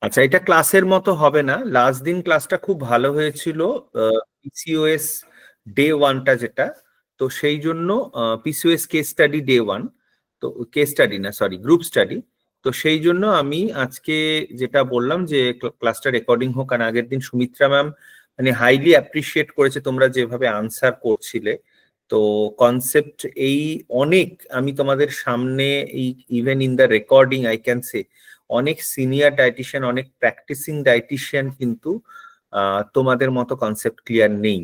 আচ্ছা, এটা ক্লাসের মতো হবে না। লাস্ট দিন ক্লাসটা খুব ভালো হয়েছিল, পিসিওএস ডে ওয়ানটা যেটা, তো সেই জন্য PCOS case study day one, তো কেস স্টাডি না সরি গ্রুপ স্টাডি। তো সেই জন্য আমি আজকে যেটা বললাম যে ক্লাসটা রেকর্ডিং হোক, আর আগের দিন সুমিত্রা ম্যাম মানে হাইলি অ্যাপ্রিসিয়েট করেছে তোমরা যেভাবে আনসার করছিলে। তো কনসেপ্ট এই অনেক আমি তোমাদের সামনে এই even in the recording I can say অনেক সিনিয়র ডায়েটিশিয়ান, অনেক প্র্যাকটিসিং ডায়েটিশিয়ান কিন্তু তোমাদের মতো কনসেপ্ট ক্লিয়ার নেই।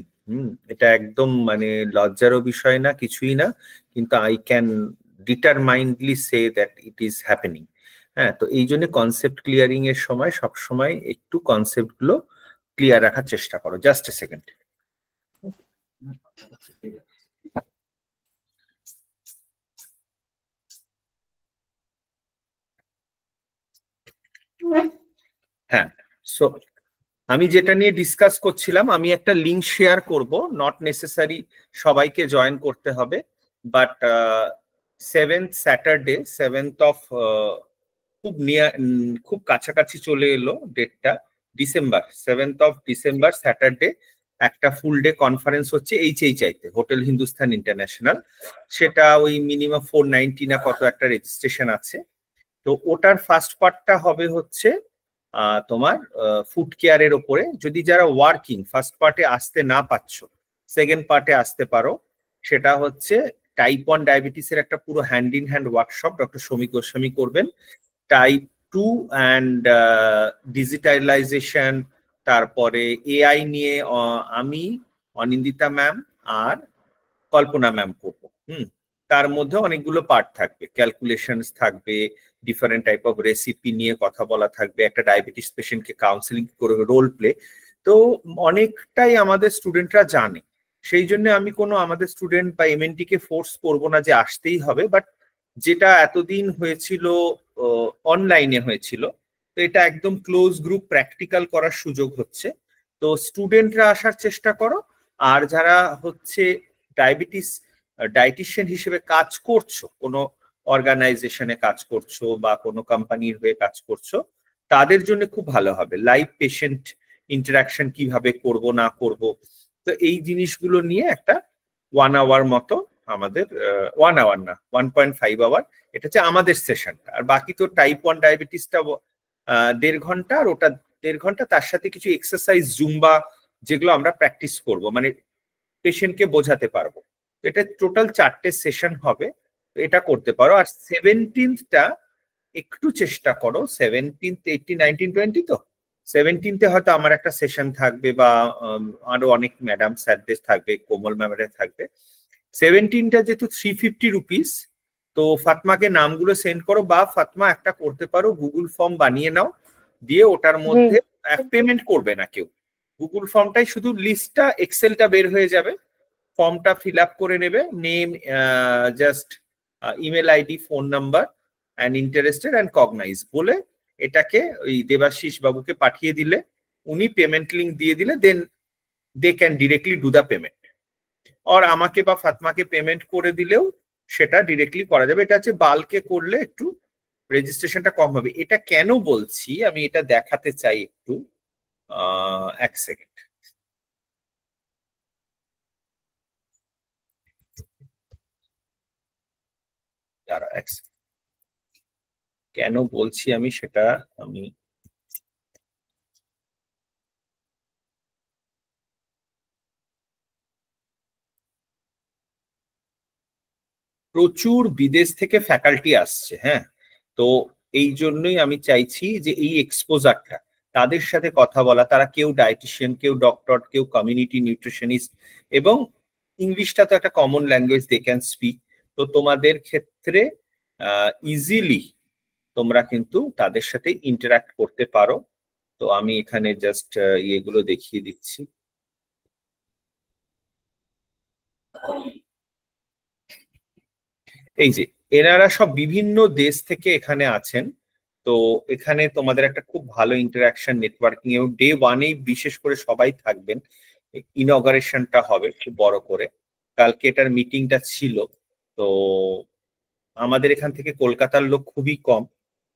এটা একদম মানে লজ্জারও বিষয় না, কিছুই না, কিন্তু I can determinedly say that it is happening. হ্যাঁ, তো এই জন্য কনসেপ্ট ক্লিয়ারিং এর সময় সব সময় একটু কনসেপ্ট গুলো ক্লিয়ার রাখার চেষ্টা করো। Just a second. হ্যাঁ, সো আমি যেটা নিয়ে ডিসকাস করছিলাম, আমি একটা লিংক শেয়ার করব, নট নেসেসারি সবাইকে জয়েন করতে হবে, but 7th Saturday 7th of খুব নিয়ার, খুব কাছাকাছি চলে এলো ডেটটা, December 7th of December Saturday একটা ফুল ডে কনফারেন্স হচ্ছে এইচএইচআইতে, হোটেল হিন্দুস্তান ইন্টারন্যাশনাল। সেটা ওই মিনিমাম 490 না কত একটা রেজিস্ট্রেশন আছে। তো ওটার ফার্স্ট পার্টটা হবে হচ্ছে তোমার ফুড কেয়ারের ওপরে। যদি যারা ওয়ার্কিং ফার্স্ট পার্টে আসতে না পাচ্ছ, সেকেন্ড পার্টে আসতে পারো। সেটা হচ্ছে টাইপ 1 ডায়াবেটিসের একটা পুরো hand in hand workshop doctor Samik Goswami করবেন। টাইপ 2 অ্যান্ড ডিজিটালাইজেশন, তারপরে এআই নিয়ে আমি, অনিন্দিতা ম্যাম আর কল্পনা ম্যাম করবো। তার মধ্যে অনেকগুলো পার্ট থাকবে, ক্যালকুলেশনস থাকবে, ডিফারেন্ট টাইপ অফ রেসিপি নিয়ে কথা বলা থাকবে, একটা ডায়াবেটিস পেশেন্টকে কাউন্সিলিং করে রোল প্লে। তো অনেকটাই আমাদের স্টুডেন্টরা জানে, সেই জন্য আমি কোনো আমাদের স্টুডেন্ট বা এমএনটি কে ফোর্স করবো না যে আসতেই হবে। বাট যেটা এতদিন হয়েছিল অনলাইনে হয়েছিল, তো এটা একদম ক্লোজ গ্রুপ প্র্যাকটিক্যাল করার সুযোগ হচ্ছে। তো স্টুডেন্টরা আসার চেষ্টা করো, আর যারা হচ্ছে ডায়াবেটিস ডায়েটিশিয়ান হিসেবে কাজ করছো, কোনো অর্গানাইজেশনে কাজ করছো বা কোনো কোম্পানির হয়ে কাজ করছো, তাদের জন্য খুব ভালো হবে। লাইভ পেশেন্ট ইন্টারাকশন কিভাবে করব না করব, তো এই জিনিসগুলো নিয়ে একটা 1 আওয়ার মতো আমাদের, 1 আওয়ার না 1.5 আওয়ার, এটা হচ্ছে আমাদের সেশনটা। আর বাকি তো টাইপ 1 ডায়াবেটিসটা 1.5 ঘন্টা, আর ওটা 1.5 ঘন্টা, তার সাথে কিছু এক্সারসাইজ জুম্বা যেগুলো আমরা প্র্যাকটিস করব, মানে পেশেন্টকে বোঝাতে পারবো। এটা টোটাল 4টে সেশন হবে, এটা করতে পারো। আর 17th একটু চেষ্টা করো, 17th 18 19 20, তো 17th হয়তো আমার একটা সেশন থাকবে, বা আরো অনেক ম্যাডাম স্যারদের থাকবে, কোমল ম্যামের থাকবে। 17টা যেহেতু 350 রুপিস, তো ফাতমাকে নামগুলো সেন্ড করো, বা ফাতমা একটা করতে পারো, গুগল ফর্ম বানিয়ে নাও, দিয়ে ওটার মধ্যে পেমেন্ট করবে না কেউ, গুগল ফর্মটাই শুধু লিস্টটা এক্সেলটা বের হয়ে যাবে, ফর্মটা ফিল আপ করে নেবে, name, just email ID, phone number and interested and cognize বলে এটাকে ওই দেবাশিস বাবুকে পাঠিয়ে দিলে, উনি পেমেন্ট লিঙ্ক দিয়ে দিলে, then they can directly do the payment. আর আমাকে বা ফাতমাকে পেমেন্ট করে দিলেও সেটা ডিরেক্টলি করা যাবে। এটা হচ্ছে বাল্কে করলে একটু রেজিস্ট্রেশনটা কম হবে। এটা কেন বলছি আমি এটা দেখাতে চাই একটু, 1 সেকেন্ড। কেন বলছি আমি সেটা, আমি প্রচুর বিদেশ থেকে ফ্যাকাল্টি আসছে। হ্যাঁ, তো এই জন্যই আমি চাইছি যে এই এক্সপোজারটা, তাদের সাথে কথা বলা, তারা কেউ ডায়েটিশিয়ান, কেউ ডক্টর, কেউ কমিউনিটি নিউট্রিশনিস্ট, এবং ইংলিশটা তো একটা common language, they can speak. তো তোমাদের ক্ষেত্রে ইজিলি তোমরা কিন্তু তাদের সাথে ইন্টারাক্ট করতে পারো। তো আমি এখানে জাস্ট ইয়েগুলো দেখিয়ে দিচ্ছি। এই যে এনারা সব বিভিন্ন দেশ থেকে এখানে আছেন। তো এখানে তোমাদের একটা খুব ভালো ইন্টারাকশন, নেটওয়ার্কিং, এবং ডে ওয়ানেই বিশেষ করে সবাই থাকবেন। ইনঅগারেশনটা হবে খুব বড় করে, কালকে এটার মিটিংটা ছিল। তো আমাদের এখান থেকে কলকাতার লোক খুবই কম,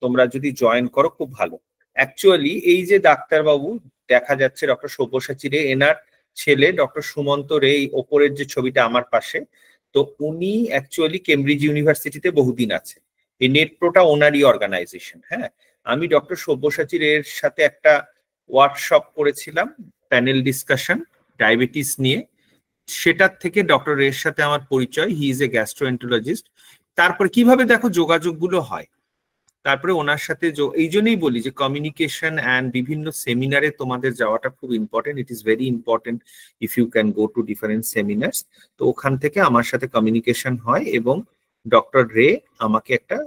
তোমরা যদি জয়েন করো খুব ভালো। অ্যাকচুয়ালি এই যে ডাক্তারবাবু দেখা যাচ্ছে ডক্টর সব্যসাচী রে, এনার ছেলে ডক্টর সুমন্ত রে, এই ওপরের যে ছবিটা আমার পাশে, তো উনি অ্যাকচুয়ালি কেমব্রিজ ইউনিভার্সিটিতে বহুদিন আছে। এই নেটপ্রোটা ওনারই অর্গানাইজেশন। হ্যাঁ, আমি ডক্টর সব্যসাচী রের সাথে একটা ওয়ার্কশপ করেছিলাম, প্যানেল ডিসকাশন ডায়াবেটিস নিয়ে, সেটার থেকে ডক্টর রের সাথে আমার পরিচয়। He is a gastroenterologist. তারপর কিভাবে দেখো যোগাযোগগুলো হয়, তারপরে ওনার সাথে এই জন্যই বলি যে কমিউনিকেশন অ্যান্ড বিভিন্ন সেমিনারে তোমাদের যাওয়াটা খুব important. It is very important if you can go to different seminars. তো ওখান থেকে আমার সাথে কমিউনিকেশন হয় এবং ডক্টর রে আমাকে একটা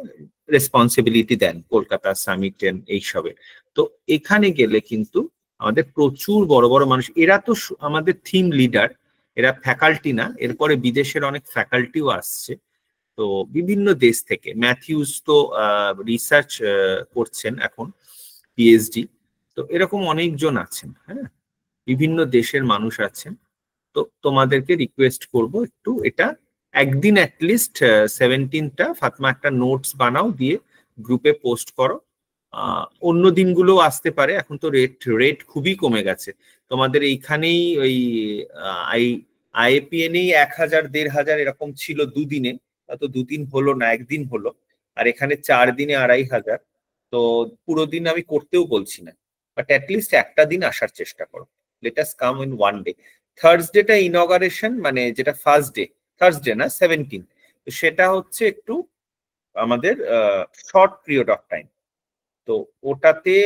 রেসপন্সিবিলিটি দেন কলকাতা সামিট এইসবে। তো এখানে গেলে কিন্তু আমাদের প্রচুর বড় বড় মানুষ, এরা তো আমাদের থিম লিডার, এরা ফ্যাকাল্টি না, এরপরে বিদেশের অনেক ফ্যাকাল্টিও আসছে। তো বিভিন্ন দেশ থেকে ম্যাথিউস তো রিসার্চ করছেন এখন, পিএইচডি। তো এরকম অনেকজন আছেন, হ্যাঁ, বিভিন্ন দেশের মানুষ আছেন। তো তোমাদেরকে রিকোয়েস্ট করব একটু এটা একদিন অ্যাটলিস্ট 17টা ফাতমা একটা নোটস বানাও, দিয়ে গ্রুপে পোস্ট করো। অন্য দিনগুলো আসতে পারে, এখন তো রেট খুবই কমে গেছে। তোমাদের এইখানেই ওই আইএপিএনেই 1000 1500 এরকম ছিল দুদিনে, তো দুদিন হলো না, একদিন হলো। আর এখানে 4 দিনে 2500। তো পুরো দিন আমি করতেও বলছি না, বাট অ্যাটলিস্ট একটা দিন আসার চেষ্টা করো। Let us come in one day. থার্সডেটা ইনঅগারেশন, মানে যেটা ফার্স্ট ডে, থার্সডে না 17, তো সেটা হচ্ছে একটু আমাদের শর্ট পিরিয়ড অফ টাইম। তো ওটাতে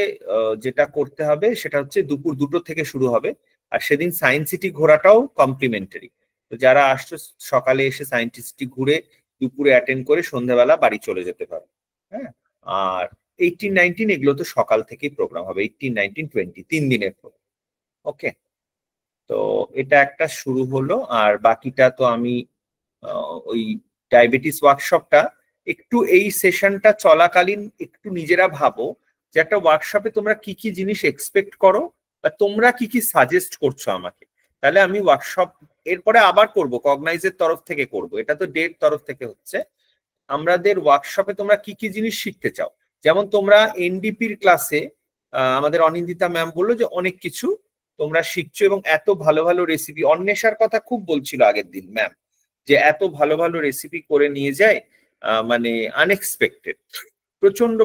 যেটা করতে হবে সেটা হচ্ছে দুপুর 2টো থেকে শুরু হবে। আর সেদিন সায়েন্স সিটি ঘোরাটাও কমপ্লিমেন্টারি। তো যারা আসছো সকালে এসে সায়েন্স সিটি ঘুরে দুপুরে অ্যাটেন্ড করে সন্ধ্যাবেলা বাড়ি চলে যেতে পারো। হ্যাঁ, আর 18 19 এগুলো তো সকাল থেকেই প্রোগ্রাম হবে, 18 19 20 3 দিনের প্রোগ্রাম। ওকে, তো এটা একটা শুরু হলো। আর বাকিটা তো আমি ওই ডায়াবেটিস ওয়ার্কশপটা একটু, এই সেশনটা চলাকালীন একটু নিজেরা ভাবো যে একটা ওয়ার্কশপে তোমরা কি কি জিনিস এক্সপেক্ট করো বা তোমরা কি কি সাজেস্ট করছো আমাকে। তাহলে আমি ওয়ার্কশপ এরপরে আবার করব, কগনাইজের তরফ থেকে করব, এটা তো ডের তরফ থেকে হচ্ছে। আমাদের ওয়ার্কশপে তোমরা কি কি জিনিস শিখতে চাও, যেমন তোমরা এনডিপির ক্লাসে আমাদের অনিন্দিতা ম্যাম বললো যে অনেক কিছু তোমরা শিখছো এবং এত ভালো ভালো রেসিপি, অন্বেষার কথা খুব বলছিল আগের দিন ম্যাম, যে এত ভালো ভালো রেসিপি করে নিয়ে যায়, মানে আনএক্সপেক্টেড। প্রচন্ড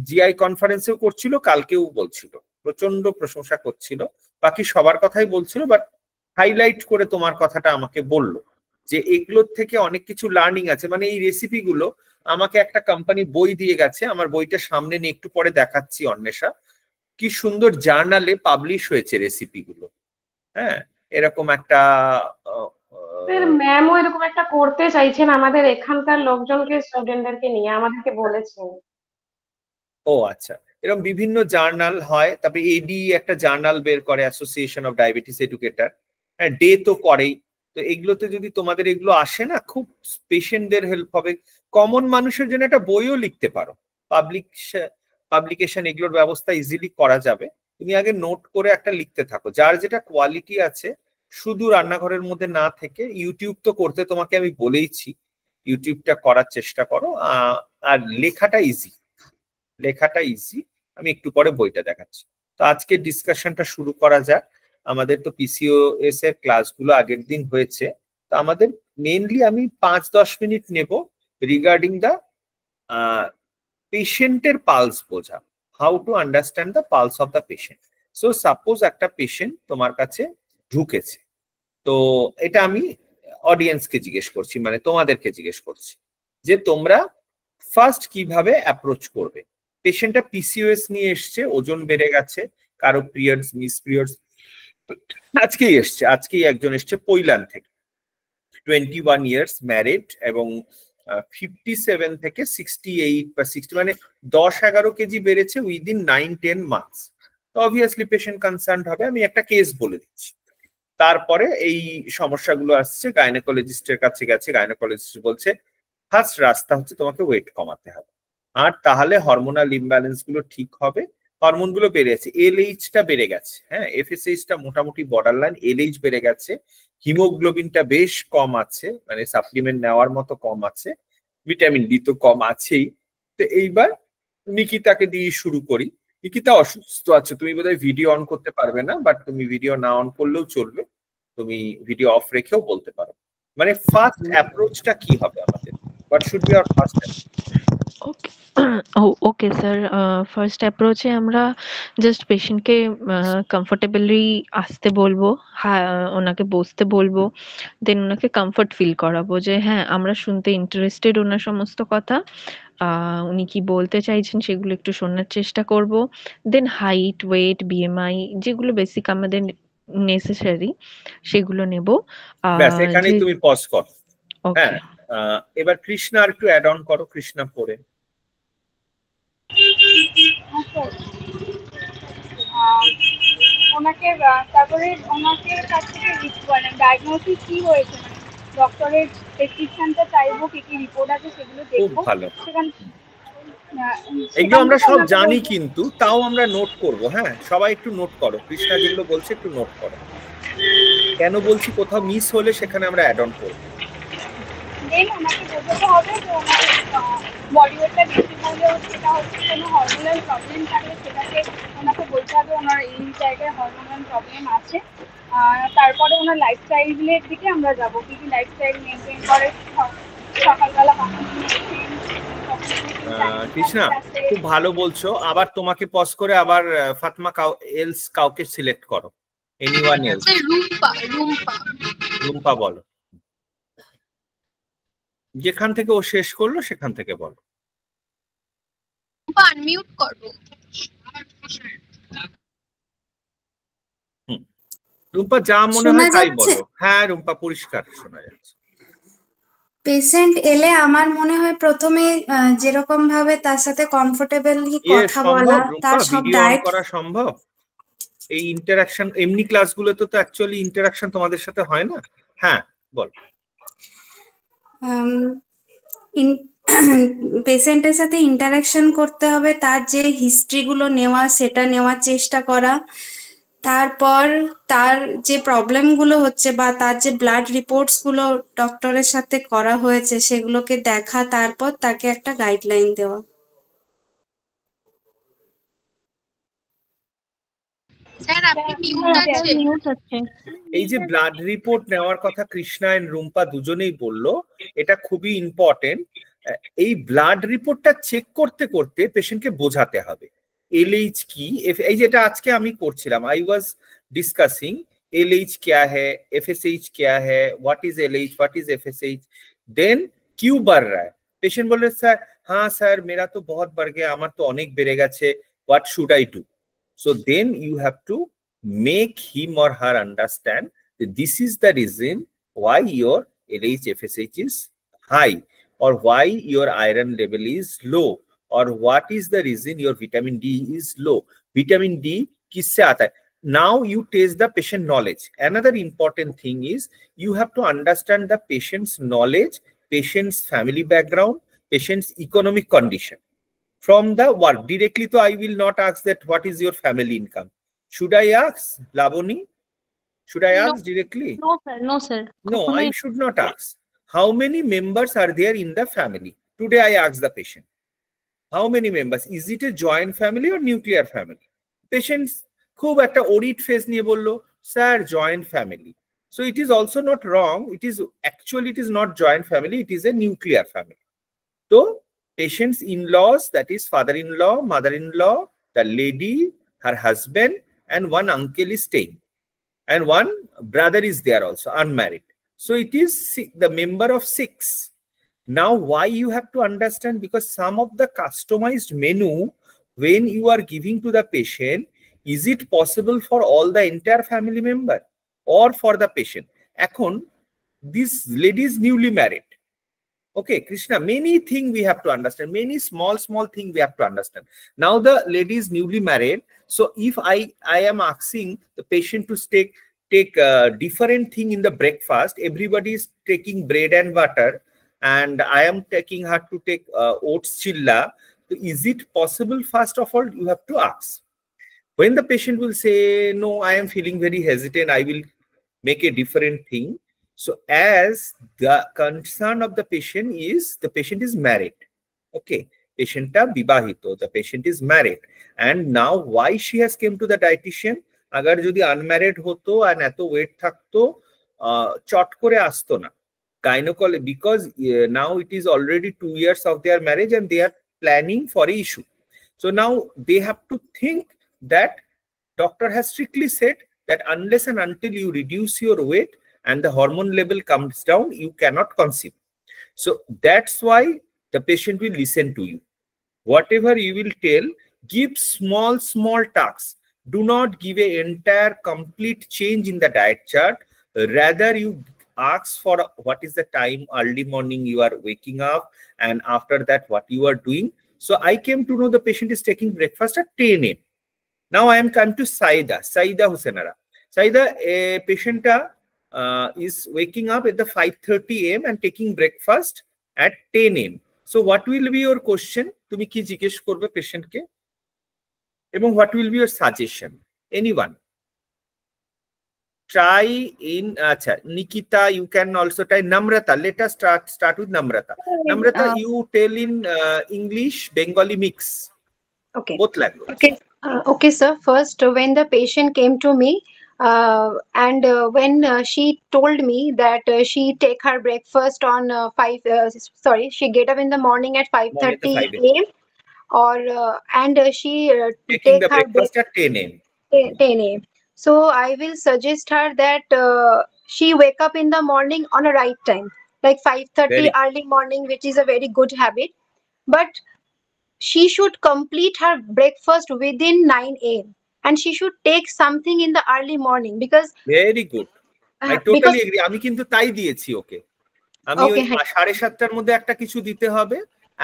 জিআই কনফারেন্সেও করছিল, কালকেও বলছিল, প্রচন্ড প্রশংসা করছিল। বাকি সবার কথাই বলছিল, বাট হাইলাইট করে তোমার কথাটা আমাকে বললো যে এগুলোর থেকে অনেক কিছু লার্নিং আছে। মানে এই রেসিপি গুলো আমাকে একটা কোম্পানি বই দিয়ে গেছে, আমার বইটা সামনে নিয়ে একটু পরে দেখাচ্ছি অন্বেষা, কি সুন্দর জার্নালে পাবলিশ হয়েছে রেসিপি গুলো। হ্যাঁ, এরকম একটা ম্যামও এরকম একটা করতে চাইছেন আমাদের এখানকার লোকজনকে, স্টুডেন্টদেরকে নিয়ে আমাদেরকে বলেছেন। ও আচ্ছা, এরকম বিভিন্ন জার্নাল হয়। তারপরে এডি একটা জার্নাল বের করে, অ্যাসোসিয়েশন অফ ডায়াবেটিস এডুকেটর। হ্যাঁ, ডে তো করেই। তো এগুলোতে যদি তোমাদের এগুলো আসে না, খুব পেশেন্টদের হেল্প হবে। কমন মানুষের জন্য একটা বইও লিখতে পারো, পাবলিকেশন এগুলোর ব্যবস্থা ইজিলি করা যাবে। তুমি আগে নোট করে একটা লিখতে থাকো, যার যেটা কোয়ালিটি আছে, শুধু রান্নাঘরের মধ্যে না থেকে। ইউটিউব তো করতে তোমাকে আমি বলেইছি, ইউটিউবটা করার চেষ্টা করো। আর লেখাটা ইজি, লেখাটা ইজি। আমি একটু পরে বইটা দেখাচ্ছি। তো আজকে ডিসকাশনটা শুরু করা যাক। আমাদের তো পিসিওএস এর ক্লাসগুলো আগের দিন হয়েছে। তো আমাদের মেইনলি আমি 5-10 মিনিট নেব রিগার্ডিং দা পেশেন্টের পালস বোঝা, how to understand the pulse of the patient. So suppose একটা পেশেন্ট তোমার কাছে ঢুকেছে, তো এটা আমি অডিয়েন্সকে জিজ্ঞেস করছি, মানে তোমাদেরকে জিজ্ঞেস করছি যে তোমরা ফার্স্ট কিভাবে অ্যাপ্রোচ করবে। পেশেন্টটা পিসিওএস নিয়ে এসছে, ওজন বেড়ে গেছে, কারো পিরিয়ডস মিস পিরিয়ডস, আজকেই একজন এসছে পৈলান থেকে, 21 ইয়ার্স, ম্যারিড, এবং 57 থেকে 68 বা 60, মানে 10-11 কেজি বেড়েছে উইদিন 9-10 মান্থস। তো অবভিয়াসলি পেশেন্ট কনসার্ন হবে। আমি একটা কেস বলে দিচ্ছি। তারপরে এই সমস্যাগুলো আসছে, গাইনোকোলজিস্টের কাছে গেছে, গাইনোকোলজিস্ট বলছে ফার্স্ট রাস্তা হচ্ছে তোমাকে ওয়েট কমাতে হবে, আর তাহলে হরমোনাল ইমব্যালেন্স গুলো ঠিক হবে। হরমোন গুলো বেড়ে গেছে, এলএইচটা বেড়ে গেছে, হ্যাঁ, এফএসএইচটা মোটামুটি বর্ডার লাইন, এলএইচ বেড়ে গেছে, হিমোগ্লোবিনটা বেশ কম আছে, মানে সাপ্লিমেন্ট নেওয়ার মতো কম আছে, ভিটামিন ডি তো কম আছেই। তো এইবার নিকিতাকে দিয়ে শুরু করি। নিকিতা অসুস্থ আছে, তুমি বোধহয় ভিডিও অন করতে পারবে না, বাট তুমি ভিডিও না অন করলেও চলবে, তুমি ভিডিও অফ রেখেও বলতে পারো। মানে ফার্স্ট অ্যাপ্রোচটা কি হবে আমাদের, what should be our first? Okay. Okay sir, first অ্যাপ্রোচে আমরা জাস্ট পেশেন্টকে কমফোর্টেবলি আসতে বলবো, হ্যাঁ ওনাকে বসতে বলবো, দেন ওনাকে কমফর্ট ফিল করাবো যে হ্যাঁ আমরা শুনতে ইন্টারেস্টেড ওনার সমস্ত কথা, উনি কি বলতে চাইছেন সেগুলো একটু শোনার চেষ্টা করব। দেন হাইট, ওয়েট, বিএমআই যেগুলো বেসিক আমাদের নেসেসারি সেগুলো নেব। ব্যাস এখানেই তুমি পজ করো। ওকে। হ্যাঁ, এবার কৃষ্ণা আর একটু অ্যাড অন করো, কৃষ্ণা পড়ে। ওনাকে তারপরে ওনাকে কাছ থেকে ডায়াগনোসিস কি হয়েছে, মানে ডক্টরের প্রেসক্রিপশনটা চাইবো, কি কি রিপোর্ট আছে সেগুলো দেখবো। ভালো, সেখানে এগুলো আমরা সব জানি কিন্তু তাও আমরা নোট করব। হ্যাঁ, সবাই একটু নোট করো, কৃষ্ণা যেগুলো বলছে একটু নোট করো। কেন বলছি, কোথাও মিস হলে সেখানে আমরা অ্যাড অন করব। দেন ওনাকে বোঝাতে হবে যে ওনার বডি ওয়েটটা বেশি হলে সেটা হচ্ছে কোনো হরমোনাল প্রবলেম থাকলে সেটাকে ওনাকে বলতে হবে ওনার এই জায়গায় হরমোনাল প্রবলেম আছে। তারপরে ওনার লাইফস্টাইলের দিকে আমরা যাবো, কি কি লাইফস্টাইল মেনটেন করে, সকালবেলা কখন কৃষ্ণা খুব ভালো বলছো। আবার তোমাকে পজ করে আবার ফাতমা কাউকে সিলেক্ট করো, এনিওয়ান এলস। রুম্পা বলো, যেখান থেকে ও শেষ করলো সেখান থেকে বলো। আনমিউট করব। রুম্পা যা মনে হয় তাই বলো। হ্যাঁ রুম্পা, পরিষ্কার শোনা যাচ্ছে। পেশেন্ট এলে আমার মনে হয় প্রথমে যেরকম ভাবে তার সাথে কমফোর্টেবলি কথা বলা, তার সব ডায়েট করা সম্ভব। এই ইন্টারঅ্যাকশন এমনি ক্লাসগুলোতে তো অ্যাকচুয়ালি ইন্টারঅ্যাকশন তোমাদের সাথে হয় না। হ্যাঁ বল। পেশেন্টের সাথে ইন্টারাকশন করতে হবে, তার যে হিস্ট্রিগুলো নেওয়া সেটা নেওয়ার চেষ্টা করা, তারপর তার যে প্রবলেমগুলো হচ্ছে বা তার যে ব্লাড রিপোর্টস গুলো ডক্টরের সাথে করা হয়েছে সেগুলোকে দেখা, তারপর তাকে একটা গাইডলাইন দেওয়া। স্যার আপনি মিউট আছেন। এই যে ব্লাড রিপোর্ট নেওয়ার কথা কৃষ্ণা এন্ড রুম্পা দুজনেই বললো, এটা খুবই ইম্পর্টেন্ট। এই ব্লাড রিপোর্টটা চেক করতে করতে পেশেন্টকে বোঝাতে হবে এলএইচ কি। এই যেটা আজকে আমি করছিলাম, আই ওয়াজ ডিসকাসিং एलएच क्या है, एफएसएच क्या है, what is LH, what is FSH, then क्यों बढ़ रहा है। पेशेंट बोल रहे सर हाँ सर मेरा तो बहुत बढ़ गया, আমার তো অনেক বেড়ে গেছে, what should I do. So then you have to make him or her understand that this is the reason why your LH FSH is high, or why your iron level is low, or what is the reason your vitamin D is low. Vitamin D किससे आता है? Now you test the patient knowledge. Another important thing is you have to understand the patient's knowledge, patient's family background, patient's economic condition. From the work directly, so I will not ask that what is your family income. Should I ask, Lavoni? Should I ask directly? No sir, no sir. No, I should not ask. How many members are there in the family? Today I ask the patient, how many members? Is it a joint family or nuclear family? Patients খুব একটা audit face নিয়ে বললো sir joint family. So it is also not wrong. It is actually, it is not joint family, it is a nuclear family. So patient's in-laws, that is father-in-law, mother-in-law, the lady, her husband, and one uncle is staying, and one brother is there also, unmarried. So it is the member of 6. Now why you have to understand, because some of the customized menu when you are giving to the patient, is it possible for all the entire family member or for the patient? Ekhon this lady is newly married. Okay, Krishna, many things we have to understand, many small things we have to understand. Now the lady is newly married, so if I am asking the patient to take different thing in the breakfast, everybody is taking bread and butter, and I am taking her to take oats chilla, so is it possible? First of all, you have to ask. When the patient will say no, I am feeling very hesitant, I will make a different thing. So as the concern of the patient is married, okay, পেশেন্টটা বিবাহিত, the patient is married, and now why she has came to the dietician. Agar যদি unmarried হতো and এত wait থাকতো, চট করে আসতো না gynaecology, because now it is already 2 years of their marriage and they are planning for a issue. So now they have to think that doctor has strictly said that unless and until you reduce your weight and the hormone level comes down, you cannot conceive. So that's why the patient will listen to you. Whatever you will tell, give small tasks. Do not give an entire complete change in the diet chart. Rather, you ask for what is the time early morning you are waking up, and after that what you are doing. So I came to know the patient is taking breakfast at 10 a.m. Now I am come to Saida Husenara. Saida, a patient is waking up at the 5:30 a.m. and taking breakfast at 10 a.m. So what will be your question? Tumi ki jiggesh korbe patient ke? Ebong what will be your suggestion? Anyone? Try in Nikita, you can also try. Namrata, let us start with Namrata. Namrata, you tell in English, Bengali mix. Okay. Both languages. Okay. Okay, sir. First, when the patient came to me, and when she told me that she take her breakfast on she get up in the morning at 5:30 a.m. or and she taking take the her breakfast at 10 a.m. 10 a.m. So I will suggest her that she wake up in the morning on a right time, like 5:30 early morning, which is a very good habit. But she should complete her breakfast within 9 a.m. and she should take something in the early morning because very good. I totally agree. আমি কিন্তু তাই দিয়েছি ওকে। আমি ওই 7:30টার মধ্যে একটা কিছু দিতে হবে,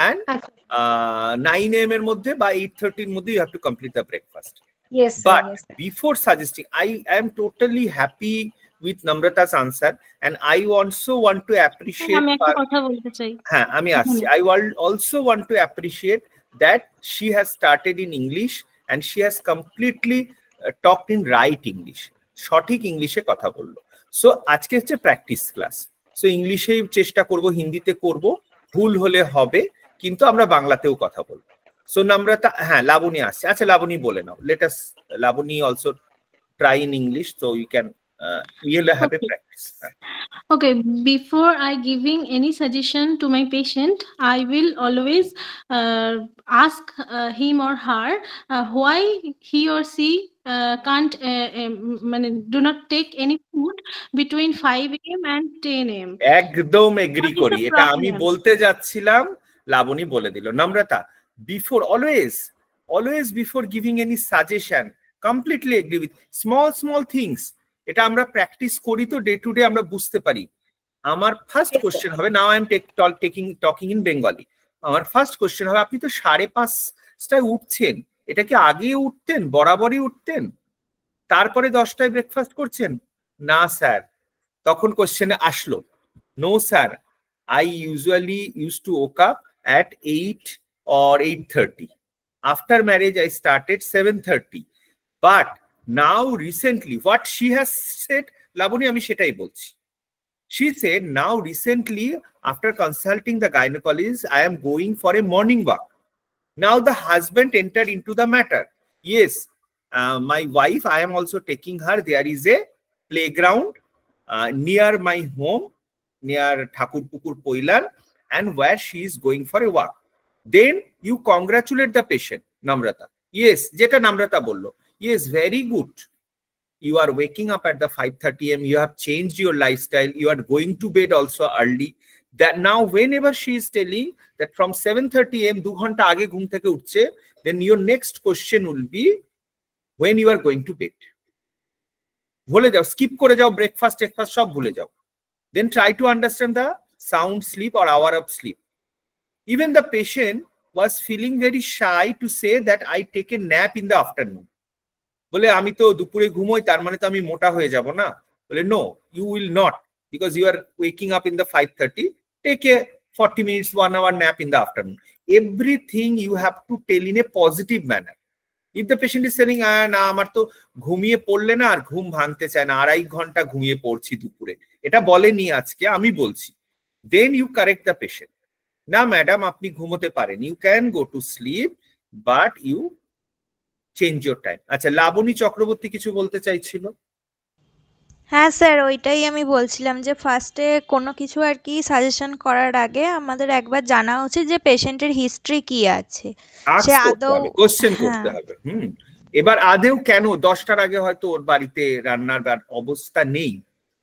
and 9 a.m. এর মধ্যে বা 8:30 এর মধ্যে you have to complete the breakfast. Yes, sir, but yes, sir. Before suggesting, I am totally happy with Namrata's answer, and I also want to appreciate. আমি একটা কথা বলতে চাই। হ্যাঁ, আমি আসছি। I also want to appreciate that she has started in English and she has completely talked in right English. সঠিক ইংলিশে কথা বললো। সো আজকে হচ্ছে প্র্যাকটিস ক্লাস। সো ইংলিশেই চেষ্টা করব, হিন্দিতে করব, ভুল হলে হবে, কিন্তু আমরা বাংলাতেও কথা বলবো। So Namrata, Labuni asks. Acha Labuni bole now. Let us Labuni also try in English so you can really have a practice. Okay, before I giving any suggestion to my patient, I will always ask him or her why he or she can't do not take any food between 5 a.m. and 10 a.m. একদম agri করি, এটা আমি বলতে যাচ্ছিলাম, লাবণী বলে দিল। নম্রতা, before always before giving any suggestion, completely agree with small things. এটা আমরা প্র্যাকটিস করি তো ডে টু ডে আমরা বুঝতে পারি। আমার ফার্স্ট কোশ্চেন হবে, now I am talking in Bengali. আমার ফার্স্ট কোশ্চেন হবে, আপনি তো 5:30টায় উঠছেন, এটা কি আগে উঠতেন, বরাবরই উঠতেন, তারপরে 10টায় ব্রেকফাস্ট করছেন? না স্যার। তখন কোশ্চেনে আসলো, no sir, I usually use to woke up at 8 or 8:30. After marriage, I started 7:30. But now recently, what she has said, Labuni ami setai bolchi. She said, now recently, after consulting the gynecologist, I am going for a morning walk. Now the husband entered into the matter. Yes, my wife, I am also taking her. There is a playground near my home, near Thakurpukur Poilan, and where she is going for a walk. Then you congratulate the patient, Namrata. Yes, jeta Namrata bollo. Yes, very good. You are waking up at the 5:30 a.m. You have changed your lifestyle. You are going to bed also early. That now whenever she is telling that from 7:30 a.m. 2 ঘন্টা আগে ঘুম থেকে উঠছে, then your next question will be when you are going to bed. ভুলে যাও, skip করে যাও, breakfast সব ভুলে যাও. Then try to understand the sound sleep or hour of sleep. Even the patient was feeling very shy to say that I take a nap in the afternoon. বলে আমি তো দুপুরে ঘুমোই, তার মানে তো আমি মোটা হয়ে যাব না? বলে no, you will not, because you are waking up in the 5:30. Take a 40 minutes, 1 hour nap in the afternoon. Everything you have to tell in a positive manner. If the patient is saying, না আমার তো ঘুমিয়ে পড়লে না আর ঘুম ভাঙতে চায় না, 2.5 ঘন্টা ঘুমিয়ে পড়ছি দুপুরে, এটা বলেনি আজকে, আমি বলছি, then you correct the patient. না ম্যাডাম আপনি ঘুমোতে পারেন, you can go to sleep but you change your time. আচ্ছা লাবণী চক্রবর্তী কিছু বলতে চাইছিল। হ্যাঁ স্যার, ওইটাই আমি বলছিলাম যে ফার্স্টে কোনো কিছু আর কি সাজেশন করার আগে আমাদের একবার জানা উচিত যে পেশেন্টের হিস্ট্রি কি আছে, সে আদৌ কোশ্চেন করতে হবে। এবার আদেও কেন 10টার আগে হয়তো ওর বাড়িতে রান্নার অবস্থা নেই,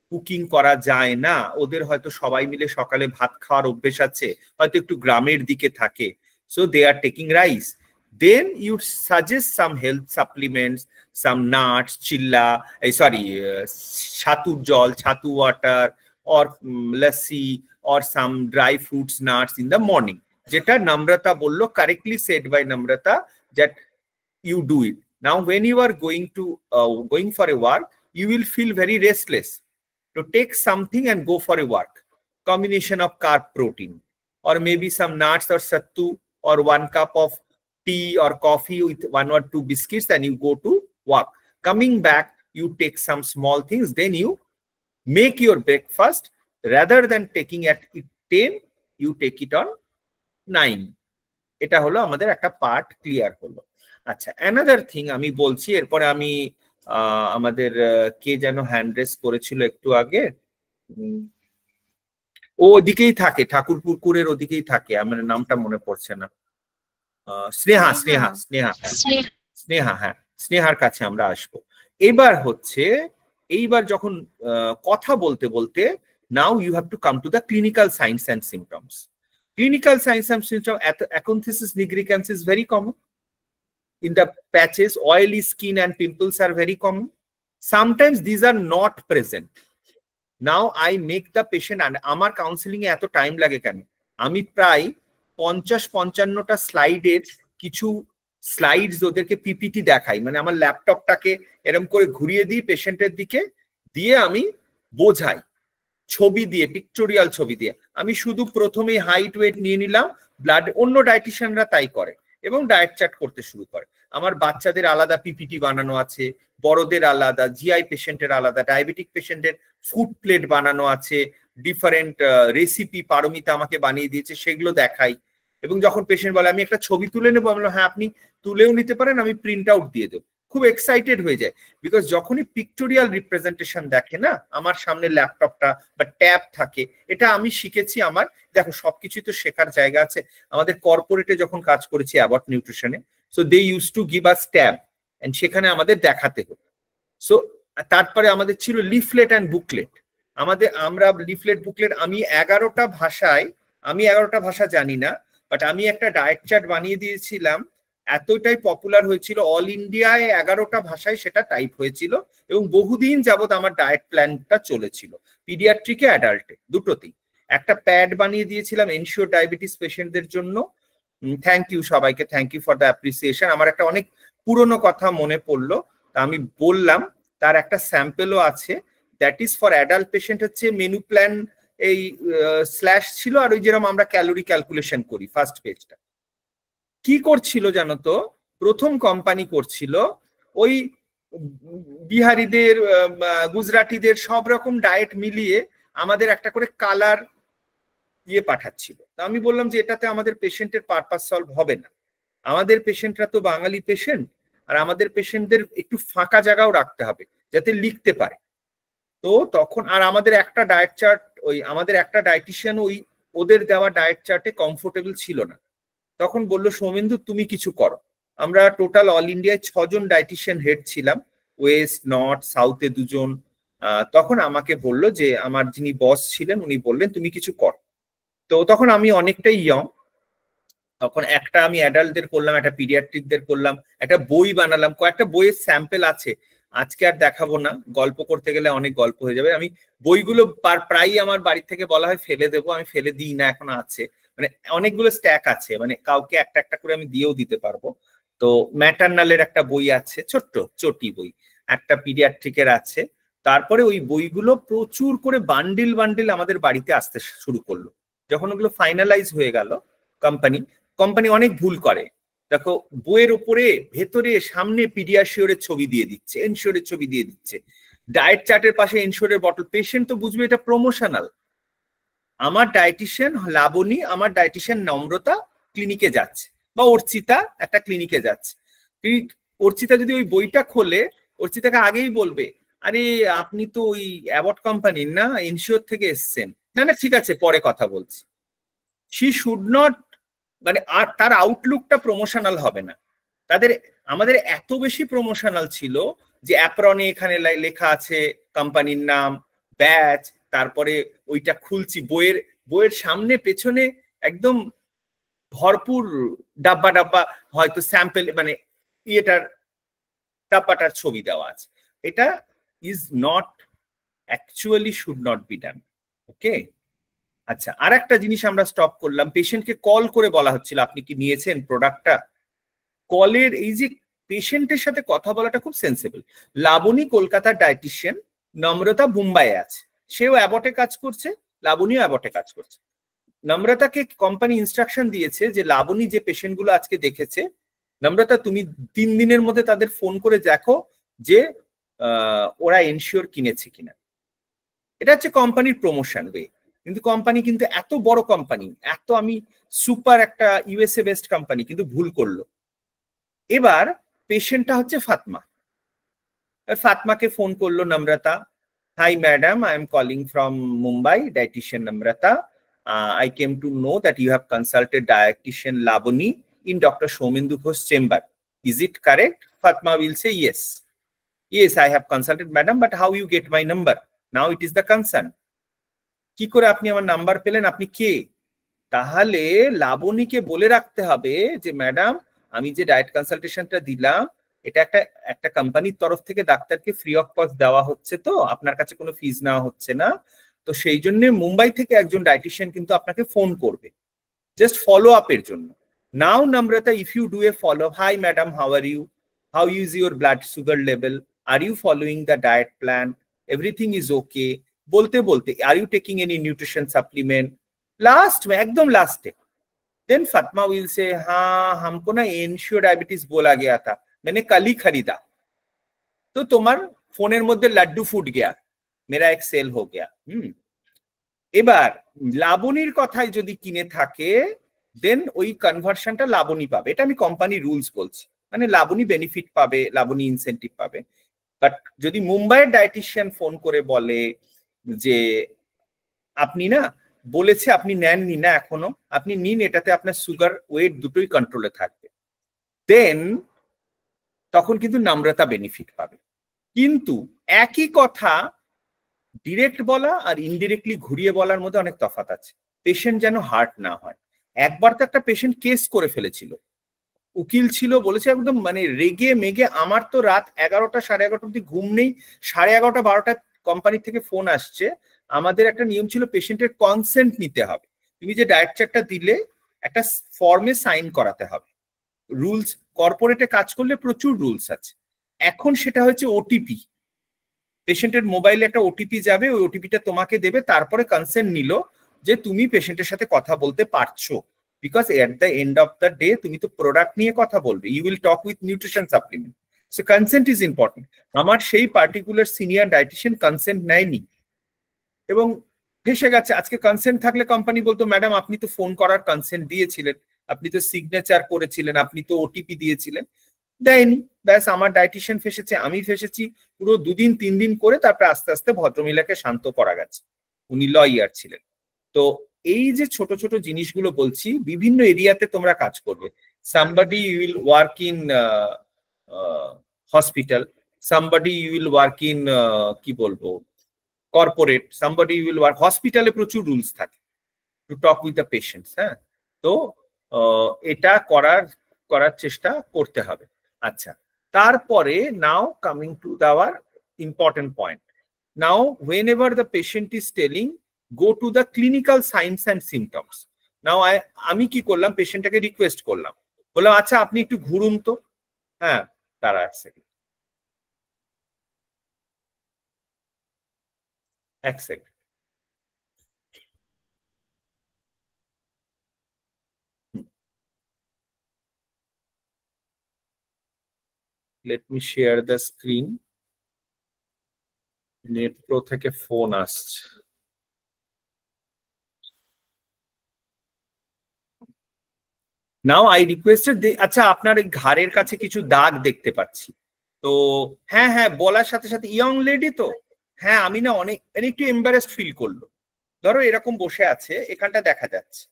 কুকিং করা যায় না, ওদের হয়তো সবাই মিলে সকালে ভাত খাওয়ার অভ্যেস আছে, হয়তো একটু গ্রামের দিকে থাকে, so they are taking rice, then you suggest some health supplements, some nuts, chilla, chatur jol, chatu water, or lassi, or some dry fruits, nuts in the morning. Jeta Namrata bollo, correctly said by Namrata, that you do it. Now when you are going for a walk, you will feel very restless. To take something and go for a walk, combination of carb protein, or maybe some nuts or sattu, or 1 cup of tea or coffee with 1 or 2 biscuits, and you go to walk. Coming back, you take some small things, then you make your breakfast. Rather than taking at 10, you take it on 9. এটা হলো আমাদের একটা part clear হলো। আচ্ছা another thing আমি বলছি, এরপরে আমি আমাদের কে যেন হ্যান্ড রেস করেছিল একটু আগে, ও ওদিকেই থাকে, ঠাকুরপুকুরের ওদিকেই থাকে, আমার নামটা মনে পড়ছে না, স্নেহা, হ্যাঁ স্নেহার কাছে আমরা আসবো। এইবার যখন কথা বলতে বলতে, now you have to come to the clinical science and symptoms. Clinical signs and symptoms, acanthosis nigricans is very common. In the patches, oily skin and pimples are very common. Sometimes these are not present. Now I make the patient, and আমার counselling এ এত time লাগে কেন, আমি প্রায় 50-55টা স্লাইডের কিছু slides ওদেরকে PPT দেখাই, মানে আমার ল্যাপটপটাকে এরকম করে ঘুরিয়ে দিই পেশেন্টের দিকে, দিয়ে আমি বোঝাই ছবি দিয়ে, পিকটোরিয়াল ছবি দিয়ে। আমি শুধু প্রথমেই হাইট ওয়েট নিয়ে নিলাম, ব্লাড, অন্য ডায়েটিশিয়ানরা তাই করে, এবং ডায়েট চার্ট করতে শুরু করে। আমার বাচ্চাদের আলাদা পিপিটি বানানো আছে, বড়দের আলাদা, জিআই পেশেন্টের আলাদা, ডায়াবেটিক পেশেন্টের ফুড প্লেট বানানো আছে, ডিফারেন্ট রেসিপি পারমিতা আমাকে বানিয়ে দিয়েছে, সেগুলো দেখাই। এবং যখন পেশেন্ট বলে আমি একটা ছবি তুলে নেবো, আমি বললাম হ্যাঁ আপনি তুলেও নিতে পারেন, আমি প্রিন্ট আউট দিয়ে দেবো। খুব এক্সাইটেড হয়ে যায়, বিকজ যখনই পিকটোরিয়াল রিপ্রেজেন্টেশন দেখে না, আমার সামনে ল্যাপটপটা বা ট্যাব থাকে, এটা আমি শিখেছি। আমার দেখো সবকিছুই তো শেখার জায়গা আছে। আমাদের কর্পোরেটে যখন কাজ করেছি অ্যাবট নিউট্রিশনে, so they use to give us tab, and সেখানে আমাদের দেখাতে হতো। সো তারপরে আমাদের ছিল লিফলেট অ্যান্ড বুকলেট। আমরা লিফলেট বুকলেট, আমি 11টা ভাষা জানি না, বাট আমি একটা ডায়েট চার্ট বানিয়ে দিয়েছিলাম, এতটাই পপুলার হয়েছিল, অল ইন্ডিয়ায় 11টা ভাষায় সেটা টাইপ হয়েছিল, এবং বহুদিন যাবত আমার ডায়েট প্ল্যানটা চলেছিল, পিডিয়াট্রিকে অ্যাডাল্টে দুটোতেই। একটা প্যাড বানিয়ে দিয়েছিলাম এনশিওর ডায়াবেটিস পেশেন্টদের জন্য। থ্যাংক ইউ সবাইকে, thank you for the appreciation. আমার একটা অনেক পুরনো কথা মনে পড়লো, তা আমি বললাম, তার একটা স্যাম্পেলও আছে, that is for adult patient. হচ্ছে মেনু প্ল্যান এই স্ল্যাশ ছিল, আর ওই যেরকম আমরা ক্যালোরি ক্যালকুলেশন করি, ফার্স্ট পেজটা কি করছিল জানো তো, প্রথম কোম্পানি করছিল ওই বিহারিদের, গুজরাটিদের সব রকম ডায়েট মিলিয়ে আমাদের একটা করে কালার পাঠাচ্ছিল। তা আমি বললাম যে এটাতে আমাদের পেশেন্টের পারপাস সলভ হবে না, আমাদের পেশেন্টরা তো বাঙালি পেশেন্ট, আর আমাদের পেশেন্টদের একটু ফাঁকা জায়গাও রাখতে হবে যাতে লিখতে পারে। তো তখন আর আমাদের একটা ডায়েট চার্ট, আমাদের একটা ডায়েটিশিয়ান ওদের দেওয়া ডায়েট চার্টে কমফোর্টেবল ছিল না। তখন বললো সৌমেন্দু তুমি কিছু করো। আমরা টোটাল অল ইন্ডিয়ায় 6 জন ডায়েটিশিয়ান হেড ছিলাম, ওয়েস্ট, নর্থ, সাউথে 2 জন। তখন আমাকে বললো যে, আমার যিনি বস ছিলেন উনি বললেন তুমি কিছু কর। তো তখন আমি অনেকটাই ইয়ং, তখন একটা আমি অ্যাডাল্টদের করলাম, একটা পিডিয়াট্রিকদের করলাম, একটা বই বানালাম, কয়েকটা বইয়ের স্যাম্পেল আছে, আজকে আর দেখাবো না, গল্প করতে গেলে অনেক গল্প হয়ে যাবে। আমি বইগুলো প্রায়ই আমার বাড়ি থেকে বলা হয় ফেলে দেবো, আমি ফেলে দিই না, এখন আছে, মানে অনেকগুলো স্ট্যাক আছে, মানে কাউকে একটা একটা করে আমি দিয়েও দিতে পারবো। তো ম্যাটার্নালের একটা বই আছে, ছোট্ট চটি বই, একটা পিডিয়াট্রিকের আছে। তারপরে ওই বইগুলো প্রচুর করে বান্ডিল আমাদের বাড়িতে আসতে শুরু করলো। যখন ওগুলো ফাইনালাইজ হয়ে গেল, কোম্পানি অনেক ভুল করে, দেখো বইয়ের ওপরে ভেতরে সামনে পিডিয়াশিওরের ছবি দিয়ে দিচ্ছে, এনশিওরের ছবি দিয়ে দিচ্ছে, ডায়েট চার্টের পাশে এনশিওরের বটল। পেশেন্ট তো বুঝবে এটা প্রমোশনাল, আমার ডায়েটিশিয়ান লাবণী, আমার ডায়েটিশিয়ান নম্রতা ক্লিনিকে যাচ্ছে, বা অর্চিতা একটা ক্লিনিকে যাচ্ছে। অর্চিতা যদি ওই বইটা খোলে, অর্চিতাকে আগেই বলবে, আরে আপনি তো ওই অ্যাবট কোম্পানির না, ইনশিওর থেকে এসছেন। না না ঠিক আছে, পরে কথা বলছি। শি শুড নট, মানে আর তার আউটলুকটা প্রমোশনাল হবে না। আমাদের এত বেশি প্রমোশনাল ছিল যে অ্যাপ্রনে এখানে লেখা আছে কোম্পানির নাম, ব্যাচ, তারপরে ওইটা খুলছি, বইয়ের সামনে পেছনে একদম ভরপুর ডাব্বা ডাব্বা, হয়তো স্যাম্পল মানে ইয়েটার ডাব্বাটার ছবি দেওয়া আছে। এটা is not, actually should not be done. Okay, আচ্ছা, আর একটা জিনিস আমরা স্টপ করলাম, পেশেন্টকে কল করে বলা হচ্ছিল আপনি কি নিয়েছেন প্রোডাক্টটা। কলের এই যে পেশেন্টের সাথে কথা বলাটা খুব সেন্সিবল। লাবণী কলকাতার ডায়েটিশিয়ান, নম্রতা মুম্বাইয়ে আছে, সেও অ্যাবটে কাজ করছে, লাবণীও অ্যাবটে কাজ করছে। নম্রতাকে কোম্পানি ইনস্ট্রাকশন দিয়েছে যে লাবণী যে পেশেন্ট গুলো আজকে দেখেছে, নম্রতা তুমি 3 দিনের মধ্যে তাদের ফোন করে দেখো যে ওরা এনশিওর কিনেছে কিনা। এটা হচ্ছে কোম্পানির প্রমোশন ওয়ে। কিন্তু কোম্পানি কিন্তু এত বড় কোম্পানি, এত আমি সুপার একটা ইউএসএ বেসড কোম্পানি, কিন্তু ভুল করলো। এবার পেশেন্টটা হচ্ছে ফাতমা। ফাতমাকে ফোন করলো নম্রতা, high madam, I am calling from Mumbai, dietician নম্রতা, I came to know that you have consulted dietitian Labani in Dr. Shomendu Ghosh chamber. Is it correct? Fatma will say yes. Yes, I have consulted madam, but how you get my number? Now it is the concern. কি করে আপনি আমার number পেলেন, আপনি কে? তাহলে লাবণীকে বলে রাখতে হবে যে ম্যাডাম, আমি যে ডায়েট কনসালটেশনটা দিলাম এটা একটা কোম্পানির তরফ থেকে ডাক্তারকে ফ্রি অফ কস্ট দেওয়া হচ্ছে, তো আপনার কাছে কোনো ফিজ নেওয়া হচ্ছে না, তো সেই জন্য মুম্বাই থেকে একজন ডায়েটিশিয়ান কিন্তু আপনাকে ফোন করবে জাস্ট ফলো আপের জন্য। Now Namrata, if you do a follow, hi madam, how are you, how is your blood sugar level, are you following the diet plan, everything is okay, বলতে বলতে are you taking any nutrition supplement, last में एकदम last है। Then Fatima will say हाँ हमको ना एनशियो diabetes बोला गया था, मैंने कल ही खरीदा, तो তোমার ফোনের মধ্যে লাড্ডু ফুট গয়া, मेरा एक सेल हो गया। এবার লাবণীর কথাই যদি কিনে থাকে দেন ওই কনভার্সনটা লাবণী পাবে। এটা আমি কোম্পানি রুলস বলছি, মানে লাবণী বেনিফিট পাবে, লাবণী ইনসেন্টিভ পাবে। বাট যদি মুম্বাইয়ের ডায়েটিশিয়ান ফোন করে বলে যে আপনি না বলেছে আপনি নেননি না এখনো, আপনি নিন, এটাতে আপনার সুগার ওয়েট দুটোই কন্ট্রোলে থাকবে, দেন তখন কিন্তু নম্রতা বেনিফিট পাবে। কিন্তু একই কথা ডিরেক্ট বলা আর ইনডিরেক্টলি ঘুরিয়ে বলার মধ্যে অনেক তফাৎ আছে। পেশেন্ট যেন হার্ট না হয়। একবার তো একটা পেশেন্ট কেস করে ফেলেছিল, উকিল ছিল, বলেছে একদম মানে রেগে মেগে, আমার তো রাত 11টা 11:30 অব্দি ঘুম নেই, 11:30 12টা কোম্পানি থেকে ফোন আসছে, আমাদের একটা নিয়ম ছিল পেশেন্টের কনসেন্ট নিতে হবে, তুমি যে ডায়েট চার্টটা দিলে একটা ফর্মে সাইন করাতে হবে। রুলস, কর্পোরেটে কাজ করলে প্রচুর রুলস আছে। এখন সেটা হচ্ছে ওটিপি, পেশেন্টের মোবাইলে একটা ওটিপি যাবে, ওই ওটিপিটা তোমাকে দেবে, তারপরে কনসেন্ট নিল যে তুমি পেশেন্টের সাথে কথা বলতে পারছো, because at the end of the day তুমি তো প্রোডাক্ট নিয়ে কথা বলবে, you will talk with nutrition supplement, so consent is important. আমার সেই পার্টিকুলার সিনিয়র ডায়েটিশিয়ান কনসেন্ট নেয়নি এবং ফেসে গেছে। আজকে কনসেন্ট থাকলে কোম্পানি বলতো ম্যাডাম আপনি তো ফোন করার কনসেন্ট দিয়েছিলেন, আপনি তো সিগনেচার করেছিলেন, আপনি তো ওটিপি দিয়েছিলেন, দেয়নি, ব্যাস আমার ডায়েটিশিয়ান ফেসেছে, আমি ফেসেছি। পুরো 2 দিন 3 দিন করে তারপরে আস্তে আস্তে ভদ্রমহিলাকে শান্ত করা গেছে, উনি লয়ার ছিলেন। তো এই যে ছোট ছোট জিনিসগুলো বলছি, বিভিন্ন এরিয়াতে তোমরা কাজ করবে। Somebody you will work in hospital, somebody you will work in কি বলবো corporate, somebody you will work, হসপিটালে প্রচুর রুলস থাকে to talk with the patients. হ্যাঁ, তো এটা করার চেষ্টা করতে হবে। আচ্ছা, তারপরে now coming to our important point, now whenever the patient is telling go to the clinical science and symptoms. Now আমি কি করলাম, পেশেন্টটাকে রিকোয়েস্ট করলাম, বললাম আচ্ছা আপনি একটু ঘুরুন তো। হ্যাঁ, তারা এক সেকেন্ড, এক second, let me share the screen. নেটপ্রো থেকে ফোন আসছে। নাও আই রিকোয়েস্টেড, আচ্ছা আপনার এই ঘাড়ের কাছে কিছু দাগ দেখতে পাচ্ছি, তো হ্যাঁ হ্যাঁ বলার সাথে সাথে ইয়ং লেডি তো, হ্যাঁ আমি না অনেক একটু এম্বারেসড ফিল করলো, ধরো এরকম বসে আছে এখানটা দেখা যাচ্ছে,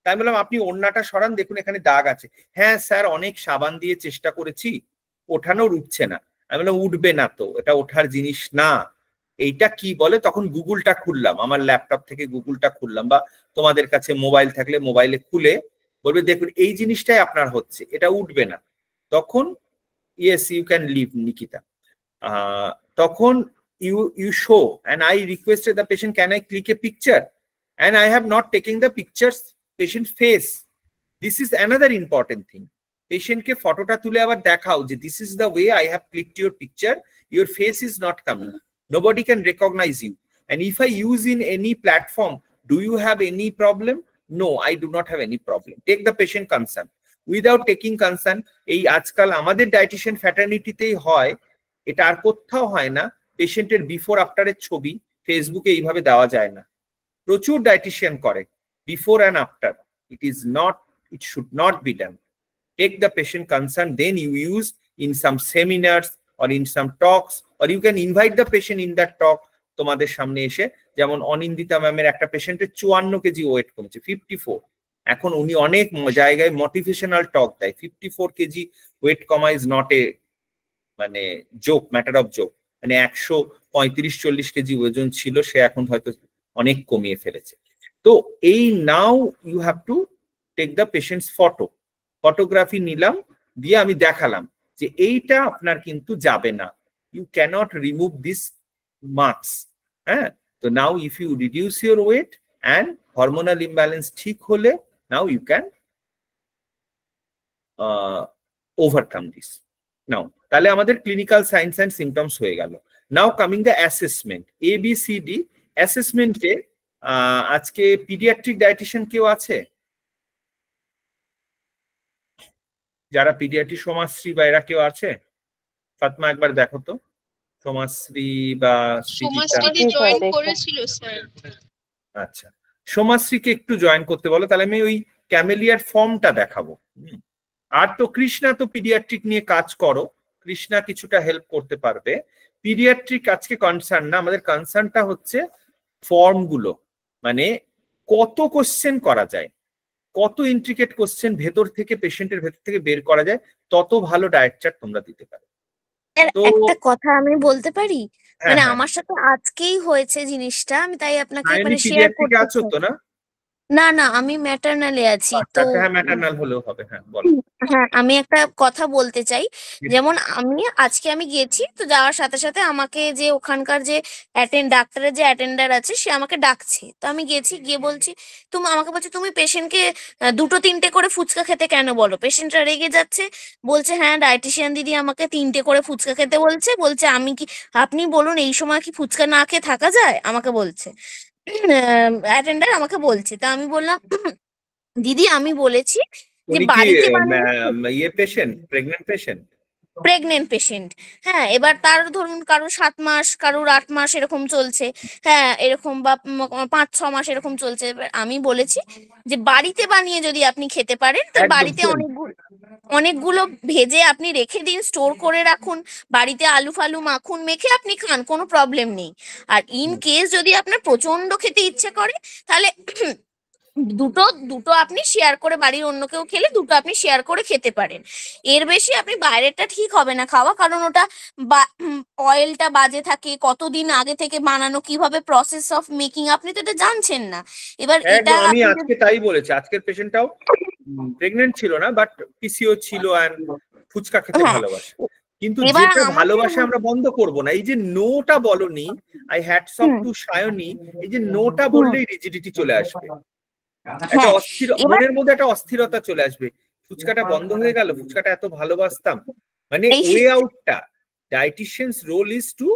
তাই বললাম আপনি ওড়নাটা সরান, দেখুন এখানে দাগ আছে, হ্যাঁ স্যার অনেক সাবান দিয়ে চেষ্টা করেছি ওঠানোর উঠছে না, আমি বললাম উঠবে না তো, এটা ওঠার জিনিস না, এইটা কি বলে, তখন গুগলটা খুললাম, আমার ল্যাপটপ থেকে গুগলটা খুললাম, বা তোমাদের কাছে মোবাইল থাকলে মোবাইলে খুলে বলবে দেখুন এই জিনিসটাই আপনার হচ্ছে, এটা উঠবে না, তখন yes you can leave Nikita, তখন you show, and I requested the patient, can I click a picture, and I have not taken the pictures patient face, this is another important thing, patient ke photo ta tule abar dekhao je this is the way I have clicked your picture, your face is not coming, nobody can recognize you, and if I use in any platform, do you have any problem? No, I do not have any problem, take the patient consent, without taking consent ei ajkal amader dietitian fraternity tei hoy, eta ar kothao hoy na, পেশেন্টের before আফটারের ছবি ফেসবুকে এইভাবে দেওয়া যায় না, প্রচুর dietitian করে before and after, it is not, it should not be done, take the patient concern, then you use in some seminars or in some talks, or you can invite the patient in that talk, তোমাদের সামনে এসে, যেমন অনিন্দিতা ম্যামের একটা পেশেন্টের 54 KG wait কমেছে, 54, এখন উনি অনেক জায়গায় মোটিভেশনাল টক দেয়, 54 কেজি ওয়েট কমা ইজ নট এ মানে জোক, ম্যাটার অফ জোক, মানে 135-40 কেজি ওজন ছিল, সে এখন হয়তো অনেক কমিয়ে ফেলেছে, তো এই now you have to take the patients photo, photography নিলাম, দিয়ে আমি দেখালাম যে এইটা আপনার কিন্তু যাবে না, you cannot remove this marks, হ্যাঁ, তো now if you reduce your weight and hormonal imbalance ঠিক হলে, now you can overcome this. Now তাহলে আমাদের ক্লিনিক্যাল সাইন্স অ্যান্ড সিমটমস হয়ে গেল। Now coming the assessment, ABCD অ্যাসেসমেন্টে আজকে পিডিয়াট্রিক ডায়েটিশিয়ান কেউ আছে যারা পিডিয়াট্রিক, সমাজশ্রী বা এরা কেউ আছে? ফাতমা একবার দেখো তো, সমাজশ্রী বা জয়েন করেছিল স্যার। আচ্ছা, সমাজশ্রীকে একটু জয়েন করতে বলো, তাহলে আমি ওই ক্যামেলিয়ার ফর্মটা দেখাবো। আর তো কৃষ্ণা তো পিডিয়াট্রিক নিয়ে কাজ করো, কৃষ্ণা কিছুটা হেল্প করতে পারবে। পিডিয়াট্রিক আজকে কনসার্ন না, আমাদের কনসার্নটা হচ্ছে ফর্মগুলো, মানে কত কোশ্চেন করা যায়, কত ইন্ট্রিকেট কোশ্চেন ভেতর থেকে, পেশেন্টের ভেতর থেকে বের করা যায়, তত ভালো ডায়েট চার্ট তোমরা দিতে পারো। তো একটা কথা আমি বলতে পারি, মানে আমার সাথে আজকেই হয়েছে জিনিসটা, আমি তাই আপনাকে মানে শেয়ার করতে চাই। আছো তো না? না না, আমি ম্যাটারনালে আছি। তো হ্যাঁ, ম্যাটারনাল হলেও হবে। হ্যাঁ বলো। হ্যাঁ, আমি একটা কথা বলতে চাই, যেমন আজকে আমি গেছি, তো যাওয়ার সাথে সাথে আমাকে যে ওখানকার যে ডাক্তারের যে অ্যাটেন্ডার আছে, সে আমাকে ডাকছে, তো আমি গেছি, গিয়ে বলছি, তুমি আমাকে বলছে তুমি পেশেন্টকে 2-3টে করে ফুচকা খেতে কেন বলো? পেশেন্টরা রেগে যাচ্ছে, বলছে হ্যাঁ ডায়েটিশিয়ান দিদি আমাকে 3টে করে ফুচকা খেতে বলছে আমি কি, আপনি বলুন এই সময় কি ফুচকা না খেয়ে থাকা যায়? আমাকে বলছে, অ্যাটেন্ডার আমাকে বলছে। তা আমি বললাম দিদি আমি বলেছি যে বাড়িতে প্রেগনেন্ট পেশেন্ট, হ্যাঁ, এবার তার ধরুন কারোর 7 মাস, কারোর 8 মাস এরকম চলছে, হ্যাঁ এরকম, বা 5-6 মাস এরকম চলছে। আমি বলেছি যে বাড়িতে বানিয়ে যদি আপনি খেতে পারেন, তো বাড়িতে অনেকগুলো ভেজে আপনি রেখে দিন, স্টোর করে রাখুন, বাড়িতে আলু ফালু মাখুন, মেখে আপনি খান, কোনো প্রবলেম নেই। আর ইন কেস যদি আপনার প্রচন্ড খেতে ইচ্ছে করে, তাহলে দুটো আপনি শেয়ার করে, বাড়ির অন্য কেউ খেলে 2টো আপনি শেয়ার করে খেতে পারেন। এর বেশি আপনি বাইরেরটা ঠিক হবে না খাওয়া, কারণ ওটা অয়েলটা বাজে থাকে, কতদিন আগে থেকে বানানো, কিভাবে প্রসেস অফ মেকিং, আপনি তো এটা জানছেন না। এবার এটা আমি আজকে তাই বলেছি, আজকের পেশেন্টটাও প্রেগন্যান্ট ছিল না, বাট পিসিও ছিল এন্ড ফুচকা খেতে ভালোবাসে, কিন্তু যেটা ভালোবাসা আমরা বন্ধ করব না। এই যে নোটা বলনি, I hats off to Sayani, এই যে নোটা বললেই রিজিডিটি চলে আসবে, একটা অস্থির মনের মধ্যে একটা অস্থিরতা চলে আসবে, ফুচকাটা বন্ধ হয়ে গেল, ফুচকাটা এত ভালোবাসতাম, মানে ওয়ে আউটটা, dietitians role is to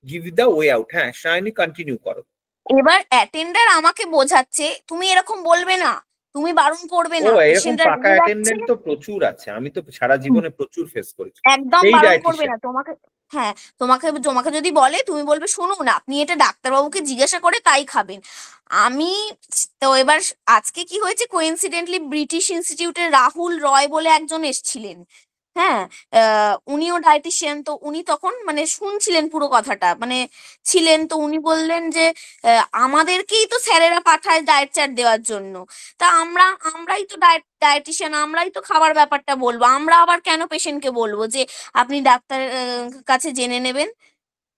give the way out. হ্যাঁ সায়নী, কন্টিনিউ করো। এবার অ্যাটেন্ডার আমাকে বোঝাচ্ছে তুমি এরকম বলবে না, তুমি বারণ করবে না। এরকম পাকা অ্যাটেন্ডেন্ট তো প্রচুর আছে, আমি তো সারা জীবনে প্রচুর ফেস করেছি। একদম বারণ করবে না, তোমাকে হ্যাঁ, তোমাকে তোমাকে যদি বলে তুমি বলবে শুনুন আপনি এটা ডাক্তারবাবুকে জিজ্ঞাসা করে তাই খাবেন। আমি তো এবার আজকে কি হয়েছে, কোইন্সিডেন্টলি ব্রিটিশ ইনস্টিটিউটের রাহুল রয় বলে একজন এসেছিলেন। হ্যাঁ, উনিও ডায়েটিশিয়ান। তো উনি তখন মানে শুনছিলেন পুরো কথাটা, মানে ছিলেন। তো উনি বললেন যে আমাদেরকেই তো স্যারেরা পাঠায় ডায়েট চার্ট দেওয়ার জন্য, তা আমরাই তো ডায়েটিশিয়ান, আমরাই তো খাবার ব্যাপারটা বলবো, আমরা আবার কেন পেশেন্টকে বলবো যে আপনি ডাক্তার কাছে জেনে নেবেন।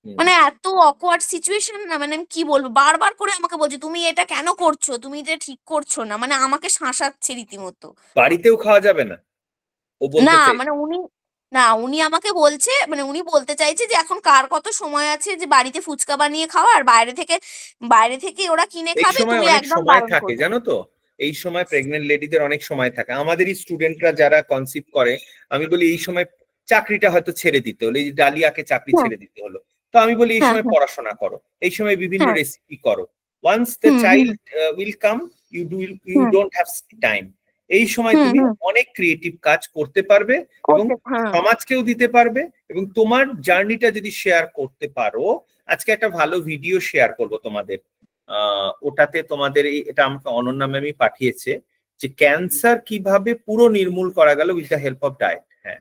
মানে এত অকওয়ার্ড সিচুয়েশন না, মানে আমি কি বলবো, বারবার করে আমাকে বলছে তুমি এটা কেন করছো, তুমি এটা ঠিক করছো না, মানে আমাকে শাসাচ্ছে রীতিমতো। বাড়িতেও খাওয়া যাবে না ও বলতে না চাই। মানে উনি আমাকে বলছে, মানে উনি বলতে চাইছে যে এখন কার কত সময় আছে যে বাড়িতে ফুচকা বানিয়ে খাওয়া, আর বাইরে থেকে ওরা কিনে এই খাবে, সময় তুমি অনেক একদম সময় বারণ থাকে করবে। জানো তো, এই সময় প্রেগনেন্ট লেডিদের অনেক সময় থাকে। আমাদেরই স্টুডেন্টরা যারা কনসিভ করে, আমি বলি এই সময় চাকরিটা হয়তো ছেড়ে দিতে হলো, এই যে ডালিয়াকে চাকরি হ্যাঁ ছেড়ে দিতে হলো, তো আমি বলি এই হ্যাঁ সময় হ্যাঁ পড়াশোনা করো, এই সময় বিভিন্ন হ্যাঁ রেসিপি করো। Once the hmm hmm child will come, you hmm don't have time. এই সময় হুম তুমি হুম অনেক ক্রিয়েটিভ কাজ করতে পারবে এবং হ্যাঁ সমাজকেও দিতে পারবে, এবং তোমার জার্নিটা যদি শেয়ার করতে পারো। আজকে একটা ভালো ভিডিও শেয়ার করব তোমাদের, ওটাতে তোমাদের এটা আমাকে অনন্যা ম্যামই পাঠিয়েছে, যে ক্যান্সার কিভাবে পুরো নির্মূল করা গেল with the help of diet. হ্যাঁ,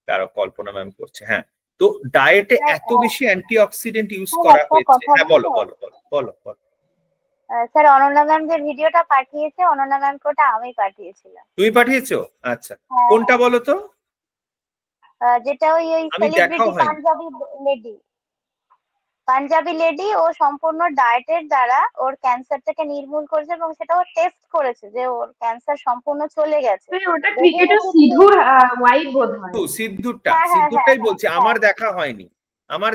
তারা কল্পনা ম্যাম করছে। হ্যাঁ, তো ডায়েটে এত বেশি অ্যান্টিঅক্সিডেন্ট ইউজ করা একটা হয়েছে। কথা হ্যাঁ, বলো বলো বলো বলো বলো। স্যার অনন্যা ম্যাম যে ভিডিওটা পাঠিয়েছে, অনন্যা ম্যামকে ওটা আমি পাঠিয়েছিলাম। তুমি পাঠিয়েছো? আচ্ছা, হ্যাঁ কোনটা বলো তো? যেটা ওই আমি দেখাও সেলিব্রিটি হয়নি। পাঞ্জাবি লেডি ও সম্পূর্ণ ডায়েটের দ্বারা ওর ক্যান্সারটাকে নির্মূল করেছে, এবং সেটা ও টেস্ট করেছে যে ওর ক্যান্সার সম্পূর্ণ চলে গেছে। ওটা ক্রিকেটার সিধুর ওয়াইফ বোধহয়। সিদ্ধুরটাই বলছি, আমার দেখা হয়নি, আমি বাট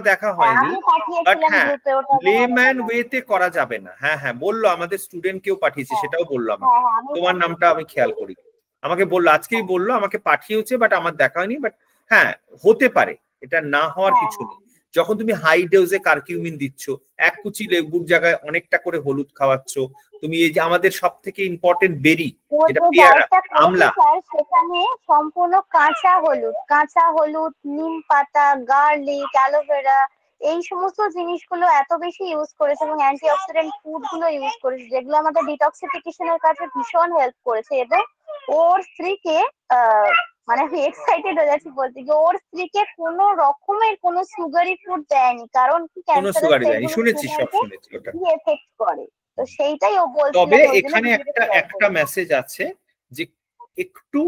পাঠিয়েছিলাম হ্যাঁ গ্রুপে ওটা। লেম্যান ওয়েতে করা যাবে না। হ্যাঁ হ্যাঁ, বললো আমাদের স্টুডেন্ট কেউ পাঠিয়েছে, সেটাও বললো আমাকে। হ্যাঁ আমি তোমার নামটা আমি খেয়াল করি, আমাকে বললো, আজকেই বললো আমাকে পাঠিয়েছে, বাট আমার দেখা হয়নি। বাট হ্যাঁ, হতে পারে, এটা না হওয়ার কিছু নেই। যখন তুমি হাই ডোজে কারকিউমিন দিচ্ছ, এক কুচি লেবুর জায়গায় অনেকটা করে হলুদ খাওয়াচ্ছ, তুমি এই যে আমাদের সব থেকে ইম্পর্টেন্ট বেরি যেটা পেয়ারা, আমলা, সেখানে সম্পূর্ণ কাঁচা হলুদ, নিম পাতা, গার্লিক, অ্যালোভেরা, এই সমস্ত জিনিসগুলো এত বেশি ইউজ করেছে, এবং অ্যান্টিঅক্সিডেন্ট ফুড গুলো ইউজ করেছে, যেগুলো আমাদের ডিটক্সিফিকেশনের কাছে ভীষণ হেল্প করেছে। এবং ওর স্ত্রীকে মানে আমি এক্সাইটেড হয়ে যাচ্ছি বলতে, যে ওর স্ত্রীকে কোনো রকমের কোনো সুগারি ফুড দেয়নি, কারণ কি ক্যান্সারের সেলগুলো শুনেছি, সব শুনেছি ওটা। এফেক্ট করে। তো সেইটাই ও বলছিল। তবে এখানে একটা মেসেজ আছে যে একটু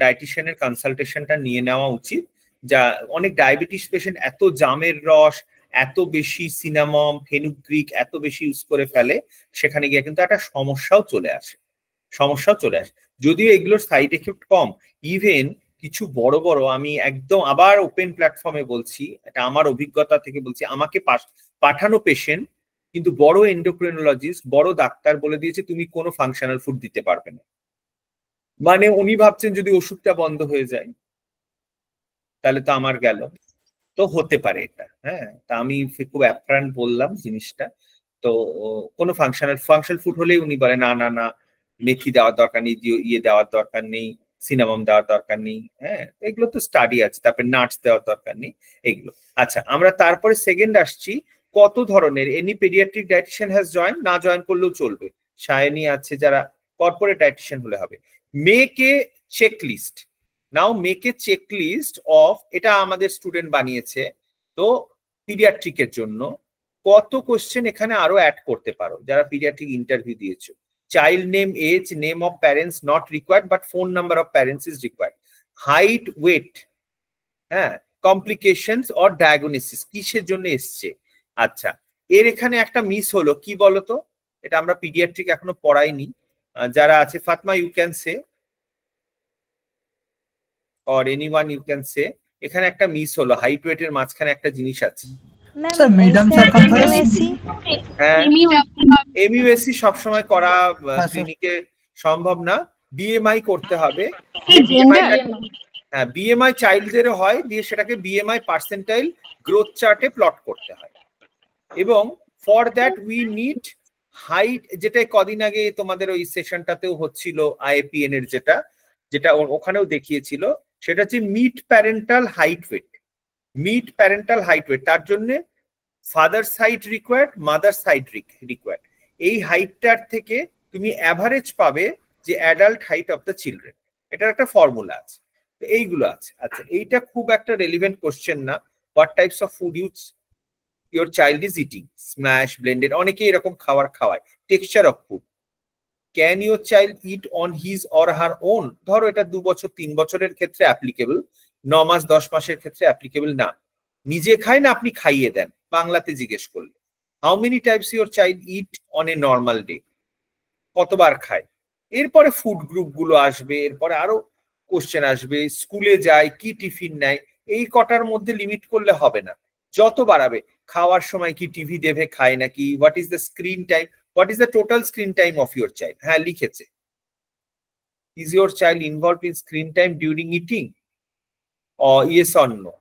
ডায়েটিশিয়ানের কনসালটেশনটা নিয়ে নেওয়া উচিত। যা অনেক ডায়াবেটিস পেশেন্ট এত জামের রস, এত বেশি সিনামম, ফেনুগ্রিক এত বেশি ইউজ করে ফেলে, সেখানে গিয়ে কিন্তু একটা সমস্যাও চলে আসে। যদিও এগুলোর সাইড এফেক্ট কম, ইভেন কিছু বড় বড়, আমি একদম আবার ওপেন প্ল্যাটফর্মে বলছি, এটা আমার অভিজ্ঞতা থেকে বলছি, আমাকে পাঠানো পেশেন্ট কিন্তু বড় এন্ডোক্রিনোলজিস্ট, বড় ডাক্তার বলে দিয়েছে তুমি কোনো ফাংশনাল ফুড দিতে পারবে না। মানে উনি ভাবছেন যদি ওষুধটা বন্ধ হয়ে যায় তাহলে তো আমার গেল। তো হতে পারে এটা। হ্যাঁ, তা আমি খুব অ্যাপ্রান্ট বললাম জিনিসটা। তো কোনো ফাংশনাল ফুড হলেই উনি বলে না না না, মেথি দেওয়ার দরকার নেই, ইয়ে দেওয়ার দরকার নেই, সিনামম দেওয়ার দরকার নেই। হ্যাঁ, এগুলো তো স্টাডি আছে, তারপরে নাটস দেওয়ার দরকার নেই এগুলো। আচ্ছা, আমরা তারপরে সেকেন্ড আসছি, কত ধরনের any paediatric dietician has join, না জয়েন করলেও চলবে। সায়নী আছে, যারা কর্পোরেট ডায়েটিশিয়ান হলে হবে। Make a checklist, now make a checklist of, এটা আমাদের স্টুডেন্ট বানিয়েছে। তো পিডিয়াট্রিকের জন্য কত কোশ্চেন এখানে আরো অ্যাড করতে পারো যারা পিডিয়াট্রিক ইন্টারভিউ দিয়েছো। Child name, age, name of parents not required, but phone number of parents is required. Height, weight, হ্যাঁ, কমপ্লিকেশনস অর ডায়াগনোসিস, কিসের জন্য এসছে। আচ্ছা, এর এখানে একটা মিস হলো, কি বলতো, এটা আমরা পিডিয়াট্রিক এখনো পড়াইনি। যারা আছে, Fatma you can say, or anyone you can say, এখানে একটা মিস হলো, হাইট ওয়েটের মাঝখানে একটা জিনিস আছে। এমইউএসসি সবসময় করা ক্লিনিকে সম্ভব না, বিএমআই করতে হবে। হ্যাঁ, বিএমআই চাইল্ডদেরও হয়, দিয়ে সেটাকে বিএমআই পার্সেন্টাইল গ্রোথ চার্টে প্লট করতে হয়। এবং for that we need height, যেটা কদিন আগে তোমাদের ওই সেশনটাতেও হচ্ছিল আইএপিএন এর, যেটা ওখানেও দেখিয়েছিল, সেটা হচ্ছে mid parental height weight. Mid parental height weight, তার জন্য father side required, mother side required. এই হাইটটার থেকে তুমি অ্যাভারেজ পাবে যে adult height of the children. এটার একটা ফর্মুলা আছে, এইগুলো আছে। আচ্ছা, এইটা খুব একটা রেলিভেন্ট কোশ্চেন না। What types of food your child is eating? Smash, blended, অনেকে এরকম খাবার খাওয়ায়। Texture of food, can your child it on his or her own? ধরো এটা 2 বছর 3 বছরের ক্ষেত্রে অ্যাপ্লিকেবল, 9 মাস 10 মাসের ক্ষেত্রে অ্যাপ্লিকেবল না। নিজে খায় না আপনি খাইয়ে দেন, বাংলাতে জিজ্ঞেস করলে। How many Times your child it on a normal day? কতবার খায়? এরপরে ফুড গ্রুপ গুলো আসবে, এরপরে আরো কোশ্চেন আসবে, স্কুলে যায় কি টিফিন নেয়, এই কটার মধ্যে লিমিট করলে হবে না। যত বাড়াবে, খাওয়ার সময় কি টিভি দেবে, খায় নাকি, what is the screen time, what is the total screen time of your child? হ্যাঁ লিখেছে, is your child involve in screen time during eating, yes or no,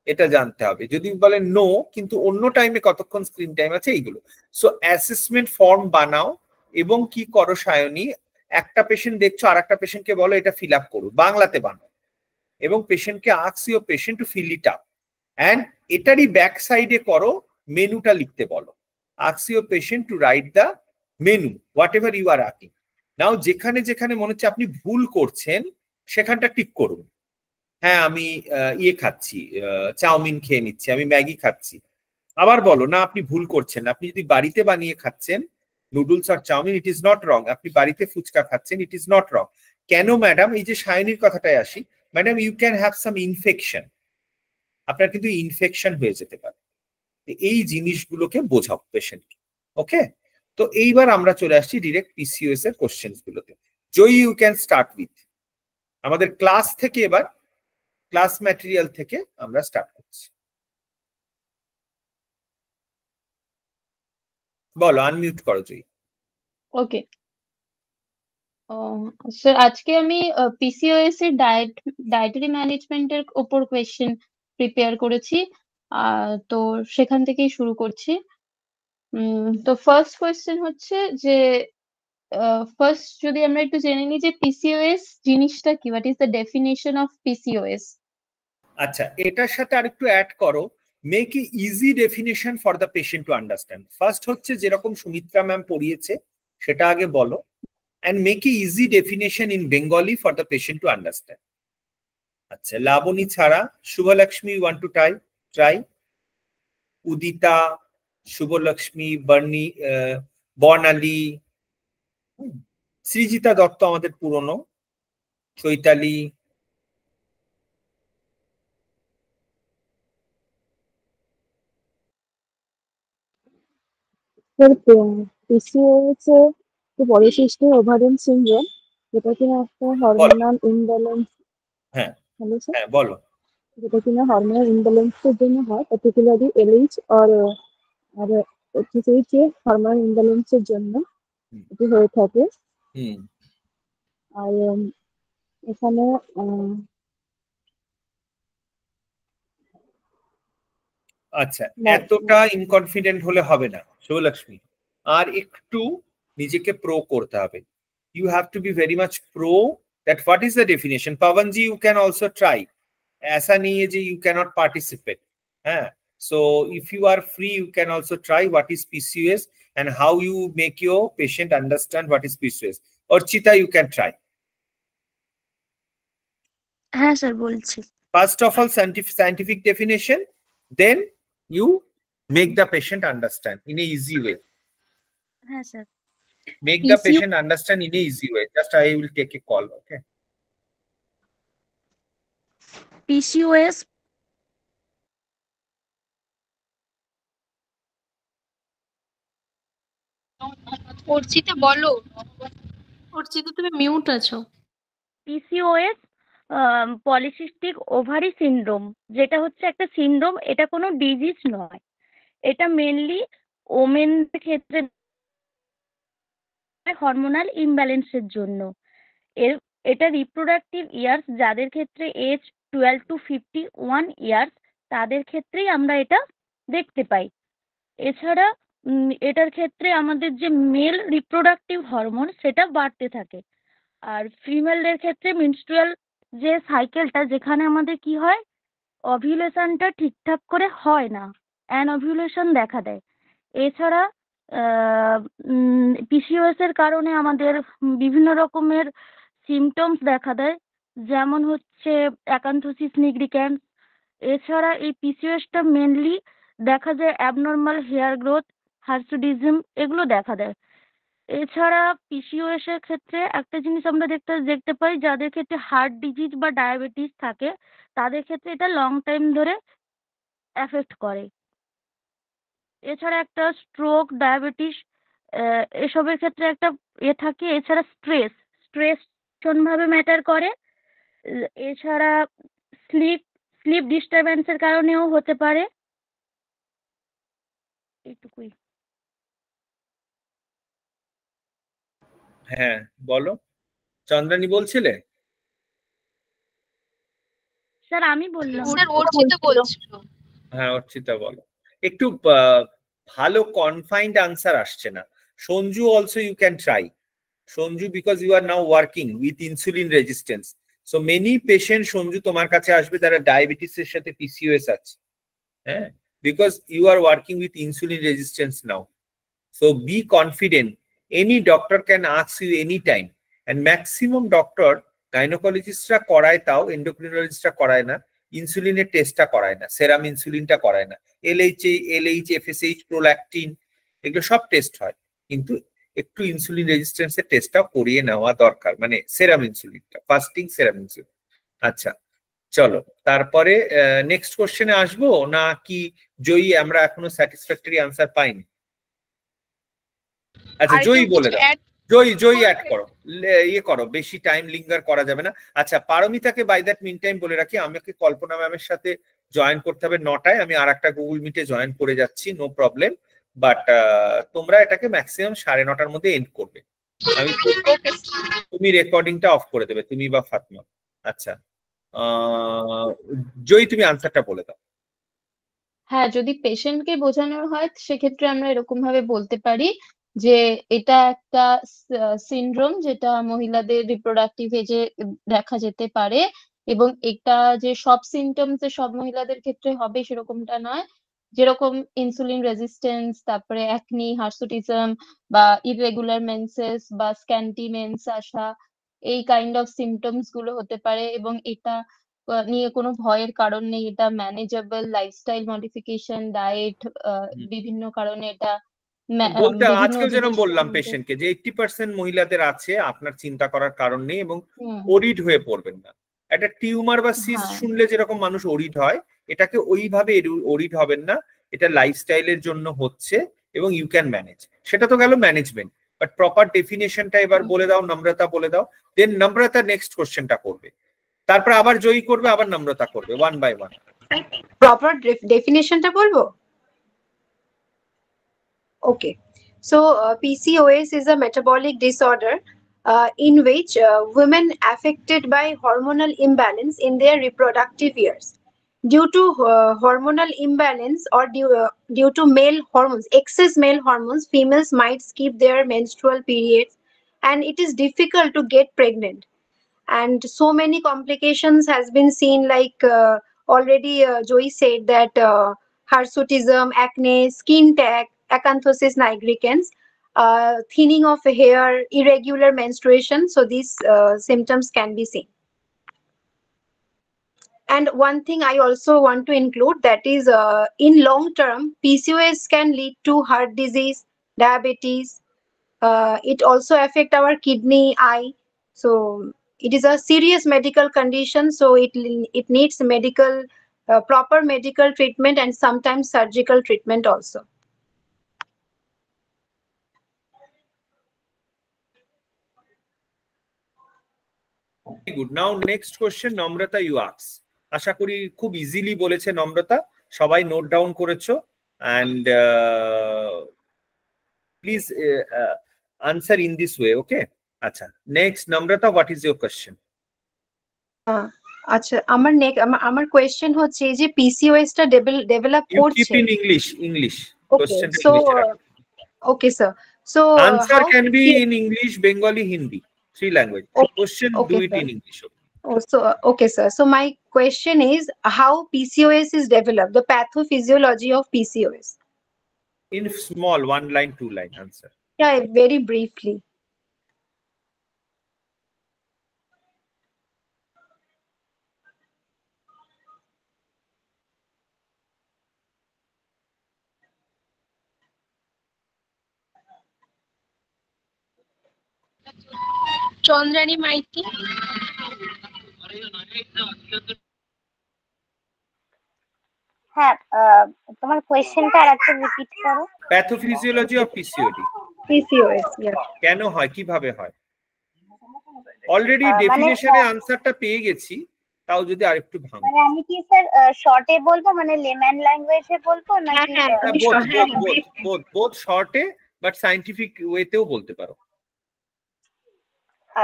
এটা জানতে হবে। যদি বলেন নো কিন্তু অন্য টাইমে কতক্ষণ স্ক্রিন টাইম আছে, এইগুলো। সো অ্যাসেসমেন্ট ফর্ম বানাও এবং কি করো সায়নী, একটা পেশেন্ট দেখছো আর একটা পেশেন্টকে বলো এটা ফিল আপ করো, বাংলাতে বানাও, এবং পেশেন্টকে ask your patient to fill it up. And এটারই ব্যাক সাইডে করো, মেনুটা লিখতে বলো। Ask your patient to write the menu whatever you are asking. Now যেখানে যেখানে মনে হচ্ছে আপনি ভুল করছেন সেখানটা টিক করুন। হ্যাঁ আমি ইয়ে খাচ্ছি, চাউমিন খেয়ে নিচ্ছি, আমি ম্যাগি খাচ্ছি। আবার বলো না আপনি ভুল করছেন, আপনি যদি বাড়িতে বানিয়ে খাচ্ছেন নুডলস আর chow mein, it is not wrong. আপনি বাড়িতে ফুচকা খাচ্ছেন, ইট ইজ নট রং। কেন ম্যাডাম? এই যে সায়নীর কথাটায় আসি, madam you can have some infection, আপনার কিন্তু ইনফেকশন হয়ে যেতে পারে। এই জিনিসগুলোকে বোঝাও পেশেন্টকে। ওকে, তো এইবার আমরা চলে আসছি ডিরেক্ট পিসিওএস এর কোশ্চেন গুলোতে। জয়ী, ইউ ক্যান স্টার্ট উইথ আমাদের ক্লাস থেকে, এবার ক্লাস ম্যাটেরিয়াল থেকে আমরা স্টার্ট করছি। বলো, আনমিউট করো জয়ী। ওকে স্যার, আজকে আমি পিসিওএস এর ডায়েটারি ম্যানেজমেন্টের ওপর কোয়েশ্চেন প্রিপেয়ার করেছি, তো সেখান থেকেই শুরু করছি। তো ফার্স্ট কোয়েশ্চেন হচ্ছে যে, ফার্স্ট যদি আমরা একটু জেনে নিই যে পিসিওএস জিনিসটা কি, what is the definition of PCOS? আচ্ছা, এটার সাথে আরেকটু অ্যাড করো, make a easy definition for the patient to understand. First হচ্ছে যেরকম সুমিত্রা ম্যাম পড়িয়েছে সেটা আগে বলো, and make a easy definition in Bengali for the patient to understand. আচ্ছা, লাবণী ছাড়া Subhalakshmi, you want to try? Udita, Subhalakshmi, বর্ণালী, সৃজিতা দত্ত আমাদের পুরনো, Chaitali, PCOS polycystic ovarian syndrome, যেটা কিনা একটা হরমোনাল ইমব্যালেন্স। হ্যাঁ হ্যালো স্যার, হ্যাঁ বলো। যেটা কিনা হরমোনাল ইমব্যালেন্সের জন্য হয়, পার্টিকুলারলি এলএইচ আর FSH হরমোনাল ইমব্যালেন্সের জন্য এটি হয়ে থাকে। আর এখানে আচ্ছা, এতটা ইনকনফিডেন্ট হলে হবে না শুভলক্ষ্মী, আর একটু নিজেকে প্রো করতে হবে। You have to be very much pro that what is the definition. Pavanji, you can also try, ऐसा नहीं है যে you cannot participate. So if you are free, you can also try what is PCOS and how you make your patient understand what is PCOS. Orchita, you can try. হ্যাঁ sir বলছি। First of all, scientific definition, then you make the patient understand in a easy way. হ্যাঁ sir. Make the patient understand in a easy way. Just I will take a call, okay? PCOS Archita বলো। অর্চিতা তুমি mute আছো। PCOS polycystic ovary syndrome, যেটা হচ্ছে একটা syndrome, এটা কোনো disease নয়। এটা মেনলি ওমেনদের ক্ষেত্রে হরমোনাল ইমব্যালেন্সের জন্য। এটা রিপ্রোডাক্টিভ ইয়ার্স, যাদের ক্ষেত্রে এজ 12 to 51 ইয়ার্স, তাদের ক্ষেত্রেই আমরা এটা দেখতে পাই। এছাড়া এটার ক্ষেত্রে আমাদের যে মেল রিপ্রোডাক্টিভ হরমোন সেটা বাড়তে থাকে, আর ফিমেলদের ক্ষেত্রে মেনস্ট্রুয়াল যে সাইকেলটা, যেখানে আমাদের কি হয়, অভিউলেশনটা ঠিকঠাক করে হয় না, অ্যানওভিউলেশন দেখা দেয়। এছাড়া পিসিওএস এর কারণে আমাদের বিভিন্ন রকমের সিমটমস দেখা দেয়, যেমন হচ্ছে অ্যাকান্থোসিস নিগ্রিক্যান্স। এছাড়া এই পিসিওএসটা মেনলি দেখা যায় অ্যাবনর্মাল হেয়ার গ্রোথ, হার্সুডিজম, এগুলো দেখা দেয়। এছাড়া পিসিওএস এর ক্ষেত্রে একটা জিনিস আমরা দেখতে পাই, যাদের ক্ষেত্রে হার্ট ডিজিজ বা ডায়াবেটিস থাকে তাদের ক্ষেত্রে এটা লং টাইম ধরে এফেক্ট করে। এছাড়া একটা স্ট্রোক, ডায়াবেটিস, এসবের ক্ষেত্রে একটা থাকে। এছাড়া স্ট্রেস ভীষণভাবে ম্যাটার করে। এছাড়া স্লিপ ডিস্টারবেন্সের কারণেও হতে পারে। এইটুকুই। হ্যাঁ বলো, চন্দ্রানী বলছিলে? স্যার আমি বললাম। স্যার অর্চিতা বলছিল। হ্যাঁ অর্চিতা বলো। একটু ভালো কনফাইন্ড আনসার আসছে না। Sanju also you can try. Sanju, because you are now working with insulin resistance, so many patient Sanju তোমার কাছে আসবে যারা ডায়াবেটিসের সাথে পিসিওএস আছে। হ্যাঁ, because you are working with insulin resistance now, so be confident. Any doctor can ask you any time, and maximum doctor, গাইনোকোলজিস্টরা করায়, তাও এন্ডোক্রিনোলজিস্টরা করায় না, ইনসুলিনের টেস্টটা করায় না, সেরাম ইনসুলিনটা করায় না। এলএইচ, এফএসএইচ, প্রোল্যাকটিন, এগুলো সব টেস্ট হয়, কিন্তু একটু ইনসুলিন রেজিস্ট্যান্সের টেস্টটাও করিয়ে নেওয়া দরকার, মানে সেরাম ইনসুলিনটা, ফাস্টিং সেরাম ইনসুলিন। আচ্ছা চলো, তারপরে নেক্সট কোশ্চেনে আসবো না কি জয়ী? আমরা এখনো স্যাটিসফ্যাক্টরি আনসার পাইনি। আচ্ছা জয়ী বলে দাও, জয়ী অ্যাড করো, ইয়ে করো, বেশি টাইম লিঙ্গার করা যাবে না। আচ্ছা পারমিতাকে বাই দ্যাট মিন টাইম বলে রাখি, আমাকে কল্পনা ম্যামের সাথে জয়েন করতে হবে 9টায়। আমি আর একটা গুগল মিটে জয়েন করে যাচ্ছি, নো প্রবলেম, বাট তোমরা এটাকে ম্যাক্সিমাম 9:30টার মধ্যে এন্ড করবে। আমি তুমি রেকর্ডিংটা অফ করে দেবে, তুমি বা ফাতিমা। আচ্ছা জয়ী তুমি আনসারটা বলে দাও। হ্যাঁ, যদি পেশেন্টকে বোঝানোর হয় সেক্ষেত্রে আমরা এরকম ভাবে বলতে পারি যে এটা একটা সিনড্রোম যেটা মহিলাদের রিপ্রোডাক্টিভ এজে দেখা যেতে পারে, এবং এটা যে সব সিমটমস সব মহিলাদের ক্ষেত্রে হবে সেরকমটা নয়। যেরকম ইনসুলিন রেজিস্ট্যান্স, তারপরে অ্যাকনি, হার্সুটিজম বা ইররেগুলার মেন্সেস বা স্ক্যান্টি মেন্স আসা, এই কাইন্ড অফ সিমটমস গুলো হতে পারে, এবং এটা নিয়ে কোনো ভয়ের কারণ নেই। এটা ম্যানেজেবল, লাইফস্টাইল মডিফিকেশন, ডায়েট, বিভিন্ন কারণে এটা বলতে আজকে যেরকম বললাম পেশেন্টকে যে 80% মহিলাদের আছে, আপনার চিন্তা করার কারণ নেই এবং ওরিড হয়ে পড়বেন না। একটা টিউমার বা সিস্ট শুনলে যেরকম মানুষ ওরিড হয়, এটাকে ওইভাবে ওরিড হবেন না। এটা লাইফস্টাইলের জন্য হচ্ছে এবং ইউ ক্যান ম্যানেজ। সেটা তো গেল ম্যানেজমেন্ট, বাট প্রপার ডেফিনেশনটা এবার বলে দাও, নম্রতা বলে দাও। দেন নম্রতা নেক্সট কোশ্চেনটা করবে, তারপর আবার জয়ী করবে, আবার নম্রতা করবে, ওয়ান বাই ওয়ান। প্রপার ডেফিনেশনটা বলবো? Okay, so PCOS is a metabolic disorder in which women affected by hormonal imbalance in their reproductive years. Due to hormonal imbalance or due to male hormones, excess male hormones, females might skip their menstrual periods, and it is difficult to get pregnant. And so many complications has been seen, like already Joey said that hirsutism, acne, skin tag, acanthosis nigricans, thinning of hair, irregular menstruation. So these symptoms can be seen. And one thing I also want to include, that is in long term, PCOS can lead to heart disease, diabetes. It also affect our kidney, eye. So it is a serious medical condition. So it needs medical, proper medical treatment and sometimes surgical treatment also. Good. Now next question, Namrata, you ask. আশা করি খুব easily বলেছে নম্রতা, সবাই note down করেছো, and please answer in this way, okay? আচ্ছা next, Namrata, what is your question? আচ্ছা আমার question হচ্ছে যে PCOS টা ডেভেলপ করছে। You keep in English. Okay, so okay sir, so answer can be in English, Bengali, Hindi, 3 language. Question do it in English. Oh, so okay, sir. So my question is how PCOS is developed, the pathophysiology of PCOS. In small 1 line, 2 line answer. Yeah, very briefly. Chandrani Maiti. হ্যাঁ, তোমার কোয়েশ্চেনটা আরেকটু repeat করো। Pathophysiology of PCOD. PCOS, yeah. কেন হয়, কিভাবে হয়? Already ডেফিনেশনে আনসারটা পেয়ে গেছি, তাও যদি আরেকটু ভাঙো। মানে আমি কি স্যার শর্টে বলবো, মানে লেম্যান ল্যাঙ্গুয়েজে বলবো নাকি? বোথ শর্টে বাট সায়েন্টিফিক ওয়েতেও বলতে পারো।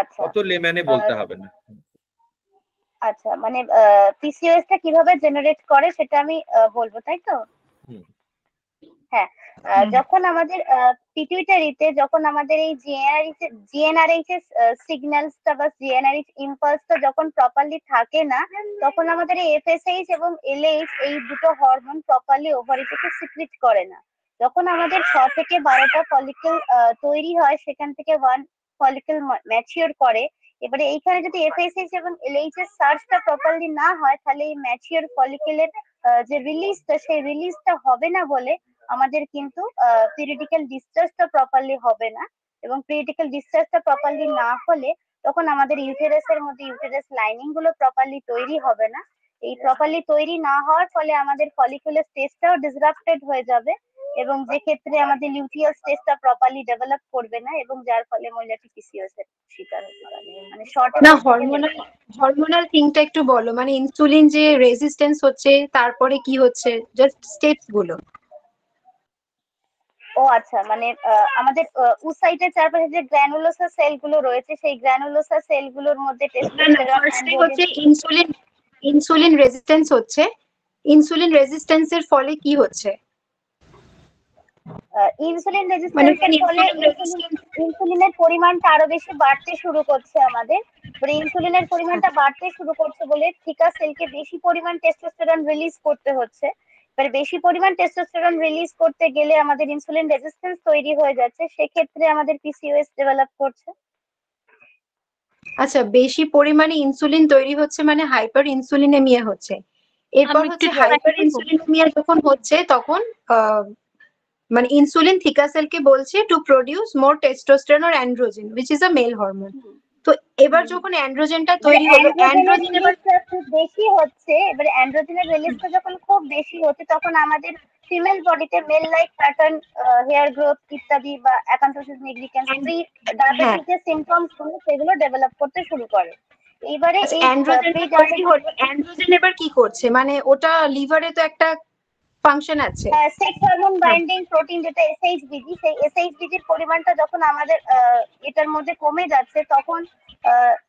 আচ্ছা, অত লেম্যানে বলতে হবে না। আচ্ছা, মানে পিসিওএস টা কিভাবে জেনারেট করে সেটা আমি বলবো, তাই তো? হ্যাঁ, যখন আমাদের পিটুইটারিতে যখন আমাদের এই জিএনআরএইচ এর সিগন্যালসটা বা জিএনআরএইচ ইম্পালসটা যখন প্রপারলি থাকে না, তখন আমাদের এই এফএসএইচ এবং এলএইচ এই দুটো হরমোন প্রপারলি ওভারি থেকে সিক্রিট করে না। যখন আমাদের 6 থেকে 12টা ফলিকল তৈরি হয়, সেখান থেকে 1 ফলিকল ম্যাচিওর করে। এবারে এইখানে যদি এফএসএইচ এবং এলএইচ এর সার্চটা প্রপারলি না হয়, তাহলে এই ম্যাচিওর ফলিকলের যে রিলিজটা, সেই রিলিজটা হবে না বলে আমাদের কিন্তু পিরিয়ডিক্যাল ডিসচার্জটা প্রপারলি হবে না, এবং পিরিয়ডিক্যাল ডিসচার্জটা প্রপারলি না হলে তখন আমাদের ইউটেরাসের মধ্যে ইউটেরাস লাইনিং গুলো প্রপারলি তৈরি হবে না। এই প্রপারলি তৈরি না হওয়ার ফলে আমাদের ফলিকুলার স্টেজটাও ডিসরাপ্টেড হয়ে যাবে, এবং যে ক্ষেত্রে আমাদের লিউটিয়াল স্টেজটা প্রপারলি ডেভেলপ করবে না, এবং যার ফলে মহিলাটি পিসিওএস এর শিকার হতে পারে। মানে শর্টে না, হরমোনাল থিংটা একটু বলো, মানে ইনসুলিন যে রেজিস্ট্যান্স হচ্ছে, তারপরে কি হচ্ছে, জাস্ট স্টেপস গুলো। ও আচ্ছা, মানে আমাদের উসাইটের চারপাশে যে গ্র্যানুলোসার সেলগুলো রয়েছে, সেই গ্র্যানুলোসার সেলগুলোর মধ্যে টেস্টোস্টেরন হচ্ছে ইনসুলিন রেজিস্ট্যান্স হচ্ছে। ইনসুলিন রেজিস্ট্যান্সের ফলে কি হচ্ছে? ইনসুলিন রেজিস্ট্যান্সের ফলে ইনসুলিনের পরিমাণটা আরো বেশি বাড়তে শুরু করছে আমাদের। ইনসুলিনের পরিমাণটা বাড়তে শুরু করছে বলে থিকা সেলকে বেশি পরিমাণ টেস্টোস্টেরন রিলিজ করতে হচ্ছে। এবার বেশি পরিমাণ টেস্টোস্টেরন রিলিজ করতে গেলে আমাদের ইনসুলিন রেজিস্ট্যান্স তৈরি হয়ে যাচ্ছে, সেক্ষেত্রে আমাদের পিসিওএস ডেভেলপ করছে। আচ্ছা, বেশি পরিমাণে ইনসুলিন তৈরি হচ্ছে মানে হাইপার ইনসুলিনেমিয়া হচ্ছে। এরপর হচ্ছে হাইপার ইনসুলিনেমিয়া যখন হচ্ছে, তখন মানে ইনসুলিন থিকা সেলকে বলছে to produce more testosterone or androgen which is a male hormone. তো এবার যখন অ্যান্ড্রোজেনটা তৈরি হলো, অ্যান্ড্রোজেন এবার খুব বেশি হচ্ছে, এবারে অ্যান্ড্রোজেনের রিলিজটা যখন খুব বেশি হচ্ছে, তখন আমাদের ফিমেল বডিতে male like pattern, hair growth ইত্যাদি বা অ্যাকান্থোসিস নিগ্রিক্যান্স, প্রি ডায়াবেটিস যে সিম্পটমস গুলো, সেগুলো ডেভেলপ করতে শুরু করে। এবারে এই অ্যান্ড্রোজেন এবার কি করছে, মানে ওটা লিভারে তো একটা ফাংশন আছে, সেক্স হরমোন বাইন্ডিং প্রোটিন যেটা এসএইচবিজি, সেই এসএইচবিজির পরিমাণটা যখন আমাদের এটার মধ্যে কমে যাচ্ছে, তখন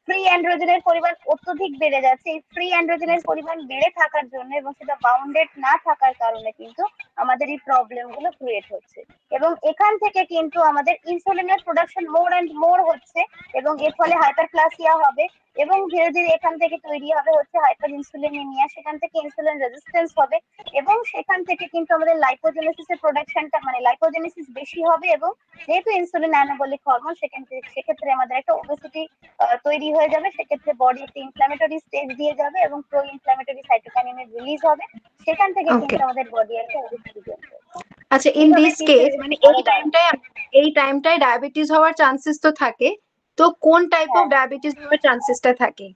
ফ্রি অ্যান্ড্রোজেনের পরিমাণ অত্যধিক বেড়ে যাচ্ছে। এই ফ্রি অ্যান্ড্রোজেনের পরিমাণ বেড়ে থাকার জন্য এবং সেটা বাউন্ডেড না থাকার কারণে কিন্তু আমাদের এই প্রবলেম গুলো ক্রিয়েট হচ্ছে, এবং এখান থেকে কিন্তু আমাদের ইনসুলিনের প্রোডাকশন মোর অ্যান্ড মোর হচ্ছে, এবং এর ফলে হাইপারপ্লাসিয়া হবে, এবং ধীরে ধীরে এখান থেকে তৈরি হবে হচ্ছে হাইপার ইনসুলিনেমিয়া, সেখান থেকে ইনসুলিন রেজিস্ট্যান্স হবে, এবং সেখান থেকে কিন্তু আমাদের লাইপোজেনেসিসের প্রোডাকশনটা, মানে লাইপোজেনেসিস বেশি হবে, এবং যেহেতু ইনসুলিন অ্যানাবলিক হরমোন, সেক্ষেত্রে আমাদের একটা ওবেসিটি তৈরি হয়ে যাবে। সেক্ষেত্রে বডি একটা ইনফ্ল্যামেটরি স্টেজ দিয়ে যাবে, এবং প্রো ইনফ্ল্যামেটরি সাইটোকাইনিনের রিলিজ হবে, সেখান থেকে কিন্তু আমাদের বডি একটা ওবেসিটি তৈরি হবে। আচ্ছা, ইন দিস কেস মানে এই টাইমটায় ডায়াবেটিস হওয়ার চান্সেস তো থাকে, তো কোন টাইপ অফ ডায়াবেটিস হওয়ার চান্সেসটা থাকে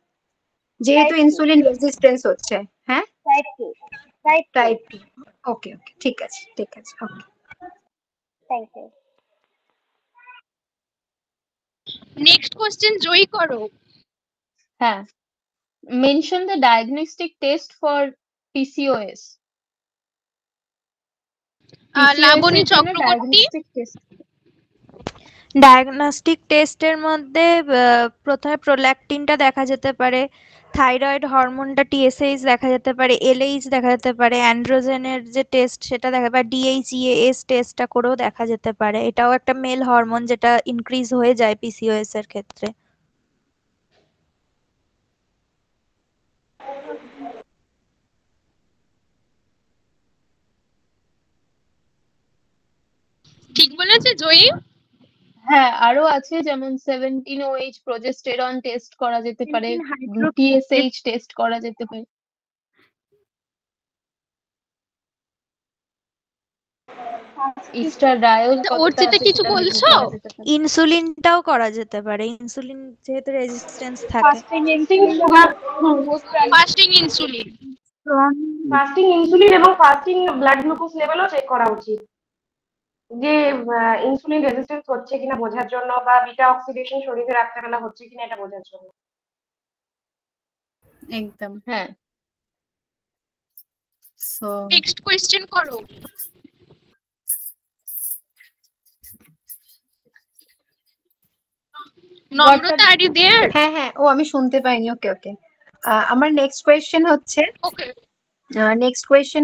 যেহেতু ইনসুলিন রেজিস্ট্যান্স হচ্ছে? হ্যাঁ, টাইপ 2। ওকে, ঠিক আছে, okay, thank you. Next question Joyee করো। হ্যাঁ, mention the diagnostic test for PCOS. Laboni Chakraborty. Diagnostic টেস্টের মধ্যে প্রথমে প্রোল্যাকটিনটা দেখা যেতে পারে, থাইরয়েড হরমোনটা টিএসএইচ দেখা যেতে পারে, এলএইচ দেখা যেতে পারে, অ্যান্ড্রোজেনের যে টেস্ট সেটা দেখা পারে, ডিএইচইএএস টেস্টটা করেও দেখা যেতে পারে। এটাও একটা মেল হরমোন যেটা ইনক্রিজ হয়ে যায় পিসিওএস এর ক্ষেত্রে। ঠিক বলেছে জয়ী? হ্যাঁ, আরো আছে যেমন 17OH প্রোজেস্টেরন টেস্ট করা যেতে পারে, TSH টেস্ট করা যেতে পারে। ইস্ট্রাডায়োল ওর যেতে কিছু বলছো? ইনসুলিনটাও করা যেতে পারে, ইনসুলিন যেহেতু রেজিস্ট্যান্স থাকে। ফাস্টিং ইনসুলিন এবং ফাস্টিং ব্লাড গ্লুকোজ লেভেলও চেক করা উচিত, যে ইনসুলিন রেজিস্ট্যান্স হচ্ছে কিনা বোঝার জন্য, বা বিটা অক্সিডেশন শরীরে রাত্রেবেলা হচ্ছে কিনা এটা বোঝার জন্য। একদম, হ্যাঁ। সো নেক্সট কোয়েশ্চেন করো। নম্রতা, আর ইউ देयर? হ্যাঁ হ্যাঁ, ও আমি শুনতে পাইনি। ওকে ওকে, আমার নেক্সট কোয়েশ্চেন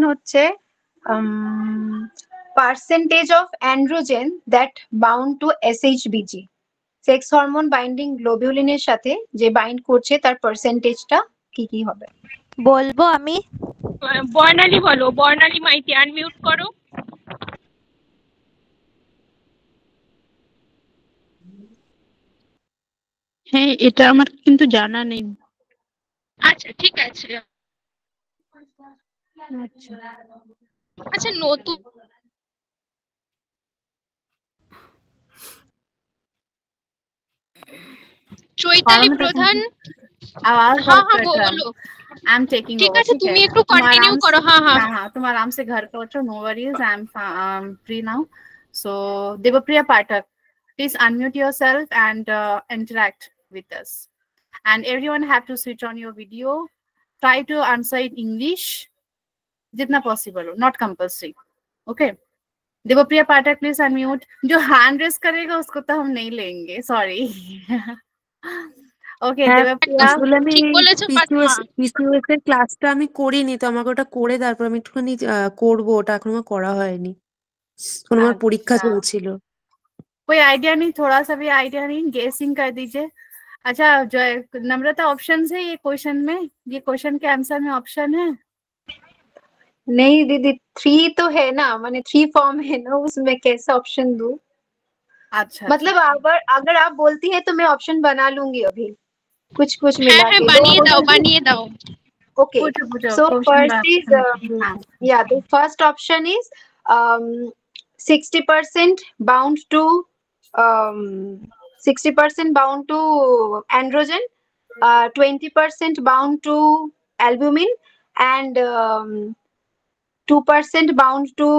হচ্ছে, percentage of androgen that bound to SHBG, sex hormone binding গ্লোবিউলিনের সাথে যে বাইন্ড করছে তার পার্সেন্টেজটা কি কি হবে? বলবো আমি? বর্ণালী বলো। বর্ণালী মাইতি, আনমিউট করো। হ্যাঁ, এটা আমার কিন্তু জানা নেই। আচ্ছা ঠিক আছে। আচ্ছা নতুন চৈতালি প্রধান। आवाज हाँ बहुत हाँ कट रहा है। बोलो। आई एम टेकिंग ठीक ओवर। है, তুমি একটু कंटिन्यू करो। हाँ हाँ हाँ, तुम आराम से घर पहुंचो, no worries, I am free now. So Debpriya Pathak, please unmute yourself and interact with us, and everyone have to switch on your video. Try to answer in English जितना possible हो, not compulsory. Okay, Debpriya Pathak please unmute. जो hand raise करेगा उसको तो हम नहीं लेंगे, sorry. Okay Devpriya, আসলে আমি পিসিওএস এর ক্লাসটা আমি করিনি, তো আমাকে ওটা করে তারপর আমি একটুখানি করবো, ওটা এখন আমার করা হয়নি, আমার পরীক্ষা চলছিল। कोई आइडिया नहीं, थोड़ा सा भी आइडिया नहीं, गेसिंग कर दीजिए। अच्छा जो नम्रता, ऑप्शन है ये क्वेश्चन में, ये क्वेश्चन के आंसर में ऑप्शन है? नहीं दीदी, 3 तो है ना, माने 3 फॉर्म है ना, उसमें कैसे ऑप्शन दूं? अच्छा मतलब अगर आप बोलती है तो मैं ऑप्शन बना लूंगी अभी, कुछ कुछ मिला के। बनिए दाओ। Okay, so first is the first option is 60% bound to 60% bound to androgen, 20% bound to albumin, and 2% bound to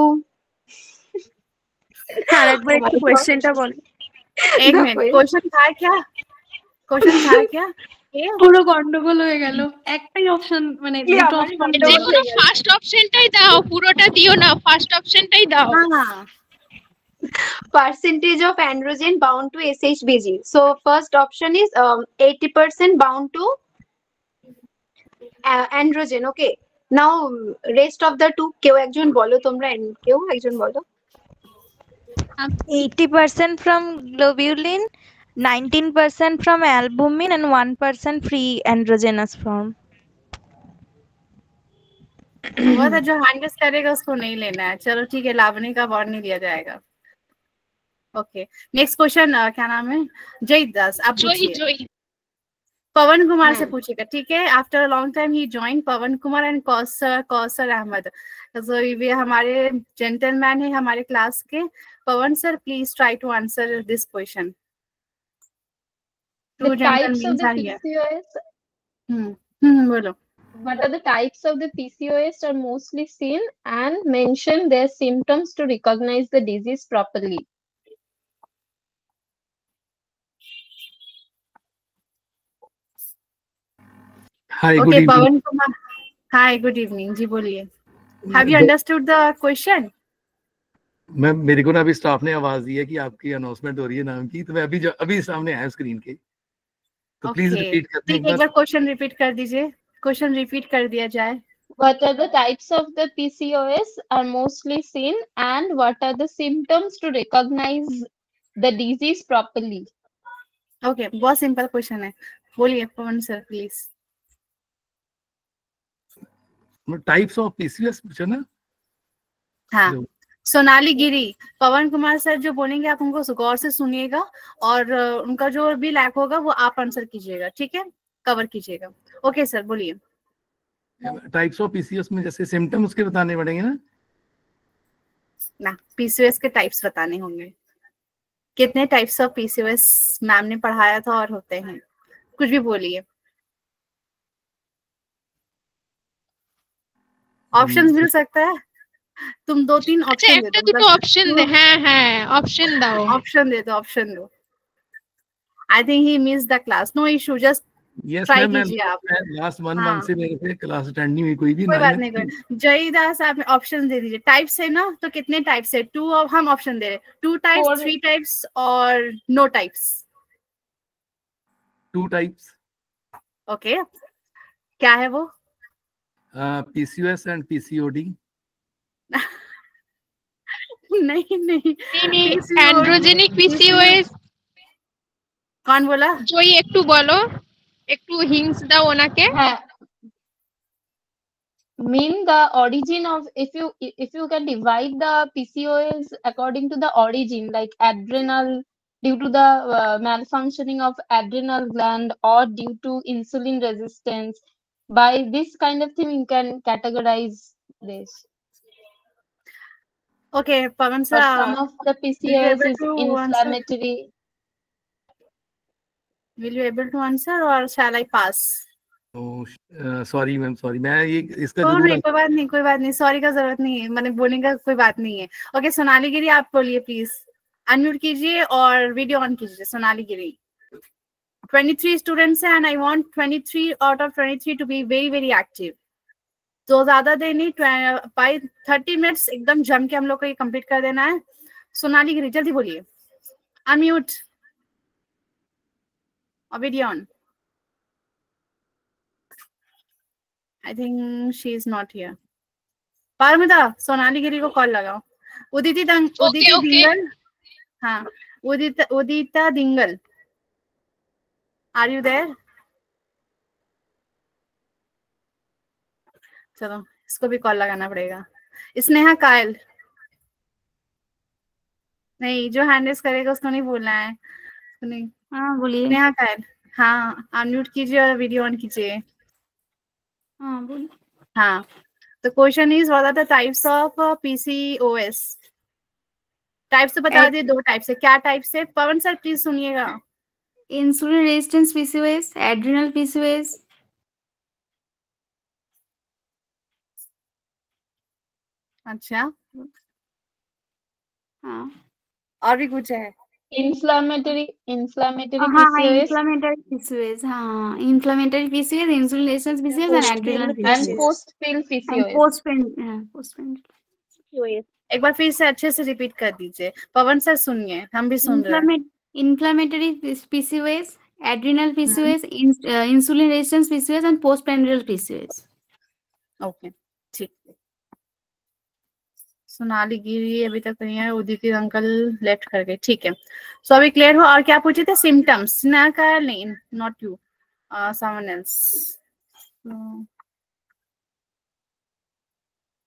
আরেকবার একটু কোশ্চেনটা বল। एक मिनट, क्वेश्चन था क्या? পুরো গন্ডগোল হয়ে গেল। একটাই অপশন, মানে দুটো অপশন, যে কোনো ফার্স্ট অপশনটাই দাও, পুরোটা দিও না, ফার্স্ট অপশনটাই দাও। Percentage of androgen bound to SHBG. So first option is 80% bound to androgen. Okay, now rest of the two, কেউ একজন বলো তোমরা, কেউ একজন বলো। 80% from globulin, 19% from albumin, and 1% free androgenous form. वो था जो हैंडस करेगा उसको नहीं लेना है। चलो ठीक है, लावनी का अवार्ड नहीं दिया जाएगा। ओके, नेक्स्ट क्वेश्चन क्या नाम है? जय दास, आप पूछिए। पवन कुमार से पूछेगा, ठीक है? आफ्टर अ लॉन्ग टाइम ही join, Pavan Kumar and Kausar Ahmad. So ये हमारे जेंटलमैन है हमारे क्लास के। Pavan sir, please try to answer this question. The types of the PCOS. बोलो। What are the types of the PCOS are mostly seen, and mention their symptoms to recognize the disease properly. Hi, good okay, evening. Pawan Kumar. Hi, good evening. जी बोलिए। Have you understood the question? Ma'am, मेरे को ना अभी staff ने आवाज दी है कि आपकी अनाउंसमेंट हो रही है नाम की, तो मैं अभी सामने आया स्क्रीन के, तो प्लीज रिपीट कर दीजिए। एक बार क्वेश्चन रिपीट कर दीजिए, क्वेश्चन रिपीट कर दिया जाए। What are the types of the PCOS are mostly seen, and what are the symptoms to recognize the disease properly? Okay, बहुत सिंपल क्वेश्चन है, बोलिए Pavan sir please. Types of PCOS पूछा ना? हाँ, सोनाली गिरी, पवन कुमार सर जो बोलेंगे आप उनको गौर से सुनिएगा और उनका जो भी लैक होगा वो आप आंसर कीजिएगा, ठीक है, कवर कीजिएगा। ओके सर बोलिए। टाइप्स ऑफ पीसीओएस में जैसे सिम्टम्स उसके बताने पड़ेंगे ना, पीसीओएस के टाइप्स बताने होंगे। कितने टाइप्स ऑफ पीसीओएस मैम ने पढ़ाया था और होते हैं, कुछ भी बोलिए। ऑप्शंस मिल सकता है, तुम 2-3 ऑप्शन दे दो। ऑप्शन दे, हैं ऑप्शन दो, ऑप्शन दे दो, ऑप्शन दो। I think he miss the class, no issue, just try कीजिए आप। लास्ट 1 मंथ से मेरे से क्लास अटेंड नहीं हुई कोई भी। कोई बात नहीं, कोई। जयदास आप ऑप्शन दे दीजिए। टाइप्स है ना, तो कितने टाइप्स है? 2 हम ऑप्शन दे रहे हैं, 2 टाइप्स, 3 टाइप्स और नो टाइप्स। 2 टाइप्स। ओके, क्या है वो? PCOS and PCOD. नहीं नहीं, एंड्रोजेनिक पीसीओएस। कौन बोला? जोई একটু বলো, একটু হিংস দাও ওনাকে। mean the origin of, if you can divide the PCOS according to the origin, like adrenal, due to the malfunctioning of adrenal gland or due to insulin resistance, by this kind of thing you can categorize this. Okay, Pavan sir, some of the PCOS is inflammatory. Will you able to answer or shall I pass? Sorry ma'am, sorry, मैं ये इसका नहीं, कोई बात नहीं, कोई बात नहीं, सॉरी का जरूरत नहीं है, मैंने बोलने का कोई बात नहीं है। ओके, सोनाली गिरी आप बोलिए प्लीज, अनम्यूट कीजिए और वीडियो ऑन कीजिए। सोनाली गिरी। 23 स्टूडेंट्स हैं and I want 23 out of 23 to be very very active. तो ज्यादा देर नहीं, बाय 30 मिनट्स एकदम जम के हम लोग को ये कंप्लीट कर देना है। सोनाली गिरी जल्दी बोलिए, अनम्यूट और video on. I think she is not here. Paramita, Sonali Giri को कॉल लगाओ। उदिति दिंगल, हाँ, Udita Dingal, are you there? चलो इसको भी कॉल लगाना पड़ेगा। स्नेहा कायल, नहीं, जो हैंड रेस करेगा उसको नहीं बोलना है। नहीं, हाँ बोलिए। स्नेहा कायल, हाँ, अनम्यूट कीजिए और वीडियो ऑन कीजिए। हाँ बोलिए। हाँ, तो question is what are the types of PCOS? Types तो बता दिए, 2 टाइप्स है। क्या टाइप्स है? पवन सर प्लीज सुनिएगा। Insulin resistance PCOS, adrenal PCOS. अच्छा, हाँ, और भी कुछ है? inflammatory inflammatory PCOS, हाँ, inflammatory PCOS, insulin resistance PCOS and adrenal PCOS and post-pill PCOS। post-pill PCOS। एक बार फिर से अच्छे से रिपीट कर दीजिए। पवन सर सुनिए, हम भी सुन रहे हैं। inflammatory PCOS, adrenal PCOS, insulin resistance PCOS and postprandial PCOS। Okay, ठीक। सोनाली गिरी अभी तक नहीं है, उदिति अंकल लेफ्ट कर गए, ठीक है। सो अभी क्लियर हो। और क्या पूछे थे? सिम्टम्स ना का, नहीं, not you, someone else.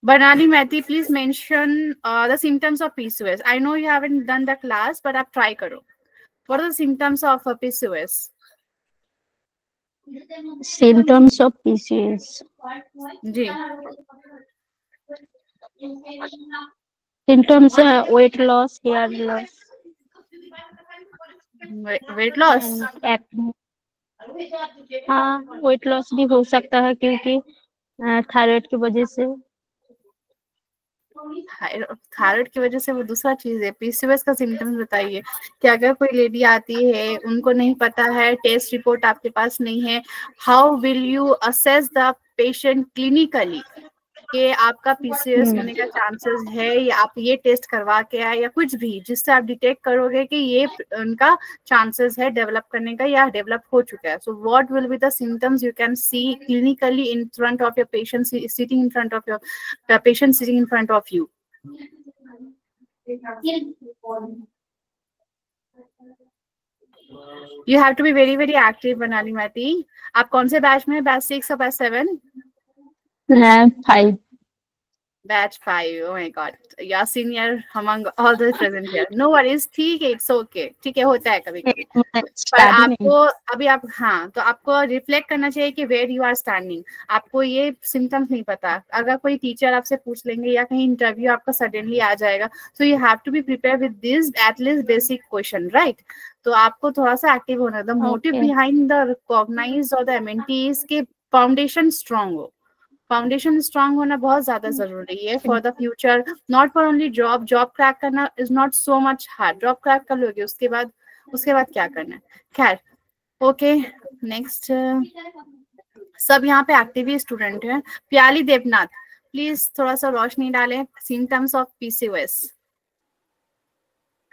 Banali Mehti, please mention the symptoms of PCOS. I know you haven't done the class, but आप try करो। What are the symptoms of PCOS? Symptoms of PCOS. जी। Symptoms weight loss, hair loss. Weight loss? हाँ, weight loss भी हो सकता है क्योंकि thyroid की वजह से। थायराइड की वजह से वो दूसरा चीज है। पीसीओएस का सिम्टम्स बताइए कि अगर कोई लेडी आती है, उनको नहीं पता है, टेस्ट रिपोर्ट आपके पास नहीं है, how will you assess the patient clinically कि आपका पीसीओएस होने का चांसेस है, या आप ये टेस्ट करवा के आए या कुछ भी जिससे आप डिटेक्ट करोगे कि ये उनका चांसेस है डेवलप करने का या डेवलप हो चुका है। So what will be the symptoms you can see clinically in front of your patient sitting in front of your patient sitting in front of you. You have to be very very active, Banali Maiti. आप कौन से batch में? Batch 6 और batch 7? 5। Batch 5, oh my god, you are senior among all the present here. No worries, ठीक है, it's okay, ठीक है, होता है कभी कभी. पर आपको अभी आप हाँ तो आपको रिफ्लेक्ट करना चाहिए कि वेयर यू आर स्टैंडिंग. आपको ये सिम्टम्स नहीं पता, अगर कोई टीचर आपसे पूछ लेंगे या कहीं इंटरव्यू आपका सडनली आ जाएगा, so you have to be prepare with this at least basic question, right. तो आपको थोड़ा सा एक्टिव होना है. The motive behind the cognize और द एमएनटी इज के फाउंडेशन स्ट्रांग हो. फाउंडेशन स्ट्रांग होना बहुत ज्यादा जरूरी है for the future, not for only job. Job crack करना is not so much hard. Job crack कर लोगे, उसके बाद क्या करना है. खैर, ओके, नेक्स्ट. सब यहाँ पे एक्टिव ही स्टूडेंट है. प्याली देवनाथ, प्लीज थोड़ा सा रोशनी डालें सिम्टम्स ऑफ पीसीओएस.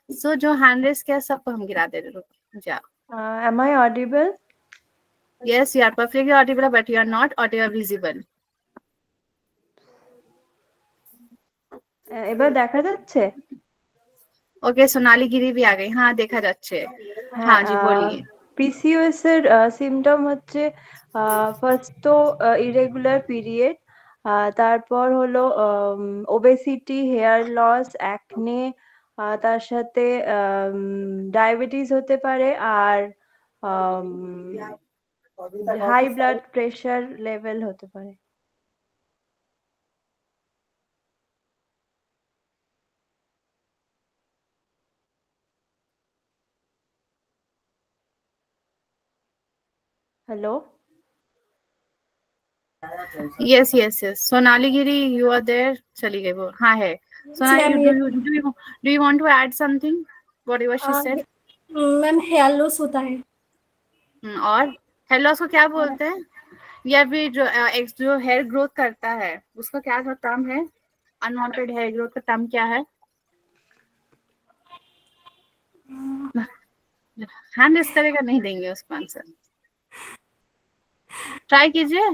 सो जो हैंड रेस किया सबको हम गिरा दे रहे. जाओ. Am I audible? Yes, you are perfectly audible, but you are not audio visible. এবার দেখা যাচ্ছে? ওকে, সোনালি গিরি भी आ गई. हाँ, देखा যাচ্ছে. हाँ जी, बोलिए. PCOS এর সিম্পটম হচ্ছে ফার্স্ট তো ইরেগুলার পিরিয়ড, তারপর হলো ওবেসিটি, হেয়ার লস, অ্যাকনে, তার সাথে ডায়াবেটিস হতে পারে, আর হাই ব্লাড প্রেশার লেভেল হতে পারে. Hello? Yes. Sonali Giri, you are there. चली गई वो. हाँ है. Sonali, do you want to add something? Whatever she said. Ma'am hair loss होता है. और हेयर लॉस को क्या बोलते हैं? या फिर जो हेयर ग्रोथ करता है उसका क्या टर्म है? अनवांटेड हेयर ग्रोथ का टर्म क्या है? हैंड इस तरह का नहीं देंगे उसको आंसर. ट्राई कीजिए.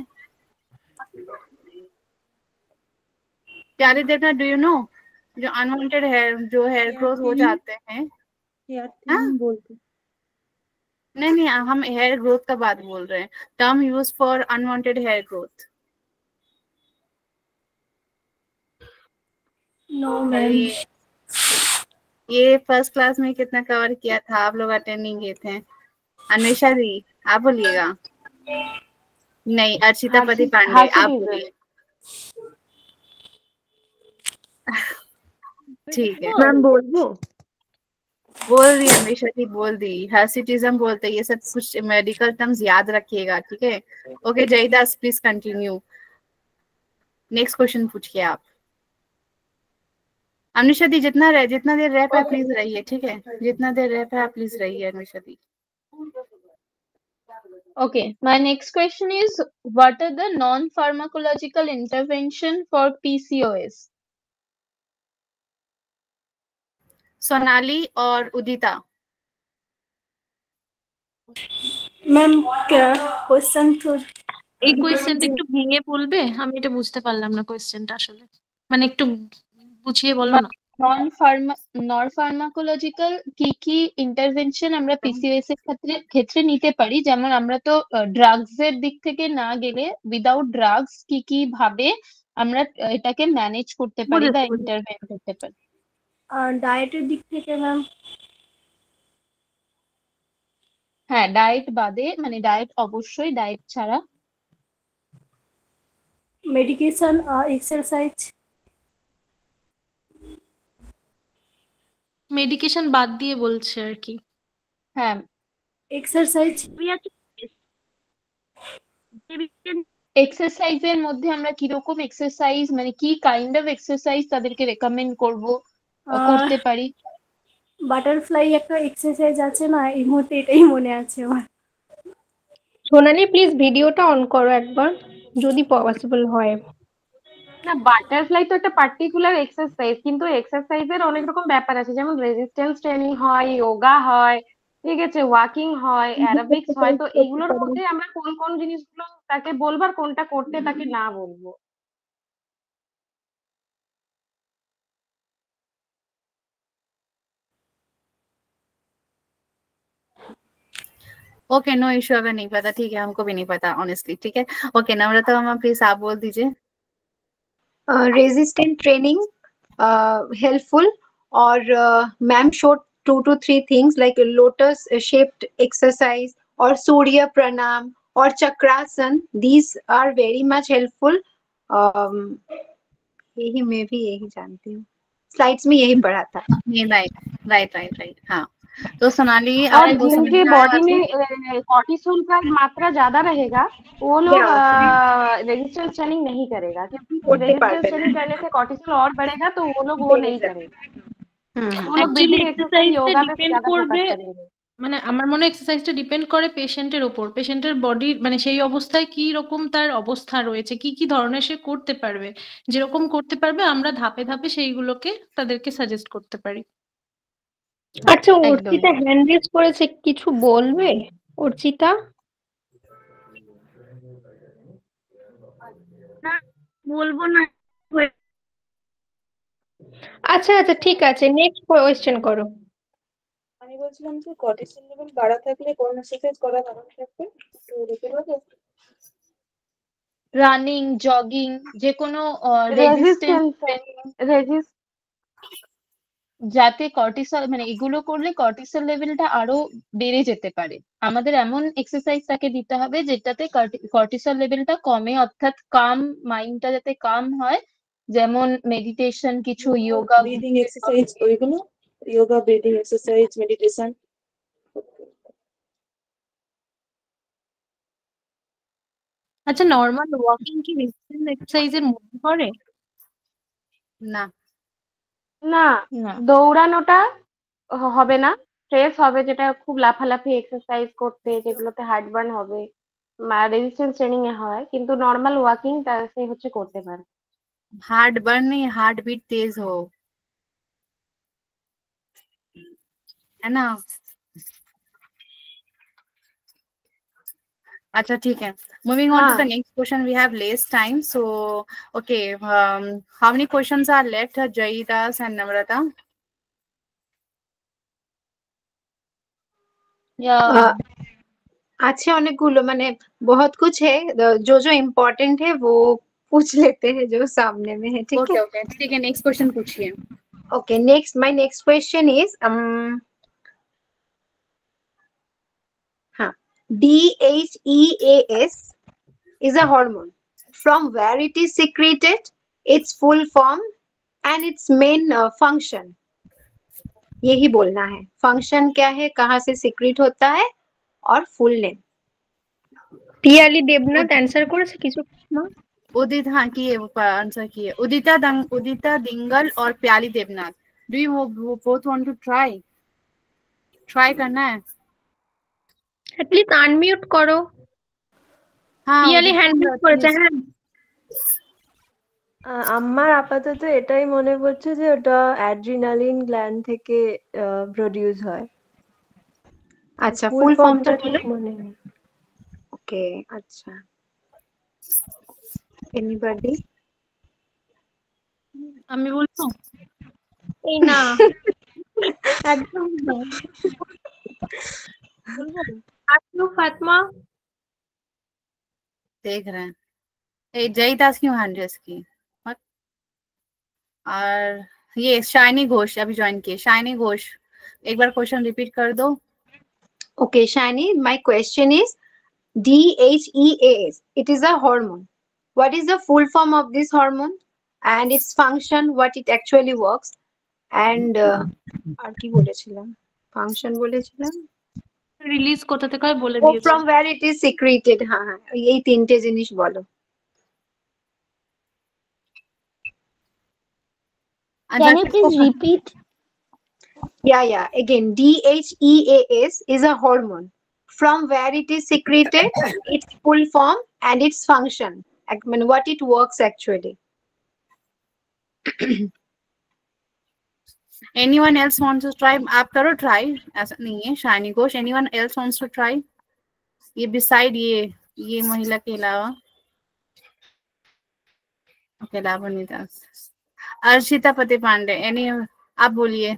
प्यारी देखना, डू यू नो जो अनवांटेड हेयर ग्रोथ हो जाते हैं? नहीं, हम हेयर ग्रोथ का बात बोल रहे हैं. Term use for unwanted hair growth. No ma'am. ये फर्स्ट क्लास में कितना कवर किया था, आप लोग अटेंड नहीं किए थे. अन्वेषा दी, आप बोलिएगा. नहीं, अर्चिता पति पांडे, आप बोलिए. ठीक है मैम, बोल दी हमेशा की, बोल दी. हर्सिटिज्म बोलते, ये सब कुछ मेडिकल टर्म्स याद रखिएगा, ठीक है. Okay Jaydas, please continue. Next question पूछिए आप. अनुषा दी, जितना देर रह पाए प्लीज रहिए, ठीक है. जितना देर रह पाए प्लीज रहिए अनुषा दी. Okay, my next question is, what are the non-pharmacological intervention for PCOS? Sonali और उदिता. मैम क्या क्वेश्चन তো এই কোশ্চেনটা একটু ভেঙে বলবে? আমি এটা বুঝতে পারলাম না কোশ্চেনটা আসলে, মানে একটু বুঝিয়ে বলো না. নন ফার্মাকোলজিক্যাল কি ইন্টারভেনশন আমরা পিসিওএস এর ক্ষেত্রে নিতে পারি, যেমন আমরা তো ড্রাগস এর দিক থেকে না গেলে উইদাউট ড্রাগস কি ভাবে আমরা এটাকে ম্যানেজ করতে পারি বা ইন্টারভেন করতে পারি? ডায়েটের দিক থেকে ম্যাম. হ্যাঁ, ডায়েট বাদে, মানে ডায়েট অবশ্যই, ডায়েট ছাড়া মেডিকেশন, এক্সারসাইজ. মেডিকেশন বাদ দিয়ে বলছে আর কি. হ্যাঁ, এক্সারসাইজ. এক্সারসাইজের মধ্যে আমরা কিরকম এক্সারসাইজ, মানে কি কাইন্ড অফ এক্সারসাইজ তাদেরকে রেকমেন্ড করতে পারি? বাটারফ্লাই একটা এক্সারসাইজ আছে না, এই মুহূর্তে এটাই মনে আছে আমার. সোনালি প্লিজ ভিডিওটা অন করো একবার, যদি পসিবল হয়. না, বাটারফ্লাই তো একটা পার্টিকুলার এক্সারসাইজ, কিন্তু এক্সারসাইজের অনেক রকম ব্যাপার আছে, যেমন রেজিস্ট্যান্স ট্রেনিং হয়, যোগা হয়, ঠিক আছে, ওয়াকিং হয়, অ্যারোবিক্স হয়. তো এইগুলোর মধ্যে আমরা কোন কোন জিনিসগুলো তাকে বলবার, কোনটা করতে তাকে না বলবো? Okay, no issue. अगर नहीं पता ठीक है, हमको भी नहीं पता ऑनेस्टली, ठीक है. ओके नम्रता मामा, प्लीज आप बोल दीजिए. resistant training helpful, or ma'am showed 2 to 3 things like a lotus shaped exercise or surya pranam or chakrasan. These are very much helpful. यही मैं भी यही जानती हूँ, स्लाइड्स में यही पढ़ा था। राइट हाँ। तो सोनाली और जिनके बॉडी में कॉर्टिसोल का मात्रा ज्यादा रहेगा वो लोग रेजिस्टेंस ट्रेनिंग नहीं करेगा, क्योंकि रेजिस्टेंस ट्रेनिंग करने से कॉर्टिसोल और बढ़ेगा, तो वो लोग वो नहीं करेगा। वो लोग ब्रीदिंग एक्सरसाइज योगा पे ज्यादा फोकस करेंगे। মানে আমার মনে হয় এক্সারসাইজটা ডিপেন্ড করে পেশেন্টের উপর, পেশেন্টের বডি মানে সেই অবস্থায় কি রকম তার অবস্থা রয়েছে, কি কি ধরনের সে করতে পারবে, যেরকম করতে পারবে আমরা ধাপে ধাপে সেইগুলোকে তাদেরকে সাজেস্ট করতে পারি। আচ্ছা, অর্চিতা হ্যান্ড রেজ করেছে, কিছু বলবে অর্চিতা? বলবো না। আচ্ছা আচ্ছা ঠিক আছে, নেক্সট কোয়েশ্চেন করো। আমি বলছিলাম যে কর্টিসল লেভেল বাড়া থাকলে কোন এক্সারসাইজ করা ভালো থাকবে, একটু রিপিট হবে? রানিং, জগিং, যে কোনো রেজিস্ট্যান্স, যাতে কর্টিসল মানে এগুলো করলে কর্টিসল লেভেলটা আরো বেড়ে যেতে পারে। আমাদের এমন এক্সারসাইজ তাকে দিতে হবে যেটাতে কর্টিসল লেভেলটা কমে, অর্থাৎ কাম মাইন্ডটা যাতে কাম হয়, যেমন মেডিটেশন, কিছু যোগা, ব্রিদিং এক্সারসাইজ, ওইগুলো যোগা, ব্রিদিং এক্সারসাইজ, মেডিটেশন। আচ্ছা, নরমাল ওয়াকিং কি রেজিস্ট্যান্স এক্সারসাইজের মধ্যে পড়ে? না না, দৌড়ানোটা হবে না, স্ট্রেস হবে, যেটা খুব লাফালাফি এক্সারসাইজ করতে যেগুলোতে হার্ট বার্ন হবে, রেজিস্ট্যান্স ট্রেনিং এ হয়, কিন্তু নর্মাল ওয়াকিং সে হচ্ছে করতে পারে। हार्ट बर्न नहीं, हार्ट बीट तेज हो, है ना। अच्छा ठीक है, moving on to the next question. We have less time, so okay, how many questions are left? Jaidas and Namrata. अच्छे अनेकगुलो माने बहुत कुछ है, जो जो इम्पोर्टेंट है वो पूछ लेते हैं जो सामने में है। ठीक है, ओके ठीक है, नेक्स्ट क्वेश्चन पूछिए। Okay, my next question is DHEAS is a hormone. From where it is secreted, its full form and its main function. यही बोलना है, फंक्शन क्या है, कहाँ से सिक्रेट होता है, और full name. Piyali Debnath answer করেছে কিছু না? उदित हाँ किए, वो आंसर किए, उदिता दिंगल और Pyali Debnath. Do you both want to try करना है? প্লিজ আনমিউট করো। হ্যাঁ, পিয়ালি হ্যান্ড রেজ করেছে। হ্যাঁ, আমার আপাতত এটাই মনে পড়ছে যে ওটা অ্যাড্রিনালিন গ্ল্যান্ড থেকে প্রডিউস হয়। আচ্ছা, ফুল ফর্মটা ঠিক মনে নেই। ওকে, আচ্ছা, এনিবডি? আমি বলবো? এই না, একদম না। আপনি ফাতিমা देख रहे हैं। जयदास क्यों हैंड रेज की? और ये शाइनी घोष अभी ज्वाइन किए। शाइनी घोष, एक बार क्वेश्चन रिपीट कर दो। Okay, Shani, my question is DHEAS. It is a hormone. What is the full form of this hormone and its function? What it actually works? And আর কি বলেছিলাম? Function বলেছিলাম। Release কোথা থেকে হয় বলে দিয়েছে। দিয়েছে। From where it is secreted. হ্যাঁ হ্যাঁ, এই তিনটে জিনিস বলো। Can you please repeat? Yeah. Again, DHEAS is a hormone. From where it is secreted, its full form and its function. I mean, what it works actually. Anyone else wants to try? आप करो try, ऐसा नहीं है। Shiny Ghosh, anyone else wants to try? ये beside ये महिला के अलावा? Okay, लावनीता, अर्शिता पति पांडे, आप बोलिए।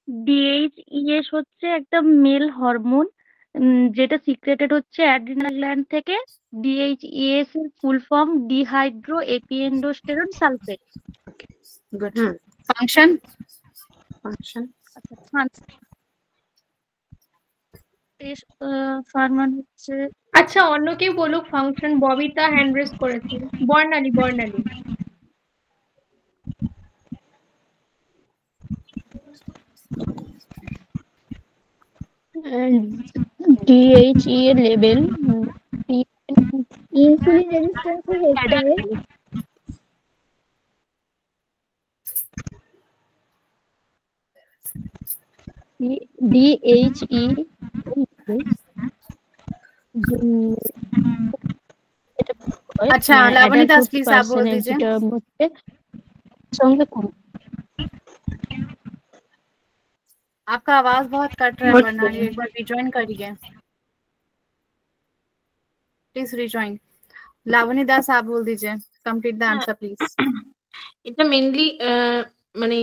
DHEAS হচ্ছে একটা মেল হরমোন যেটা সিক্রেটেড হচ্ছে অ্যাড্রিনাল গ্ল্যান্ড থেকে। DHEAS এর full form dehydroepiandrosterone sulphate. Good. Function ফার্মান হচ্ছে। আচ্ছা অন্য কেউ বলুক ফাংশন। ববিতা হ্যান্ড রেজ করেছে। বর্ণালী DHEA লেভেল ইনসুলিন রেজিস্ট্যান্সের ক্ষেত্রে DHE अच्छा लावणी दास प्लीज आप बोल दीजिए। आपका आवाज बहुत कट रहा है बर्नाली, एक बार रिजॉइन करिए प्लीज। रिजॉइन। लावणी दास आप बोल दीजिए। Complete the answer please. এটা মেইনলি মানে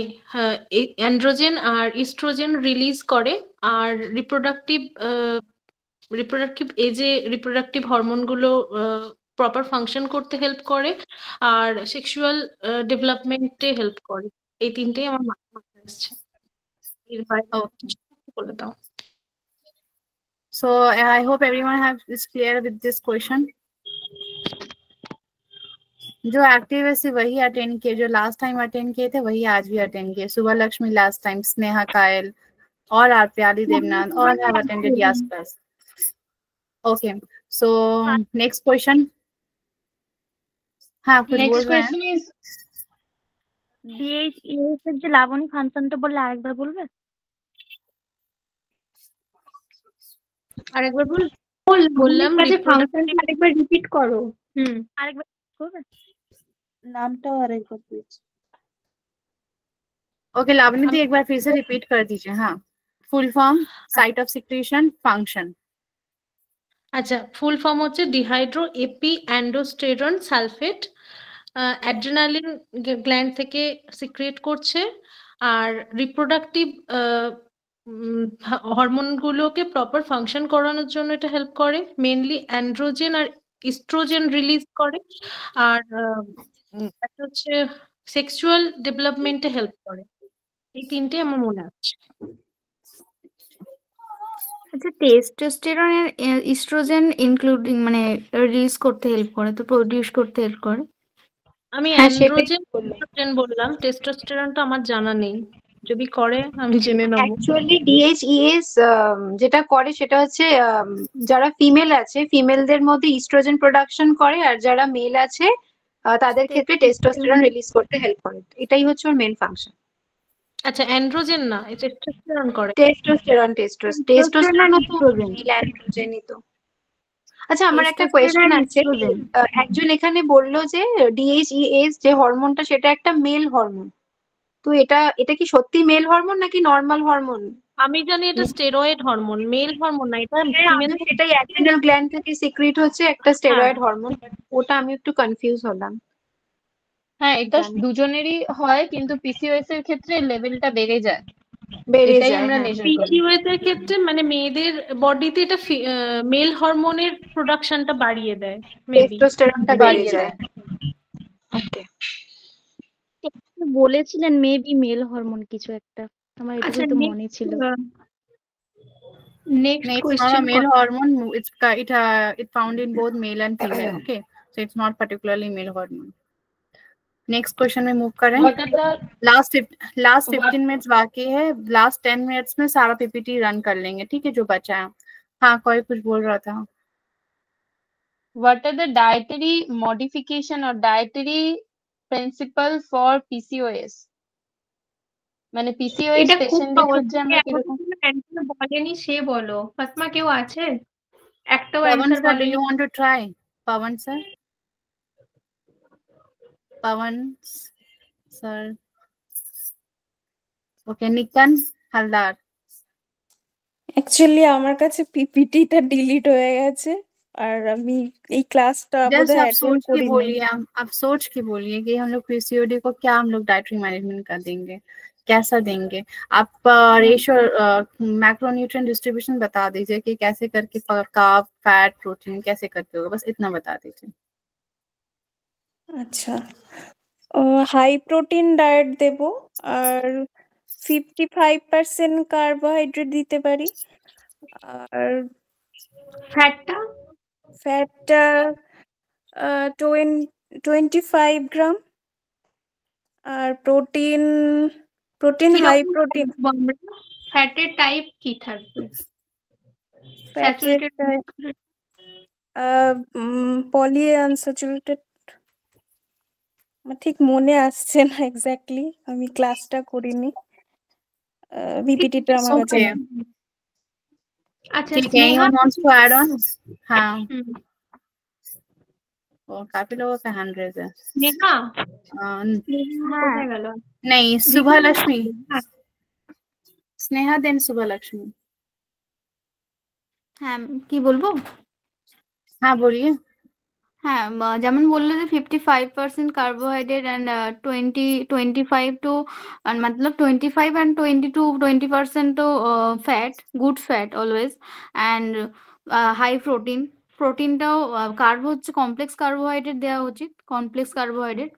অ্যান্ড্রোজেন আর ইস্ট্রোজেন রিলিজ করে, আর রিপ্রোডাক্টিভ এজে রিপ্রোডাক্টিভ হরমোনগুলো প্রপার ফাংশন করতে হেল্প করে, আর সেক্সুয়াল ডেভেলপমেন্টে হেল্প করে। এই তিনটেই আমার মাথায় আসছে। এর বাইরে বলে দাও। So I hope everyone is clear with this question. जो एक्टिव है सिर्फ वही अटेंड किए, जो लास्ट टाइम अटेंड किए थे वही आज भी अटेंड किए। सुबह लक्ष्मी लास्ट टाइम, स्नेहा कायल और आरप्याली Debnath all have attended YAS class. Okay, so next question. हाँ कुछ बोल रहे हैं? DHEAS এর যে লাবণী ফাংশনটা বললে আরেকবার বলবে? আরেকবার বললাম ফাংশনটা আরেকবার রিপিট করো। আরেকবার করবে? नामটাও আরেকবার প্লিজ। ओके लावणी दी एक बार फिर से रिपीट कर दीजिए। हाँ full form, site of secretion, function. আচ্ছা ফুল ফর্ম হচ্ছে dehydroepiandrosterone sulphate. Adrenaline gland থেকে সিক্রিয়েট করছে, আর রিপ্রোডাক্টিভ হরমোনগুলোকে প্রপার ফাংশন করানোর জন্য এটা হেল্প করে। মেইনলি অ্যান্ড্রোজেন আর ইস্ট্রোজেন রিলিজ করে, আর একটা হচ্ছে সেক্সুয়াল ডেভেলপমেন্টে হেল্প করে। এই তিনটে আমার মনে আছে। আচ্ছা টেস্টোস্টেরন এর ইস্ট্রোজেন ইনক্লুডিং মানে রিলিজ করতে হেল্প করে, তো প্রোডিউস করতে হেল্প করে। আমি হ্যাঁ, সেটাই অ্যান্ড্রোজেন বললাম, টেস্টোস্টেরনটা আমার জানা নেই, যদি করে আমি জেনে নেব। অ্যাকচুয়ালি ডিএইচইএস যেটা করে সেটা হচ্ছে যারা ফিমেল আছে ফিমেলদের মধ্যে ইস্ট্রোজেন প্রোডাকশন করে, আর যারা মেল আছে তাদের ক্ষেত্রে টেস্টোস্টেরন রিলিজ করতে হেল্প করে। এটাই হচ্ছে ওর মেন ফাংশন। আচ্ছা অ্যান্ড্রোজেন না, টেস্টোস্টেরন করে। টেস্টোস্টেরন তো মেল অ্যান্ড্রোজেনই তো। আচ্ছা আমার একটা কোয়েশ্চেন আছে, একজন এখানে বললো যে ডিএইচইএস যে হরমোনটা সেটা একটা মেল হরমোন, তো এটা কি সত্যি মেল হরমোন নাকি নরমাল হরমোন? আমি জানি এটা স্টেরয়েড হরমোন, মেল হরমোন না, এটা ফিমেল। সেটাই অ্যাড্রিনাল গ্ল্যান্ড থেকে সিক্রিট হচ্ছে একটা স্টেরয়েড হরমোন, ওটা আমি একটু কনফিউজ হলাম। হ্যাঁ এটা দুজনেরই হয়, কিন্তু পিসিওএস এর ক্ষেত্রে লেভেলটা বেড়ে যায়। আমরা মেজার করি। পিসিওএস এর ক্ষেত্রে মানে মেয়েদের বডিতে এটা মেল হরমোনের প্রোডাকশনটা বাড়িয়ে দেয়, টেস্টোস্টেরনটা বেড়ে যায়। ওকে বলেছিলেন মেবি মেল হরমোন কিছু একটা, আমার এটা তো মনে ছিল। Next question. Male hormone. It found in both male and female. Okay, so it's not particularly male hormone. Next question में move करें। लास्ट 15 मिनट्स बाकी है, लास्ट 10 मिनट्स में सारा पीपीटी रन कर लेंगे, ठीक है जो बचा है। हाँ कोई कुछ बोल रहा था। What are the dietary modification or dietary principle for PCOS? মানে PCOS পেশেন্টদের ক্ষেত্রে আমরা কিরকম বলেনি সে বলো। ফাতমা কেউ আছে? একটাও Pawan অ্যানসার sir, do বলেনি। you want to try? Pawan sir? Pawan sir. Okay, Nikan Haldar. Actually আমার কাছে পিপিটিটা ডিলিট হয়ে গেছে, আর আমি এই ক্লাসটা বোধহয় অ্যাটেন্ড করিনি। आप सोच के बोलिए कि हम लोग पीसीओडी को क्या हम लोग डाइटरी मैनेजमेंट कर देंगे। कैसा देंगे आप? रेशियो मैक्रोन्यूट्रिएंट डिस्ट्रीब्यूशन बता दीजिए कि कैसे करके कार्ब फैट प्रोटीन कैसे करके होगा, बस इतना बता दीजिए। আচ্ছা, হাই প্রোটিন ডায়েট দেব আর 55% কার্বোহাইড্রেট দিতে পারি। আর ফ্যাটটা 25 গ্রাম। আর প্রোটিন হাই প্রোটিন। ফ্যাটের টাইপ কি থাকবে? স্যাচুরেটেড পলি আনস্যাচুরেটেড, ঠিক মনে আসছে না এক্স্যাক্টলি, আমি ক্লাসটা করিনি, বিপিটিটা আমার কাছে। আচ্ছা, ठीक है, anyone wants to add on? हाँ, और काफी लोगों का हैंड रेज है। नेहा कोথায় গেল? नहीं, सुबह लक्ष्मी, स्नेहा देन सुबह लक्ष्मी। হ্যাঁ, কি বলবো? हाँ बोलिए। হ্যাঁ, যেমন বললো যে 55% কার্বোহাইড্রেট অ্যান্ড 25 টু মতলব 25 and 20 to 20% তো fat, good fat always, and high protein. প্রোটিনটাও কার্ব হচ্ছে কমপ্লেক্স কার্বোহাইড্রেট দেওয়া উচিত, কমপ্লেক্স কার্বোহাইড্রেট।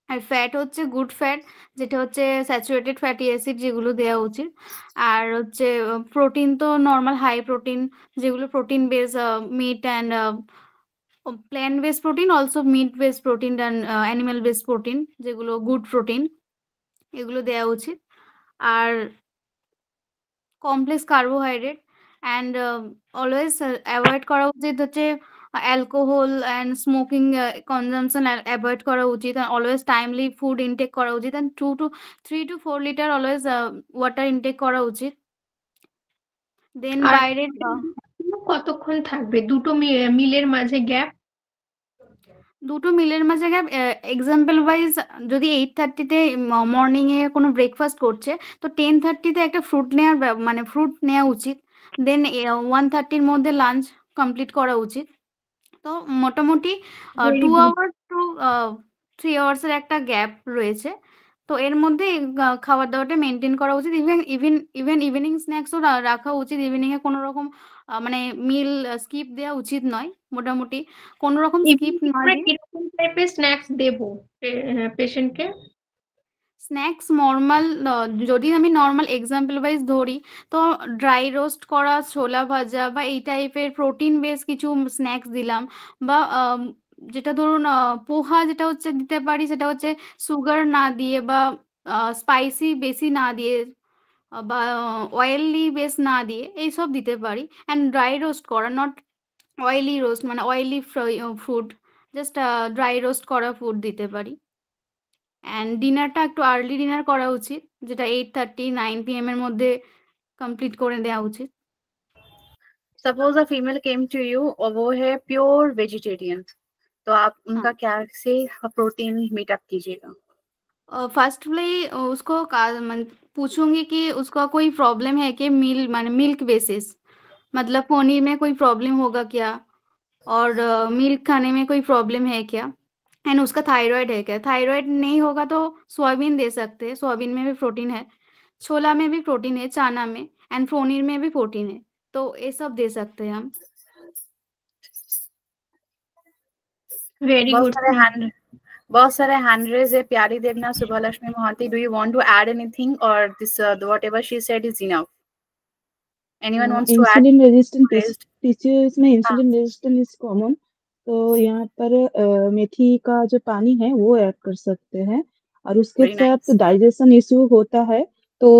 আর ফ্যাট হচ্ছে গুড ফ্যাট, যেটা হচ্ছে স্যাচুরেটেড ফ্যাটি অ্যাসিড, যেগুলো দেওয়া উচিত। আর হচ্ছে প্রোটিন তো নর্মাল হাই প্রোটিন, যেগুলো protein base meat and plant based protein, also meat based protein and animal based protein, যেগুলো গুড প্রোটিন, এগুলো দেওয়া উচিত। আর complex carbohydrate and always avoid করা উচিত হচ্ছে alcohol and smoking consumption avoid করা উচিত। অলওয়েজ টাইমলি ফুড ইনটেক করা উচিত, and 3 to 4 litre always water intake করা উচিত। দেন বাইরে কতক্ষণ থাকবে দুটো মিলের মাঝে গ্যাপ? দুটো মিলের মাঝে গ্যাপ এক্সাম্পল ওয়াইজ, যদি 8:30-তে মর্নিংয়ে কোনো ব্রেকফাস্ট করছে, তো 10:30-তে একটা ফ্রুট নেওয়া উচিত। দেন 1:30-র মধ্যে লাঞ্চ কমপ্লিট করা উচিত। তো মোটামুটি 2 hours to 3 hours একটা গ্যাপ রয়েছে। তো এর মধ্যে খাবার দাবারটা মেনটেন করা উচিত। ইভেন ইভিনিং স্ন্যাক্সও রাখা উচিত। ইভিনিংয়ে কোনো রকম মিল স্কিপ দেওয়া উচিত নয়। মোটামুটি কোনো রকম স্কিপ না দিয়ে। কিরকম টাইপের স্ন্যাক্স দেবো পেশেন্টকে? স্ন্যাক্স নর্মাল, যদি আমি নর্মাল এক্সাম্পল ওয়াইজ ধরি, তো ড্রাই রোস্ট করা ছোলা ভাজা বা এই টাইপের প্রোটিন বেস কিছু স্ন্যাক্স দিলাম, বা যেটা ধরুন পোহা যেটা হচ্ছে দিতে পারি, সেটা হচ্ছে সুগার না দিয়ে বা স্পাইসি বেশি না দিয়ে বা অয়েলি বেস না দিয়ে এইসব দিতে পারি। অ্যান্ড ড্রাই রোস্ট করা, নট অয়েলি রোস্ট, মানে oily food, just dry roast করা ফুড দিতে পারি। অ্যান্ড ডিনারটা একটু আর্লি ডিনার করা উচিত, যেটা 8:30-9 PM এর মধ্যে কমপ্লিট করে দেওয়া উচিত। Suppose a female came to you और वो है प्योर वेजिटेरियन, तो आप उनका क्या से प्रोटीन मीटअप कीजिएगा? फर्स्टली उसको पूछूंगी कि उसका कोई प्रॉब्लम है कि मिल्क बेसिस, मतलब पनीर में कोई प्रॉब्लम होगा क्या, और मिल्क खाने में कोई प्रॉब्लम है क्या, एंड उसका थायराइड है क्या। थायराइड नहीं होगा तो सोयाबीन दे सकते हैं, सोयाबीन में भी प्रोटीन है, छोला में भी प्रोटीन है, चना में, एंड पनीर में भी प्रोटीन है, तो ये सब दे सकते हैं हम। Very good. बहुत सारे हैंड रेज है। प्यारी Devna, Subha Lakshmi Mohanty, do you want to add anything और this whatever she said is enough? Anyone wants to add? Insulin resistant PCOS में इंसुलिन रेजिस्टेंस इज कॉमन, तो यहाँ पर मेथी का जो पानी है वो ऐड कर सकते हैं। और उसके साथ डाइजेशन इश्यू होता है तो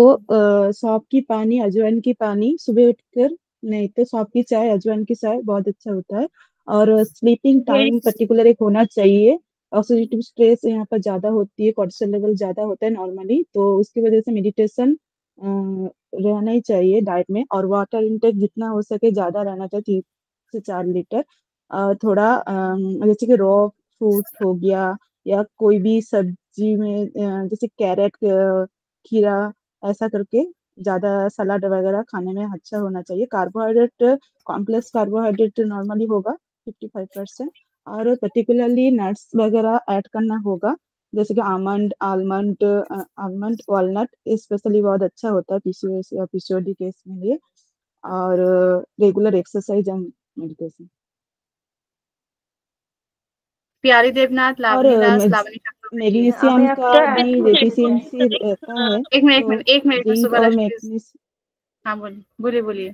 सौंफ की पानी, अजवाइन की पानी सुबह उठकर, नहीं तो सौंफ की चाय, अजवाइन की चाय बहुत अच्छा होता है। और स्लीपिंग टाइम पर्टिकुलर एक होना चाहिए। ऑक्सीडेटिव स्ट्रेस यहाँ पर ज्यादा होती है, कोर्टिसोल लेवल ज्यादा होता है नॉर्मली, तो उसकी वजह से मेडिटेशन रहना ही चाहिए डाइट में। और वाटर इंटेक जितना हो सके ज्यादा रहना चाहिए, 3 से 4 लीटर। थोड़ा जैसे कि रॉ फ्रूट हो गया या कोई भी सब्जी में जैसे कैरेट, खीरा, ऐसा करके ज्यादा सलाद वगैरह खाने में अच्छा होना चाहिए। कार्बोहाइड्रेट, कॉम्प्लेक्स कार्बोहाइड्रेट नॉर्मली होगा 55%, और पर्टिकुलरली नट्स वगैरह ऐड करना होगा जैसे कि आलमंड वॉलनट स्पेशली बहुत अच्छा होता है पीसीओएस या पीसीओडी केस में लिए, और रेगुलर एक्सरसाइज एंड मेडिटेशन। प्यारी देवनाथ, और लावनी दास, लावनी चक्रवर्ती। मैग्नीशियम का भी डेफिशिएंसी रहता है, एक मिनट जिंक सुबह और लक्ष्मी। मैग्नीशियम हाँ बोलिए।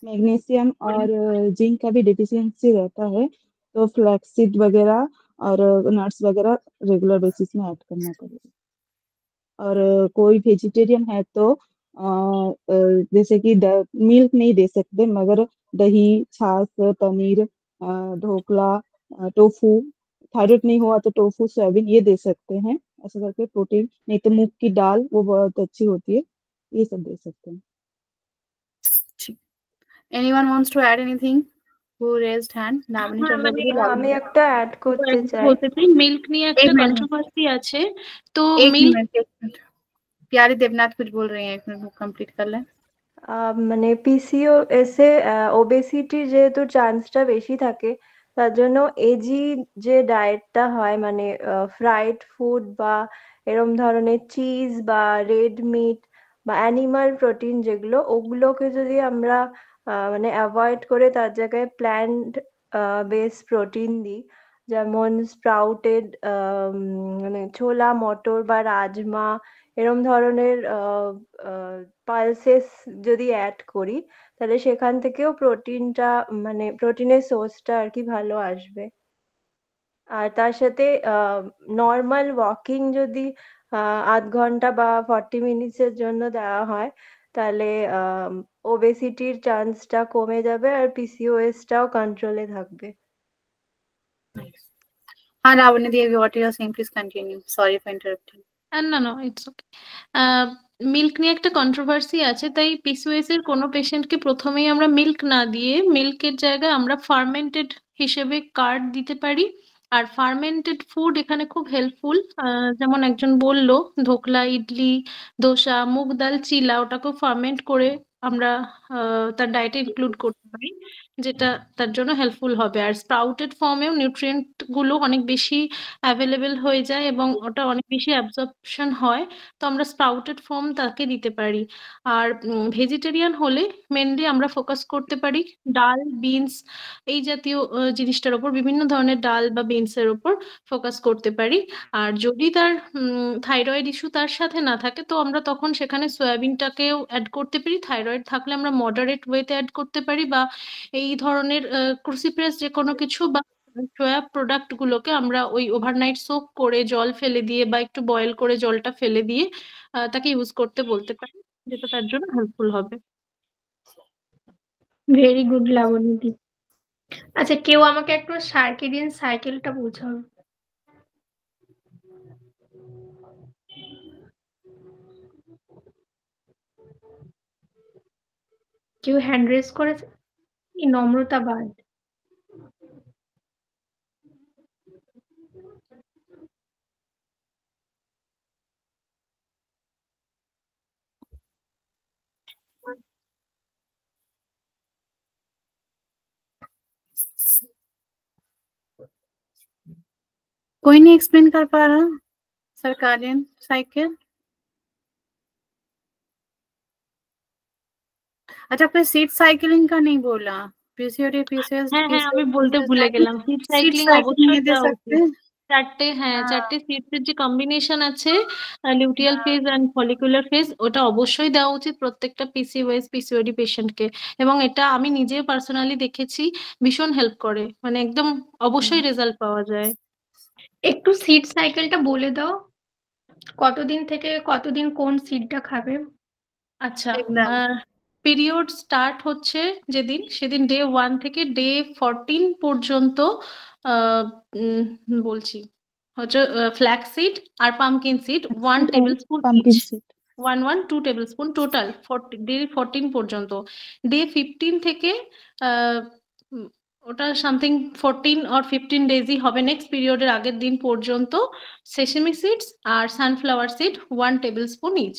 मैग्नीशियम और जिंक का भी डेफिशिएंसी रहता है, तो फ्लैक्सीड वगैरह और नट्स वगैरह रेगुलर बेसिस में ऐड करना पड़ेगा। और कोई वेजिटेरियन है तो जैसे कि मिल्क नहीं दे सकते, मगर दही, छाछ, पनीर, ढोकला, टोफू, थायराइड नहीं हुआ तो टोफू, सोयाबीन ये दे सकते हैं। ऐसा करके प्रोटीन, नहीं तो मूंग की दाल वो बहुत अच्छी होती है, ये सब दे सकते हैं। Anyone wants to add anything? Who raised hand? Laboni Chakraborty, আমি একটা অ্যাড করতে চাই। বলতে চাই মিল্ক নিয়ে একটা কন্ট্রোভার্সি আছে, তো মিল্ক प्यारी देवनाथ कुछ बोल रही हैं, एक मिनट कंप्लीट कर लें। মানে পিসিওএস এ ওবেসিটির যেহেতু চান্সটা বেশি থাকে, তার জন্য এজি যে ডায়েটটা হয় মানে ফ্রাইড ফুড বা এরম ধরনের চিজ বা রেড মিট বা অ্যানিমাল প্রোটিন যেগুলো, ওগুলোকে যদি আমরা মানে অ্যাভয়েড করে তার জায়গায় প্ল্যান্ট বেস প্রোটিন দিই, যেমন স্প্রাউটেড মানে ছোলা মটর বা রাজমা এরম ধরনের পালসেস যদি অ্যাড করি, তাহলে সেখান থেকেও প্রোটিনটা মানে প্রোটিনের সোর্সটা আর কি ভালো আসবে। আর তার সাথে নর্মাল ওয়াকিং যদি 8 ঘন্টা বা 40 মিনিটসের জন্য দেওয়া হয়, তাহলে ওবেসিটির চান্সটা কমে যাবে আর পিসিওএসটাও কন্ট্রোলে থাকবে। हाँ लावण्य दी, what you are saying, please continue. Sorry for interrupting. না ইটস ওকে। মিল্ক নিয়ে একটা কন্ট্রোভার্সি আছে, তাই পিসিওএস এর কোনো পেশেন্টকে প্রথমেই আমরা মিল্ক না দিয়ে মিল্কের জায়গায় আমরা ফার্মেন্টেড হিসেবে কার্ড দিতে পারি। আর ফার্মেন্টেড ফুড এখানে খুব হেল্পফুল, যেমন একজন বললো ধোকলা, ইডলি, দোসা, মুগ ডাল, চিলা, ওটাকেও ফার্মেন্ট করে আমরা তার ডায়েটে ইনক্লুড করতে পারি, যেটা তার জন্য হেল্পফুল হবে। আর স্প্রাউটেড ফর্মেও নিউট্রিয়েন্ট গুলো অনেক বেশি অ্যাভেলেবেল হয়ে যায় এবং ওটা অনেক বেশি অ্যাবজর্পশন হয়, তো আমরা স্প্রাউটেড ফর্ম তাকে দিতে পারি। আর ভেজিটেরিয়ান হলে মেনলি আমরা ফোকাস করতে পারি ডাল, বিনস এই জাতীয় জিনিসটার ওপর, বিভিন্ন ধরনের ডাল বা বিনসের ওপর ফোকাস করতে পারি। আর যদি তার থাইরয়েড ইস্যু তার সাথে না থাকে, তো আমরা তখন সেখানে সয়াবিনটাকেও অ্যাড করতে পারি। থাইরয়েড থাকলে আমরা মডারেট ওয়েতে অ্যাড করতে পারি, বা এই ধরনের ক্রুসিপ্রেস যে কোনো কিছু বা সোয়া প্রোডাক্ট গুলোকে আমরা ওই ওভারনাইট সোক করে জল ফেলে দিয়ে বা একটু বয়েল করে জলটা ফেলে দিয়ে তাকে ইউজ করতে বলতে পারি, যেটা তার জন্য হেল্পফুল হবে। Very good Labani. আচ্ছা, কেউ আমাকে একটু সার্কেডিয়ান সাইকেলটা বোঝাও। কেউ হ্যান্ড রেজ করেছে? নম্রতা বাদ। कोई नहीं एक्सप्लेन कर पा रहा सर्काडियन साइकिल? अच्छा, आपने सीट साइकिलिंग का नहीं बोला? पीसीओडी, पीसीएस, হ্যাঁ আমি বলতে ভুলে গেলাম, সিট সাইক্লিং অবশ্যই দেওয়া উচিত। চারটে সিটের যে কম্বিনেশন আছে, luteal phase and follicular phase, ওটা অবশ্যই দেওয়া উচিত প্রত্যেকটা পিসিওএস পিসিওডি পেশেন্টকে, এবং এটা আমি নিজে পার্সোনালি দেখেছি ভীষণ হেল্প করে, মানে একদম অবশ্যই রেজাল্ট পাওয়া যায়। একটু সিট সাইকেলটা বলে দাও, কতদিন থেকে কতদিন কোন সিটটা খাবে? আচ্ছা, পিরিয়ড স্টার্ট হচ্ছে যেদিন, সেদিন ডে 1 থেকে ডে 14 পর্যন্ত বলছি হচ্ছে ফ্ল্যাক্স আর pumpkin seed 1 tablespoon each, 2 tablespoon total day 14 পর্যন্ত। ডে 15 থেকে ওটা সামথিং 14 or 15 ডেজই হবে, নেক্সট পিরিয়ডের আগের দিন পর্যন্ত সেসেমি সিডস আর sunflower seed 1 tablespoon each.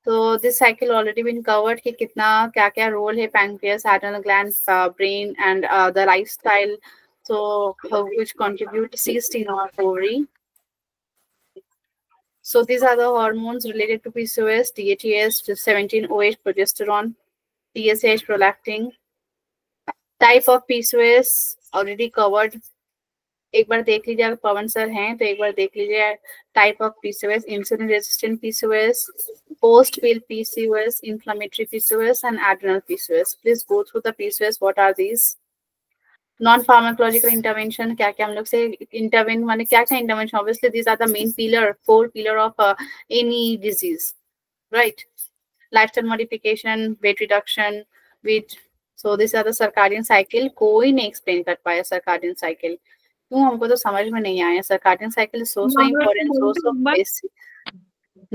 So this cycle already been covered कि कितना क्या क्या role है pancreas, adrenal gland, brain and the lifestyle. So which contribute to cyst in our ovary. So these are the hormones related to PCOS: DHEAS, 17-OH, progesterone, TSH, prolactin. Type of PCOS already covered. एक बार देख लीजिए, अगर पवन sir हैं तो एक बार देख लीजिए type of PCOS: insulin resistant PCOS, post pill PCOS, inflammatory PCOS and adrenal PCOS. Please go through the PCOS. What are these? Non pharmacological intervention, क्या क्या हम लोग से इंटरवेन माने क्या क्या intervention? Obviously these are the main pillar, 4 pillar of any disease, right? Lifestyle modification, weight reduction, weight. So this are the circadian cycle. कोई नहीं एक्सप्लेन कर पाया सर्काडियन साइकिल, क्यों? हमको तो समझ में नहीं आया. Circadian cycle so important, so basic.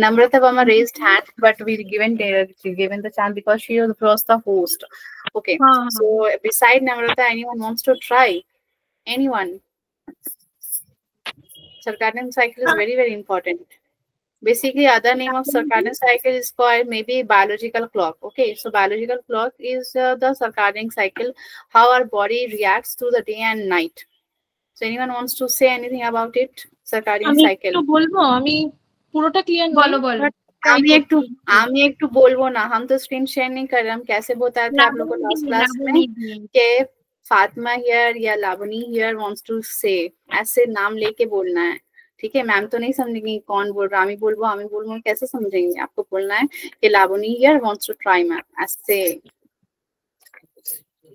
Namrata Verma raised hand, but we given the chance because she was the host. Okay. So beside Namrata, anyone wants to try? Anyone? Circadian cycle is very, very important. Basically, other name of circadian cycle is called maybe biological clock. Okay. So biological clock is the circadian cycle, how our body reacts to the day and night. So anyone wants to say anything about it? Circadian cycle. পুরোটা clear বলো বলো। আমি একটু বলবো না, हम तो screen share नहीं कर रहे, हम कैसे बताए थे आप लोगों को लास्ट क्लास में कि फातिमा हियर या लावनी हियर वांट्स टू से, ऐसे नाम लेके बोलना है, ठीक है? मैम तो नहीं समझेंगी कौन बोल रहा, आमी बोलबो कैसे समझेंगे? आपको बोलना है कि Lavani here wants to try ma'am, ऐसे।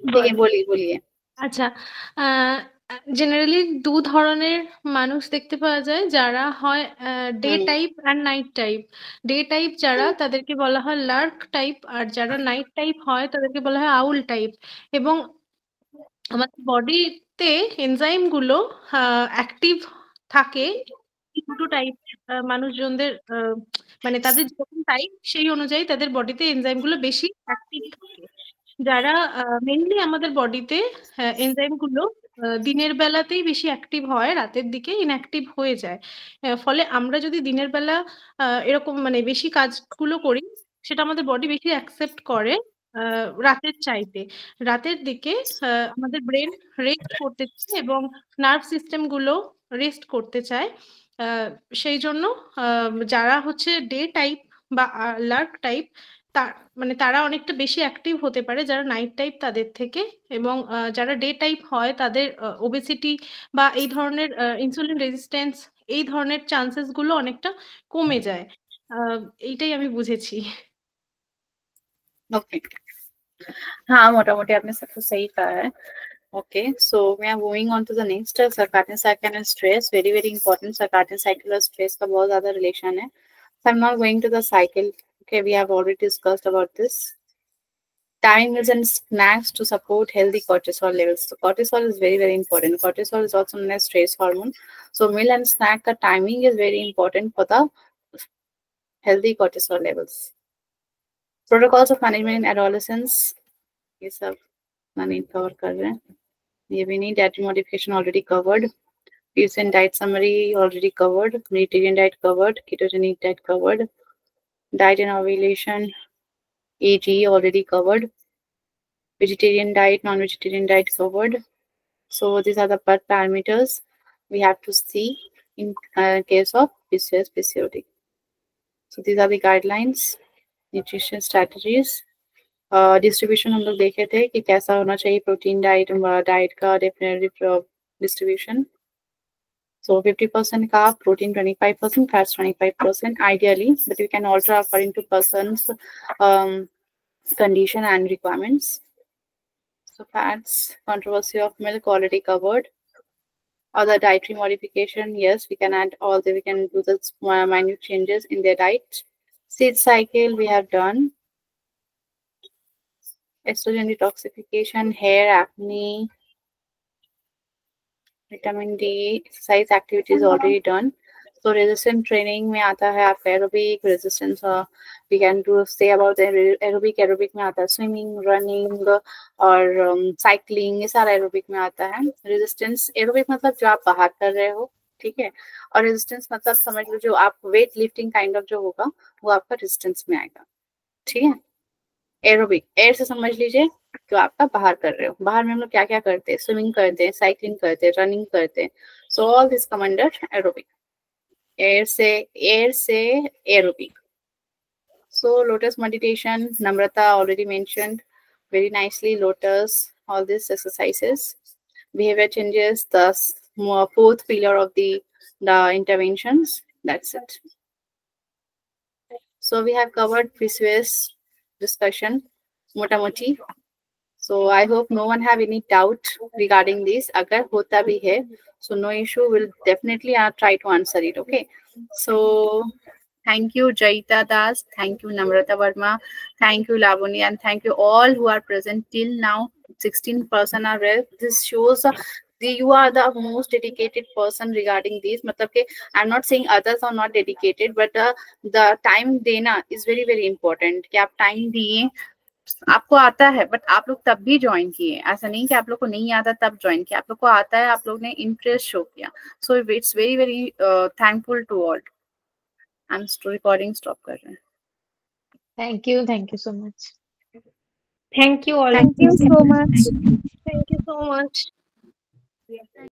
ठीक है, बोलिए। আচ্ছা, জেনারেলি 2 ধরনের মানুষ দেখতে পাওয়া যায়, যারা হয় day type and night type. Day type যারা, তাদেরকে বলা হয় লার্ক টাইপ, আর যারা নাইট টাইপ হয় তাদেরকে বলা হয় আউল টাইপ। এবং আমাদের বডিতে এনজাইম গুলো অ্যাক্টিভ থাকে দুটো টাইপ মানুষজনদের, মানে তাদের যখন টাইপ সেই অনুযায়ী তাদের বডিতে এনজাইম গুলো বেশি অ্যাক্টিভ থাকে। যারা মেইনলি আমাদের বডিতে এনজাইম গুলো দিনের বেলাতেই বেশি অ্যাক্টিভ হয়, রাতের দিকে ইনঅ্যাক্টিভ হয়ে যায়। ফলে আমরা যদি দিনের বেলা এরকম মানে বেশি কাজগুলো করি, সেটা আমাদের বডি বেশি অ্যাকসেপ্ট করে রাতের চাইতে। রাতের দিকে আমাদের ব্রেন রেস্ট করতে চায় এবং নার্ভ সিস্টেম গুলো রেস্ট করতে চায়। সেই জন্য যারা হচ্ছে ডে টাইপ বা লার্ক টাইপ, মানে তারা অনেকটা বেশি অ্যাক্টিভ হতে পারে যারা নাইট টাইপ তাদের থেকে। এবং যারা ডে টাইপ হয় তাদের ওবেসিটি বা এই ধরনের ইনসুলিন রেজিস্ট্যান্স, এই ধরনের চান্সেস গুলো অনেকটা কমে যায়। এইটাই আমি বুঝেছি। ओके, हाँ, मोटामोटी आपने सब कुछ सही कहा है। Okay, so we are moving on to the next circadian cycle and stress. Very, very important. Circadian cycle और stress का बहुत ज़्यादा relation है. So I'm not going to the cycle. Okay, we have already discussed about this. Time meals and snacks to support healthy cortisol levels. So cortisol is very, very important. Cortisol is also known as stress hormone. So meal and snack का timing is very important for the healthy cortisol levels. Protocols of management in adolescence. ये सब नहीं cover कर रहे हैं। ये भी नहीं। Dietary modification already covered. Recent diet summary already covered. Mediterranean diet covered. Ketogenic diet covered. Diet and ovulation, AG already covered. Vegetarian diet, non-vegetarian diet covered. So these are the parameters we have to see in case of PCOS, PCOD. So these are the guidelines, nutrition strategies. Distribution हम लोग देखे थे कि कैसा होना चाहिए protein diet का definitely distribution. So 50% carb, protein 25%, fats 25% ideally, but you can alter according to person's condition and requirements. So fats, controversy of milk already covered. Other dietary modification, yes, we can add we can do the minute changes in their diet. Seed cycle we have done. Estrogen detoxification, hair, acne, vitamin D, exercise activities already done. So resistance training में आता है आपका aerobic resistance, we can do say about the aerobic में आता है swimming, running और cycling, ये सारा aerobic में आता है. Resistance aerobic मतलब जो आप बाहर कर रहे हो, ठीक है। और रेजिस्टेंस मतलब समझ लो जो आप वेट लिफ्टिंग काइंड ऑफ जो होगा वो आपका रेजिस्टेंस में आएगा, ठीक है। एरोबिक, एयर से समझ लीजिए जो आपका बाहर कर रहे हो, बाहर में हम लोग क्या क्या करते हैं, स्विमिंग करते हैं, साइकिलिंग करते हैं, रनिंग करते हैं, so all this come under aerobic. Air से aerobic. So lotus meditation, Namrata already mentioned very nicely. Lotus, all these exercises, behavior changes, the fourth pillar of the interventions. That's it. So we have covered previous discussion, motamoti. So I hope no one have any doubt regarding this. Agar hota bhi hai, so no issue. We'll definitely try to answer it. Okay. So thank you, Jaita Das. Thank you, Namrata Verma. Thank you, Lavani. And thank you all who are present till now. 16% are there. This shows you are the most dedicated person regarding this. Matlab ke, I'm not saying others are not dedicated, but the time देना is very, very important. कि आप time दिए, आपको आता है, but आप लोग तब भी ज्वाइन किए, ऐसा नहीं कि आप लोग को नहीं आता तब ज्वाइन किया, आप लोग को आता है, आप लोग ने इंटरेस्ट शो किया. So it's very very thankful to all. I am recording stop कर रहे हैं. Thank you so much. Thank you all. Thank you so much. Thank you so much.